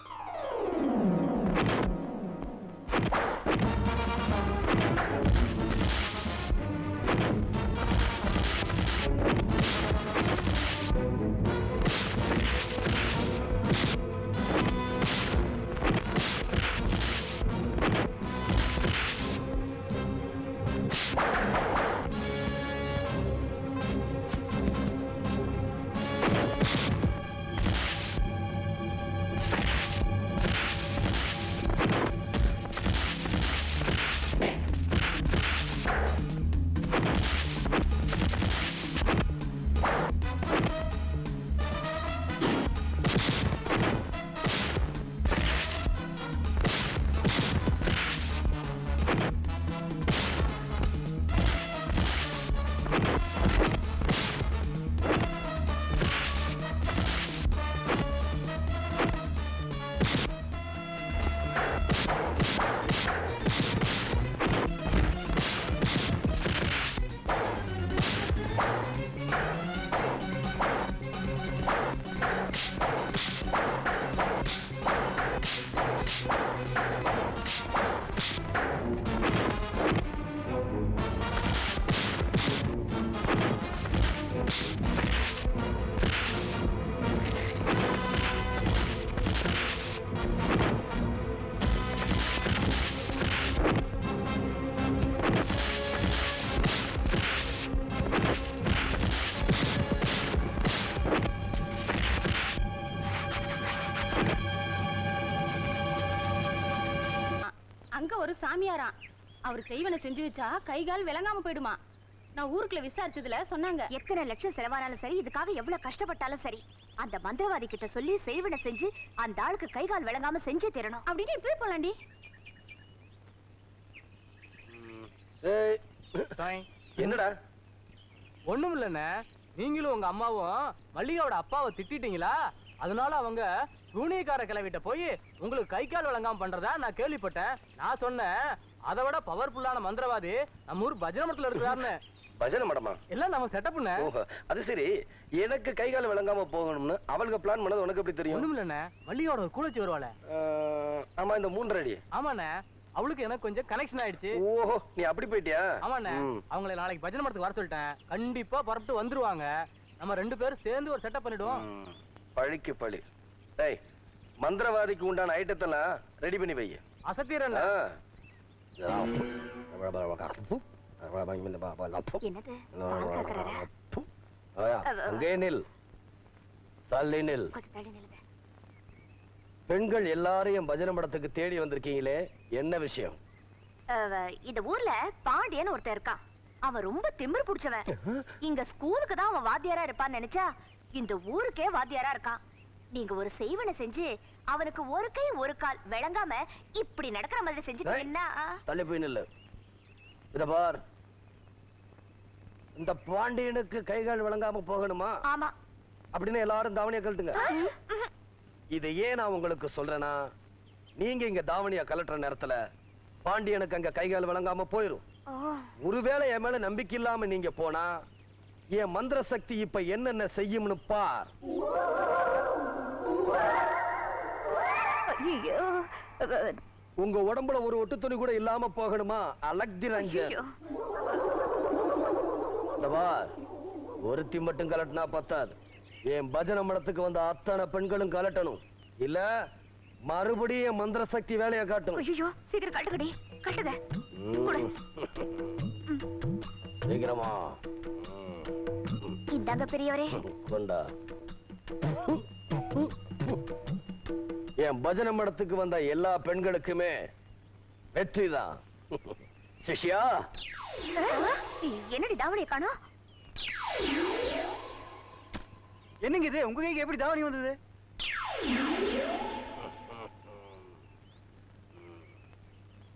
அங்க ஒரு சாமியாரா, அவர் செய்வன செஞ்சு வச்சா கை கால் விளங்காம போயிடுமா. நான் ஊருக்குள்ள விசாரிச்சதுல சொன்னாங்க. எத்தனை லட்சம் செலவானாலும் சரி, இதுக்காக எவ்வளவு கஷ்டப்பட்டாலும் சரி, அந்த மந்திரவாதி கிட்ட சொல்லி செய்வன செஞ்சு அந்த ஆளுக்கு கை கால் விளங்காம செஞ்சே தரணும் அப்படின்னு இப்பவே போலாண்டி. என்னடா? ஒண்ணும் இல்லண்ணே, நீங்களும் உங்க அம்மாவும் மல்லிகாவோட அப்பாவை திட்டிட்டீங்களா? அதனால அவங்க சூனியக்கார கிளவிட்ட போய் உங்களுக்கு கை கால் வழங்காம பண்றதா நான் கேள்விப்பட்டேன். நான் சொன்னேன், அதை விட பவர்ஃபுல்லான மந்திரவாதி நம்ம ஊர் பஜனை மடத்துல இருக்கிறாருன்னு. பஜனை மடமா? எல்லாம் நம்ம செட்டப் பண்ண. அது சரி, எனக்கு கை கால் விளங்காம போகணும்னு அவளுக்கு பிளான் பண்ணது உனக்கு எப்படி தெரியும்? ஒண்ணும் இல்லண்ணே, மல்லிகாவோட ஒரு கூலச்சி வருவாளே. ஆமா, இந்த 3 அடி. ஆமாண்ணே, அவளுக்கு எனக்கு கொஞ்சம் கனெக்ஷன் ஆயிடுச்சு. ஓஹோ, நீ அப்படி போயிட்டியா? ஆமாண்ணே, அவங்களை நாளைக்கு பஜனை மடத்துக்கு வர சொல்லிட்டேன். கண்டிப்பா புறப்பட்டு வந்துருவாங்க. நம்ம 2 பேரும் சேர்ந்து ஒரு செட்டப் பண்ணிடுவோம். பழிக்கு பழி. டேய், மந்திரவாதிக்கு உண்டான ஐட்டத்தெல்லாம் ரெடி பண்ணி வை. அசத்திரன். அங்கே நில், தள்ளி நில். பெண்கள் எல்லாரையும் பஜனை மடத்துக்கு தேடி வந்திருக்கீங்களே, என்ன விஷயம்? இந்த ஊர்ல பாண்டியன் ஒருத்தன் இருக்கான். அவன் ரொம்ப திமிரு புடிச்சவன். இங்க ஸ்கூலுக்கு தான் அவன் வாத்தியாரா இருப்பான்னு நினைச்சா இந்த ஊருக்கே வாத்தியாரா இருக்கான். நீங்க ஒரு செய்வனை செஞ்சு அவனுக்கு ஒரு கை ஒரு கால் விளங்காம இப்படி நடக்கிற மாதிரி செஞ்சுட்டீங்கன்னா. தள்ளி போய் நில்லு. இத பார், இந்த பாண்டியனுக்கு கைகால் விளங்காம போகணுமா? ஆமா. அப்படின்னு எல்லாரும் தாவணியை கழட்டுங்க. இதை ஏன் நான் உங்களுக்கு சொல்றேன்னா, நீங்க இங்க தாவணியா கலட்டுற நேரத்துல பாண்டியனுக்கு அங்க கைகால் விளங்காம போயிரும். ஒருவேளை என் மேல நம்பிக்கை இல்லாம நீங்க போனா என் மந்திர சக்தி இப்ப என்னென்ன செய்யும்னு பார். உங்க உடம்புல ஒரு ஒட்டு துணி கூட இல்லாம போகணுமா? அலக்தி ரஞ்சன். ஒருத்தி மட்டும் கலட்டினா பத்தாது. என் பஜனை மடத்துக்கு வந்த அத்தனை பெண்களும் கலட்டணும். இல்ல மறுபடியும் மந்திர சக்தி வேலையை காட்டும். ஐயோ, சீக்கிரம் கட்டுக்கடி, கட்டுத. சீக்கிரமா. இந்தாங்க பெரியவரே. கொண்டா. என் பஜனை மடத்துக்கு வந்த எல்லா பெண்களுக்குமே வெற்றிதான். சிஷ்யா, என்னடி தாவணியை காணோம்? என்னங்க இது உங்க கைக்கு எப்படி தாவணி வந்தது?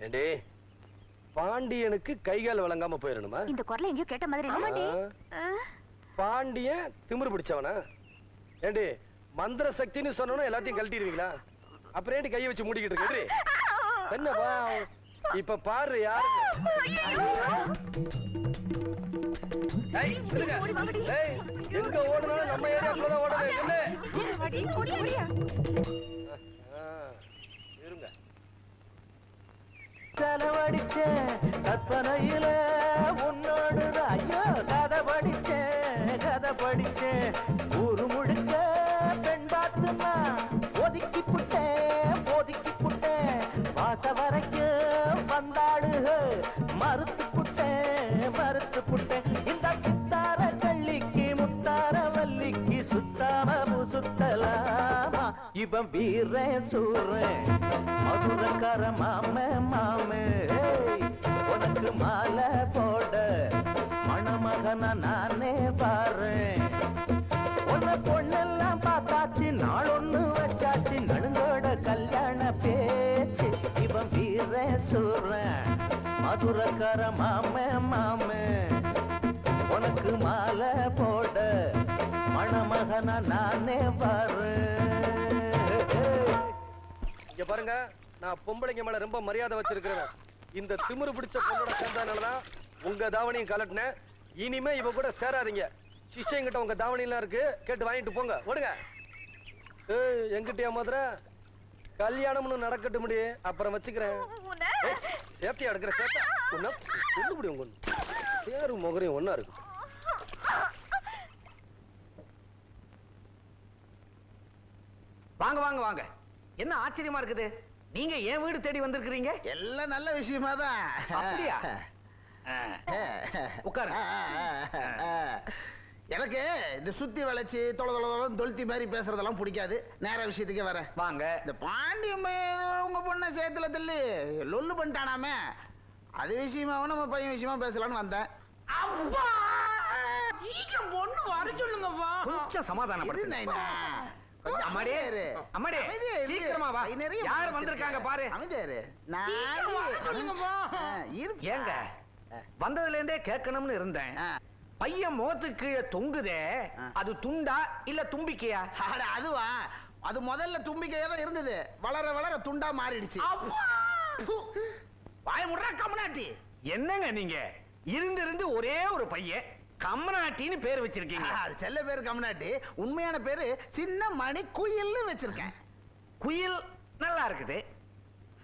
ஏண்டே பாண்டியனுக்கு கைகால் வழங்காம போயிடணுமா? இந்த குரலை எங்கேயோ கேட்ட மாதிரி இல்ல? பாண்டியன் திமிரு பிடிச்சவனா? ஏண்டி மந்திர சக்தின்னு சொன்னோம் எல்லாத்தையும் கழட்டிடுவீங்களா? அப்புறம் ஏண்டி கையை வச்சு மூடிக்கிட்டு இருக்கு? என்னப்பா இப்ப பாரு யாரு எங்க ஓடுனாலும் நம்ம ஏரியாக்குள்ளதான் ஓடணும். இருங்க செலவடிச்ச கற்பனையில உன்னோடு ஐயோ கதை படிச்சேன் ஊரு முழுக்க பெண் பார்த்துமா ஒதுக்கி புட்டேன் வாச வரைக்கும் வந்தாடுக மறுத்து புட்டேன் இந்த சித்தார கள்ளிக்கு முத்தார வள்ளிக்கு சுத்தாம சுத்தலாமா இவன் வீரன் சூரன் மதுரக்கார மாமே உனக்கு மாலை போட மணமகனா நானே பாறேன் உன்னை பொண்ணெல்லாம் பார்த்தாச்சு நாள் ஒண்ணு வச்சாச்சு நடுங்கோட கல்யாண பேச்சு இவன் வீரன் சூரன் மதுரக்கார மாமே உனக்கு மாலை போட மணமகனா நானே பாறேன். இங்க பாருங்க, நான் பொம்பளைங்க மேல ரொம்ப மரியாதை வச்சிருக்கிறேன். இந்த திமிரு பிடிச்ச பொண்ணோட சேர்ந்ததுனாலதான் உங்க தாவணியும் கலட்டினேன். இனிமே இவ கூட சேராதீங்க. சிஷ்யங்கிட்ட உங்க தாவணி எல்லாம் இருக்கு, கேட்டு வாங்கிட்டு போங்க. ஓடுங்க. எங்கிட்டயா மதுரை கல்யாணம்னு நடக்கட்டு முடியே, அப்புறம் வச்சுக்கிறேன். சேத்தியா எடுக்கிற சேத்தா ஒன்னா சொல்லு முடியும். உங்க சேரும் முகரையும் ஒன்னா இருக்கு. வாங்க வாங்க வாங்க. என்ன ஆச்சரியமா இருக்குது, நீங்க ஏன் வீடு தேடி வந்திருக்கிறீங்க? எல்லாம் நல்ல விஷயமா தான். அப்படியா? உட்காரு. எனக்கு இந்த சுத்தி வளைச்சு தொழுத்தி மாதிரி பேசுறதெல்லாம் பிடிக்காது. நேர விஷயத்துக்கே வரேன். வாங்க. இந்த பாண்டியம் உங்க பொண்ணை சேத்துல தள்ளி லொல்லு பண்ணிட்டானாமே, அது விஷயமாவும் நம்ம பையன் விஷயமா பேசலாம்னு வந்தேன். பொண்ணு வர சொல்லுங்கப்பா. கொஞ்சம் சமாதானப்படுத்து. அம்மாடியே இரு. அம்மாடியே சீக்கிரமா வா. யார் வந்திருக்காங்க பாரு. அமைதியாரு. ஏங்க வந்ததுல இருந்தே கேட்கணும்னு இருந்தேன். பையன் முகத்துக்கு கீழே தொங்குதே, அது துண்டா இல்ல தும்பிக்கையா? அதுவா, அது முதல்ல தும்பிக்கையா தான் இருந்தது. வளர வளர துண்டா மாறிடுச்சு. வாய முடுறா கம்மனாட்டி. என்னங்க நீங்க இருந்து ஒரே ஒரு பையன் கம்மனாட்டின்னு பேர் வச்சிருக்கீங்க. அது செல்ல பேரு கம்மனாட்டி, உண்மையான பேரு சின்ன மணி குயில்னு வச்சிருக்கேன். குயில் நல்லா இருக்குது,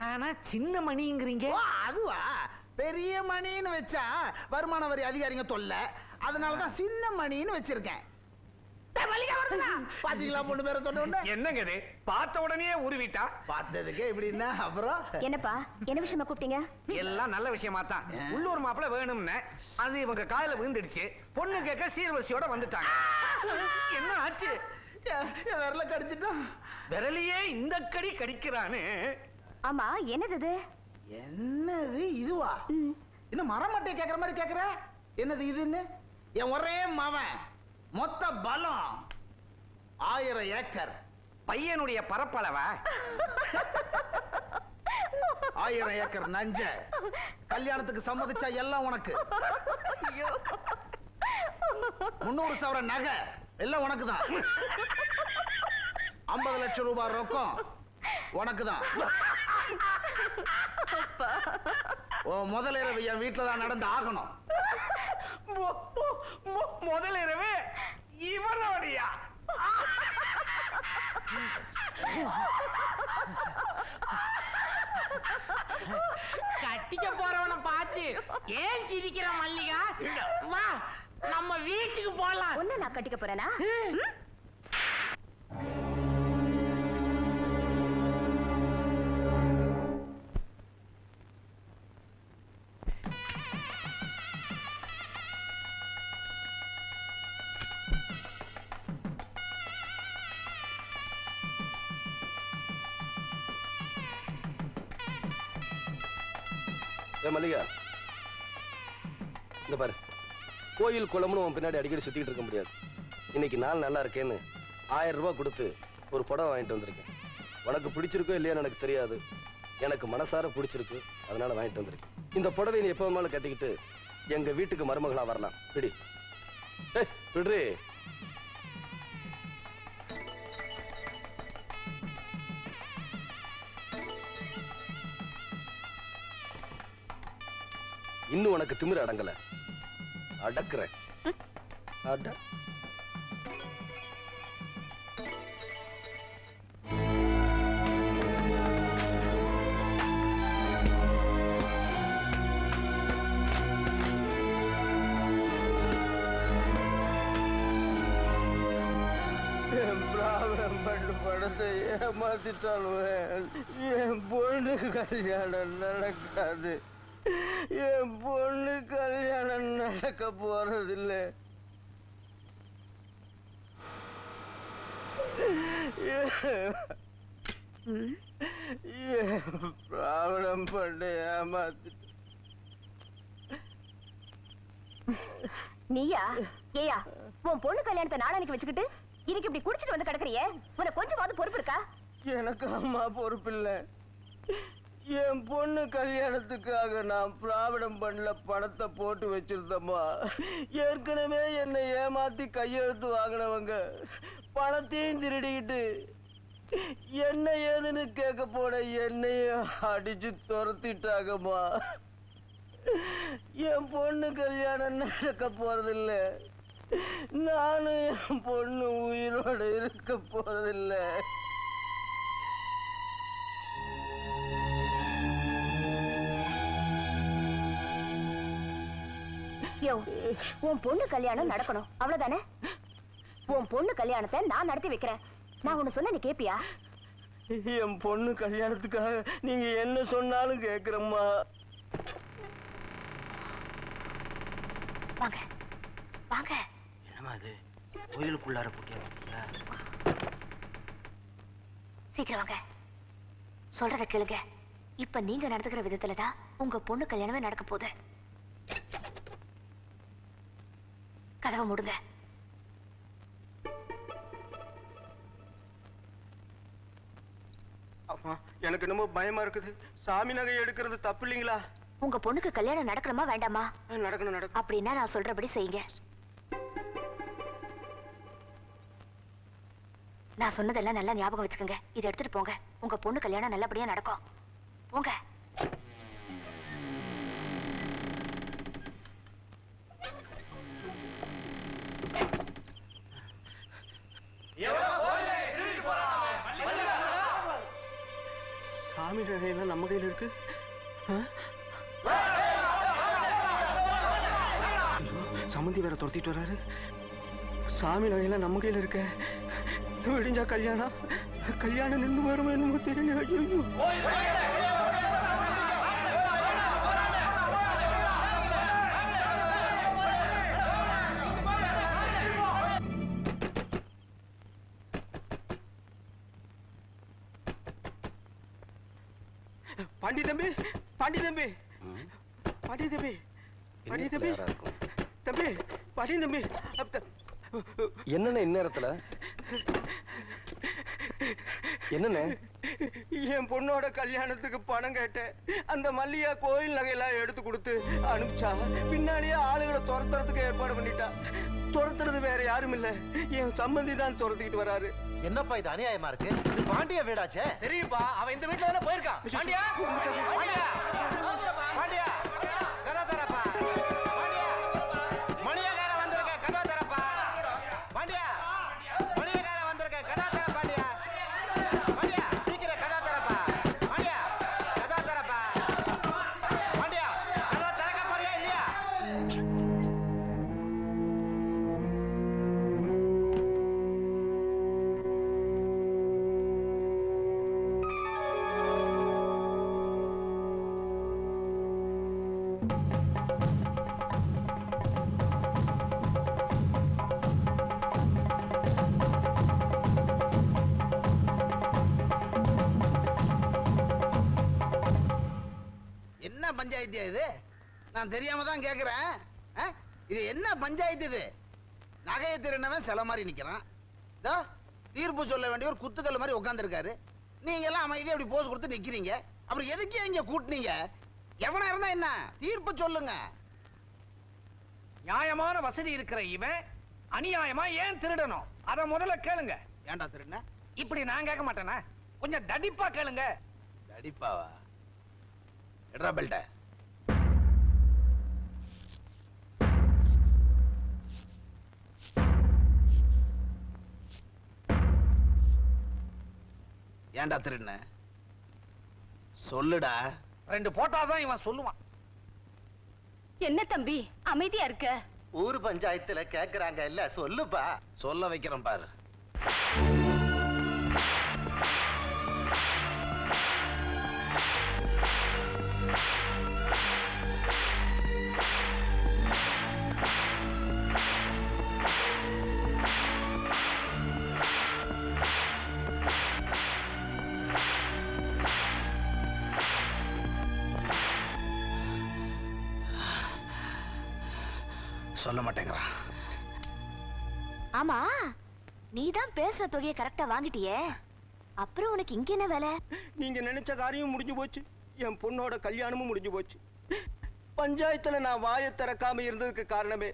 ஆனா சின்ன மணிங்கிறீங்க. அதுவா, பெரிய மணின்னு வச்சா வருமான வரி அதிகாரிங்க தொல்லை, அதனாலதான் சின்ன மணின்னு வச்சிருக்கேன். பாத்தீங்களா பொண்ணு பேரை சொன்ன? என்னங்க இது, பார்த்த உடனே உருவிட்டா? பார்த்ததுக்கே இப்படின்னா அப்புறம் என்னப்பா, என்ன விஷயமா கூப்பிட்டீங்க? எல்லாம் நல்ல விஷயமா தான். உள்ளூர் மாப்பிள்ள வேணும்னு அது இவங்க காயில விழுந்துடுச்சு. பொண்ணு கேட்க சீர்வரிசையோட வந்துட்டாங்க. என்ன ஆச்சு? விரல கடிச்சிட்டோம். விரலையே இந்த கடி கடிக்கிறான்னு. ஆமா, என்னது? என்னது இதுவா? என்ன மரமட்டை கேக்குற மாதிரி கேக்குற? என்னது இதுன்னு? என் ஒரே மவன், மொத்த பலம் 1000 ஏக்கர். பையனுடைய பரப்பளவ 1000 ஏக்கர் நஞ்ச. கல்யாணத்துக்கு சம்மதிச்சா எல்லாம் உனக்கு. 300 சவரன் நகை எல்லாம் உனக்கு தான். 50 லட்சம் ரூபாய் ரொக்கம் உனக்கு தான். முதல் இரவு என் வீட்டுல தான் நடந்து ஆகணும். முதல் இரவு இவனோடியா? கட்டிக்க போறவனை பார்த்து ஏன் சிரிக்கிற மல்லிகா? வா நம்ம வீட்டுக்கு போலாம். ஒண்ணு நான் கட்டிக்க போறேனா? மல்லிகா, இந்த பாரு, கோயில் குளம்னு உன் பின்னாடி அடிக்கடி சுத்திட்டு இருக்க முடியாது. இன்னைக்கு நாள் நல்லா இருக்கேன்னு 1000 ரூபாய் கொடுத்து ஒரு புடவை வாங்கிட்டு வந்திருக்கேன். உனக்கு பிடிச்சிருக்கோ இல்லையான்னு எனக்கு தெரியாது. எனக்கு மனசார பிடிச்சிருக்கு, அதனால வாங்கிட்டு வந்திருக்கேன். இந்த புடவை நீ எப்போ வேணாலும் கட்டிக்கிட்டு எங்க வீட்டுக்கு மருமகளா வரலாம். பிடி. விடுறி. இன்னும் உனக்கு திமிரு அடங்கல. அடக்குற. அட. படத்தை ஏமாத்திட்டாலும் என் பொண்ணு கல்யாணம் நடக்காது. என் பொண்ணு கல்யாணம் நடக்க போறதில்லை. பிராவணம் பண்ண ஏமாத்திட்டு. நீயா? ஏயா, உன் பொண்ணு கல்யாணத்தை நாளானிக்கு வச்சுக்கிட்டு இன்னைக்கு இப்படி குடிச்சிட்டு வந்து கிடக்குறியே, உனக்கு கொஞ்சமாவது பொறுப்பு இருக்கா? எனக்கு அம்மா பொறுப்பு இல்ல. என் பொண்ணு கல்யாணத்துக்காக நான் பிராவிடம் பண்ணல பணத்தை போட்டு வச்சிருந்தம்மா. ஏற்கனவே என்னை ஏமாத்தி கையெழுத்து வாங்கினவங்க பணத்தையும் திருடிக்கிட்டு என்ன ஏதுன்னு கேட்க போன என்னையும் அடிச்சு துரத்திட்டாங்கம்மா. என் பொண்ணு கல்யாணம் நடக்க போறதில்ல. நானும் என் பொண்ணு உயிரோட இருக்க போறதில்லை. உன் பொண்ணு கல்யாணம் நடக்கணும், அவ்வளவுதானே? உன் பொண்ணு கல்யாணத்தை நான் நடத்தி வைக்கிறேன். நான் ஒண்ணு சொன்ன நீ கேப்பியா? என் பொண்ணு கல்யாணத்துக்காக நீங்க என்ன சொன்னாலும் கேக்குறம்மா. வாங்க வாங்க. என்னமா அது கோயிலுக்குள்ளார போட்டியா? சீக்கிரம் வாங்க. சொல்றத கேளுங்க. இப்ப நீங்க நடந்துக்கிற விதத்துலதான் உங்க பொண்ணு கல்யாணமே நடக்க போகுது. கதவை மூடுங்க. அம்மா, எனக்கு என்னமோ பயமா இருக்குது. சாமி நகை எடுக்கிறது தப்பு இல்லைங்களா? உங்க பொண்ணுக்கு கல்யாணம் நடக்கணுமா வேண்டாமா? நடக்கணும். நடக்கும். அப்படின்னா நான் சொல்றபடி செய்யுங்க. நான் சொன்னதெல்லாம் நல்லா ஞாபகம் வச்சுக்கோங்க. இதை எடுத்துட்டு போங்க. உங்க பொண்ணு கல்யாணம் நல்லபடியா நடக்கும். போங்க. சாமி நகையெல்லாம் நம்ம கையில இருக்கு. சம்மந்தி வேற துரத்திட்டு வராரு. சாமி நகையெல்லாம் நம்ம கையில இருக்க. விடிஞ்சா கல்யாணம் நின்று வரும் என்னமோ தெரியல. பாண்டி தம்பி, பாண்டி தம்பி, பாண்டி தம்பி, பாண்டி தம்பி, தம்பி, பாண்டி தம்பி. என்னண்ணே இந்நேரத்துல? என்னண்ணே? என் பொண்ணோட கல்யாணத்துக்கு பணம் கேட்டேன். அந்த மல்லிகா கோயில் நகையெல்லாம் எடுத்து கொடுத்து அனுப்பிச்சா. பின்னாடியே ஆளுகளை துரத்துறதுக்கு ஏற்பாடு பண்ணிட்டா. துரத்துறது வேற யாரும் இல்ல, என் சம்பந்தி தான் துரத்திக்கிட்டு வராரு. என்னப்பா இது அநியாயமா இருக்கு? இது பாண்டிய வீடாச்சே. தெரியும்பா, அவன் இந்த வீட்டுல தானே போயிருக்கான். பாண்டியா, பாண்டியா, பாண்டியா, கதா தரப்பா. பாண்டியா, மணியக்கார வந்திருக்க, கதா தரப்பா. பாண்டியா, மணியக்கார வந்திருக்க, கதா தர. பாண்டியா, பாண்டியா, சீக்கிரம் கதா தரப்பா. பாண்டியா, கதா தரப்பா. பாண்டியா, கதா திறக்க போறியா இல்லையா? என்ன பஞ்சாயத்தியா இது? நான் தெரியாம தான் கேக்குறேன். இது என்ன பஞ்சாயத்து இது? நகையை திருநவன் சில மாதிரி நிக்கிறான். தீர்ப்பு சொல்ல வேண்டிய ஒரு குத்துக்கல் மாதிரி உட்காந்துருக்காரு. நீங்க எல்லாம் அமைதியா அப்படி போஸ் கொடுத்து நிக்கிறீங்க. அப்புறம் எதுக்கு இங்க கூட்டினீங்க? எவனா இருந்தா என்ன? தீர்ப்பு சொல்லுங்க. நியாயமான வசதி இருக்கிற இவன் அநியாயமா ஏன் திருடணும்? அத முதல்ல கேளுங்க. ஏன்டா திருடுன? இப்படி நான் கேட்க மாட்டேனா? கொஞ்சம் தடிப்பா கேளுங்க. தடிப்பாவா? எட்ரா பெல்ட்ட. ஏன்டா திருடுன? சொல்லுடா. 2 போட்டாதான் இவன் சொல்லுவான். என்ன தம்பி அமைதியா இருக்க? ஊர் பஞ்சாயத்துல கேக்குறாங்க இல்ல, சொல்லுப்பா. சொல்ல வைக்கிறேன் பாரு. சொல்ல மாட்டேங்கிறான். ஆமா, நீதான் பேசுற தொகையை கரெக்டா வாங்கிட்டியே, அப்புறம் உனக்கு இங்க என்ன வேலை? நீங்க நினைச்ச காரியம் முடிஞ்சு போச்சு. என் பொண்ணோட கல்யாணமும் முடிஞ்சு போச்சு. பஞ்சாயத்துல நான் வாயை திறக்காம இருந்ததுக்கு காரணமே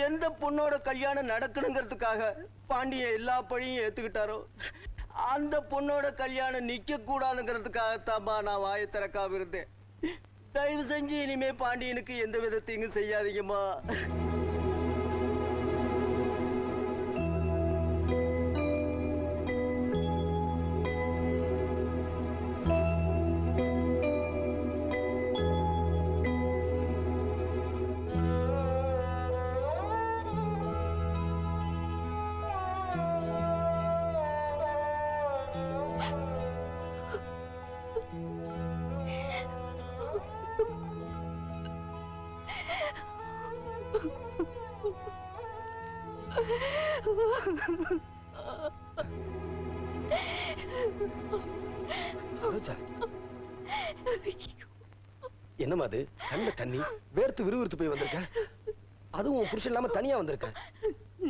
எந்த பொண்ணோட கல்யாணம் நடக்கணுங்கிறதுக்காக பாண்டியன் எல்லா பழியும் ஏத்துக்கிட்டாரோ அந்த பொண்ணோட கல்யாணம் நிக்க கூடாதுங்கிறதுக்காகத்தாமா நான் வாயை திறக்காம இருந்தேன். தயவு செஞ்சு இனிமே பாண்டியனுக்கு எந்த விதத்தையும் செய்யாதீங்கம்மா. என்னமா அது? கண்ட தண்ணி வேர்த்து விறுவிறுத்து போய் வந்திருக்க. அதுவும் புருஷன் இல்லாம தனியா வந்திருக்க.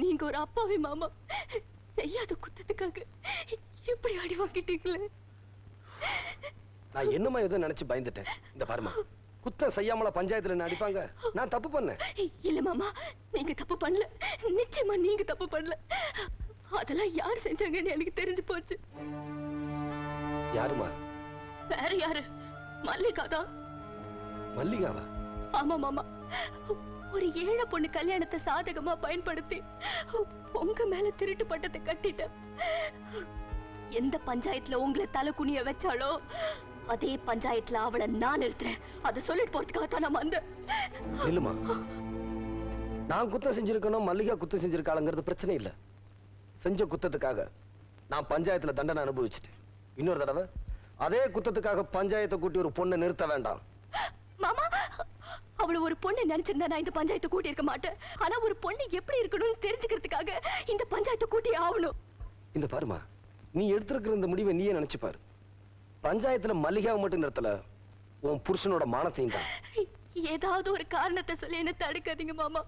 நீங்க ஒரு அப்பாவி மாமா, செய்யாத குத்தத்துக்காக எப்படி அடி வாங்கிட்டீங்களே. நான் என்னமா ஏதோ நினைச்சு பயந்துட்டேன். இந்த பாருமா, குத்தம் செய்யாமல பஞ்சாயத்துல என்ன அடிப்பாங்க? நான் தப்பு பண்ணேன். இல்ல மாமா, நீங்க தப்பு பண்ணல. நிச்சயமா நீங்க தப்பு பண்ணல. அதெல்லாம் யார் செஞ்சாங்கன்னு எனக்கு தெரிஞ்சு போச்சு. யாருமா? வேற யாரு? மல்லிகா தான். மல்லிகாவா? ஆமா மாமா, ஒரு ஏழை பொண்ணு கல்யாணத்தை சாதகமா பயன்படுத்தி உங்க மேல திருட்டு பட்டத்தை கட்டிட்டேன். எந்த பஞ்சாயத்துல உங்களை தலை குனிய வச்சாலோ அதே பஞ்சாயத்துல அவளை நான் நிறுத்துறேன். அதை சொல்லிட்டு போறதுக்காக தான் நான் வந்தேன். இல்லம்மா, நான் குத்தம் செஞ்சிருக்கணும், மல்லிகா குத்தம் செஞ்சிருக்காளுங்கிறது பிரச்சனை இல்ல. செஞ்ச குத்தத்துக்காக நான் பஞ்சாயத்துல தண்டனை அனுபவிச்சுட்டேன். இன்னொரு தடவை அதே குத்தத்துக்காக பஞ்சாயத்தை கூட்டி ஒரு பொண்ணை நிறுத்த வேண்டாம். மாமா, அவளை ஒரு பொண்ணு நினைச்சிருந்தா நான் இந்த பஞ்சாயத்தை கூட்டி இருக்க மாட்டேன். ஆனா ஒரு பொண்ணு எப்படி இருக்கணும்னு தெரிஞ்சுக்கிறதுக்காக இந்த பஞ்சாயத்தை கூட்டி ஆகணும். இந்த பாருமா, நீ எடுத்திருக்கிற இந்த முடிவை நீயே நினைச்சு பாரு. பஞ்சாயத்துல மல்லிகாவை மட்டும் நிறுத்தல, உன் புருஷனோட மானத்தையும் தான். ஏதாவது ஒரு காரணத்தை சொல்லி என்ன தடுக்காதீங்க மாமா.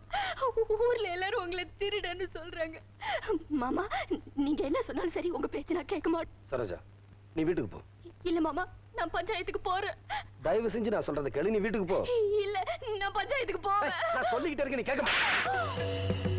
ஊர்ல எல்லாரும் உங்களை திருடன்னு சொல்றாங்க. மாமா, நீங்க என்ன சொன்னாலும் சரி, உங்க பேச்சு நான் கேட்க மாட்டேன். சரோஜா, நீ வீட்டுக்கு போ. இல்ல மாமா, நான் பஞ்சாயத்துக்கு போறேன். தயவு செஞ்சு நான் சொல்றதை கேளு, நீ வீட்டுக்கு போ. இல்ல, நான் பஞ்சாயத்துக்கு போறேன். நான் சொல்லிக்கிட்டே இருக்கேன், நீ கேட்க மாட்டே.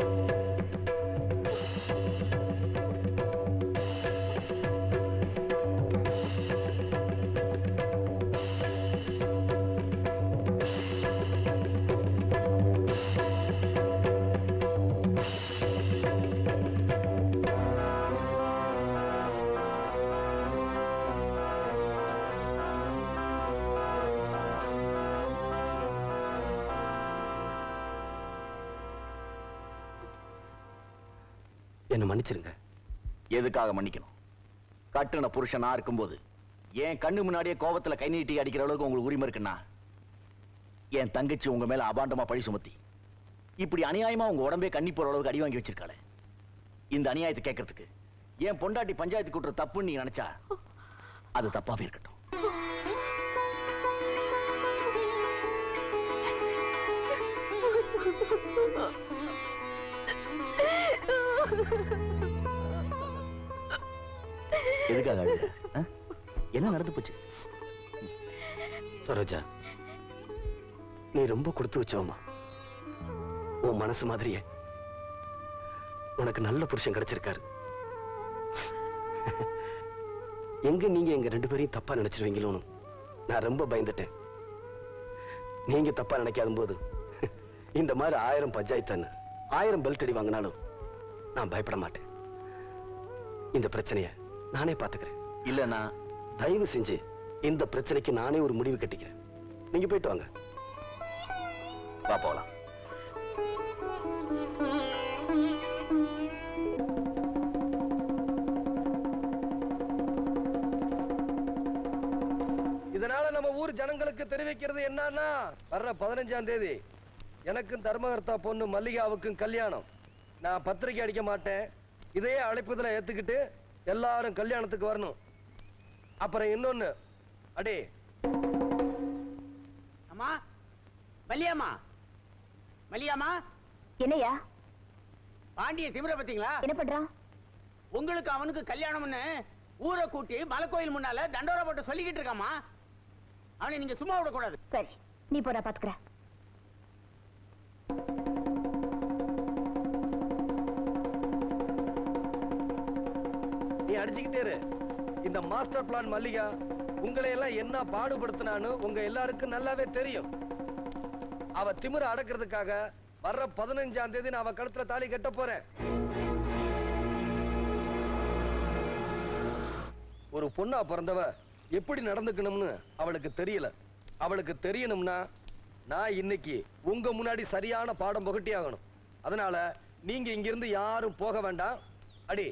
என்ன மன்னிச்சிருங்க. எதுக்காக மன்னிக்கணும்? கட்டுன புருஷனா இருக்கும்போது என் கண்ணு முன்னாடியே கோபத்துல கை நீட்டி அடிக்கிற அளவுக்கு உங்களுக்கு உரிமை இருக்குன்னா, என் தங்கச்சி உங்க மேல அபாண்டமா பழி சுமத்தி இப்படி அநியாயமா உங்க உடம்பே கண்ணி போற அளவுக்கு அடி வாங்கி வச்சிருக்காளே, இந்த அநியாயத்தை கேட்கறதுக்கு என் பொண்டாட்டி பஞ்சாயத்து கூட்டுற தப்புன்னு நீ நினைச்சா அது தப்பாவே இருக்கட்டும். எதுக்காக அழுத? என்ன நடந்து போச்சு? சரோஜா, நீ ரொம்ப கொடுத்து வச்சோமா. உன் மனசு மாதிரியே உனக்கு நல்ல புருஷன் கிடைச்சிருக்காரு. எங்க நீங்க எங்க 2 பேரையும் தப்பா நினைச்சிருவீங்களோன்னு நான் ரொம்ப பயந்துட்டேன். நீங்க தப்பா நினைக்காத போது இந்த மாதிரி 1000 பஞ்சாயத்து 1000 பெல்ட் அடி வாங்கினாலும் நான் பயப்பட மாட்டேன். இந்த பிரச்சனைய நானே பாத்துக்கிறேன். இல்லன்னா தயவு செஞ்சு இந்த பிரச்சனைக்கு நானே ஒரு முடிவு கட்டிக்கிறேன். நீங்க போயிட்டு வாங்க. வா போலாம். இதனால நம்ம ஊர் ஜனங்களுக்கு தெரிவிக்கிறது என்னன்னா, வர்ற 15ஆம் தேதி எனக்கும் தர்மகர்த்தா பொண்ணு மல்லிகாவுக்கும் கல்யாணம். நான் பத்திரிக்கை அடிக்க மாட்டேன். இதே அழைப்புதல ஏத்துக்கிட்டு எல்லாரும் கல்யாணத்துக்கு வரணும். அப்புறம் இன்னொன்னு, அடே அம்மா, மல்லியம்மா, மல்லியாமா. என்னையா பாண்டிய திமிர பாத்தீங்களா? என்ன பண்றான்? உங்களுக்கு அவனுக்கு கல்யாணம்னு ஊரை கூட்டி மலைக்கோயில் முன்னால தண்டோரா போட்டு சொல்லிக்கிட்டு இருக்காமா. அவனை நீங்க சும்மா விடக்கூடாது. சரி, நீ போற பாத்துக்கிறேன். நீ அடிச்சுக்கிட்டே இரு. இந்த மாஸ்டர் பிளான் மல்லிகா உங்களை எல்லாம் என்ன பாடுபடுத்தினான்னு உங்க எல்லாருக்கும் நல்லாவே தெரியும். அவ திமிர அடக்கிறதுக்காக வர்ற 15ஆம் தேதி நான் அவ கழுத்துல தாலி கட்ட போறேன். ஒரு பொண்ணா பிறந்தவ எப்படி நடந்துக்கணும்னு அவளுக்கு தெரியல. அவளுக்கு தெரியணும்னா நான் இன்னைக்கு உங்க முன்னாடி சரியான பாடம் புகட்டி ஆகணும். அதனால நீங்க இங்கிருந்து யாரும் போக வேண்டாம். அடி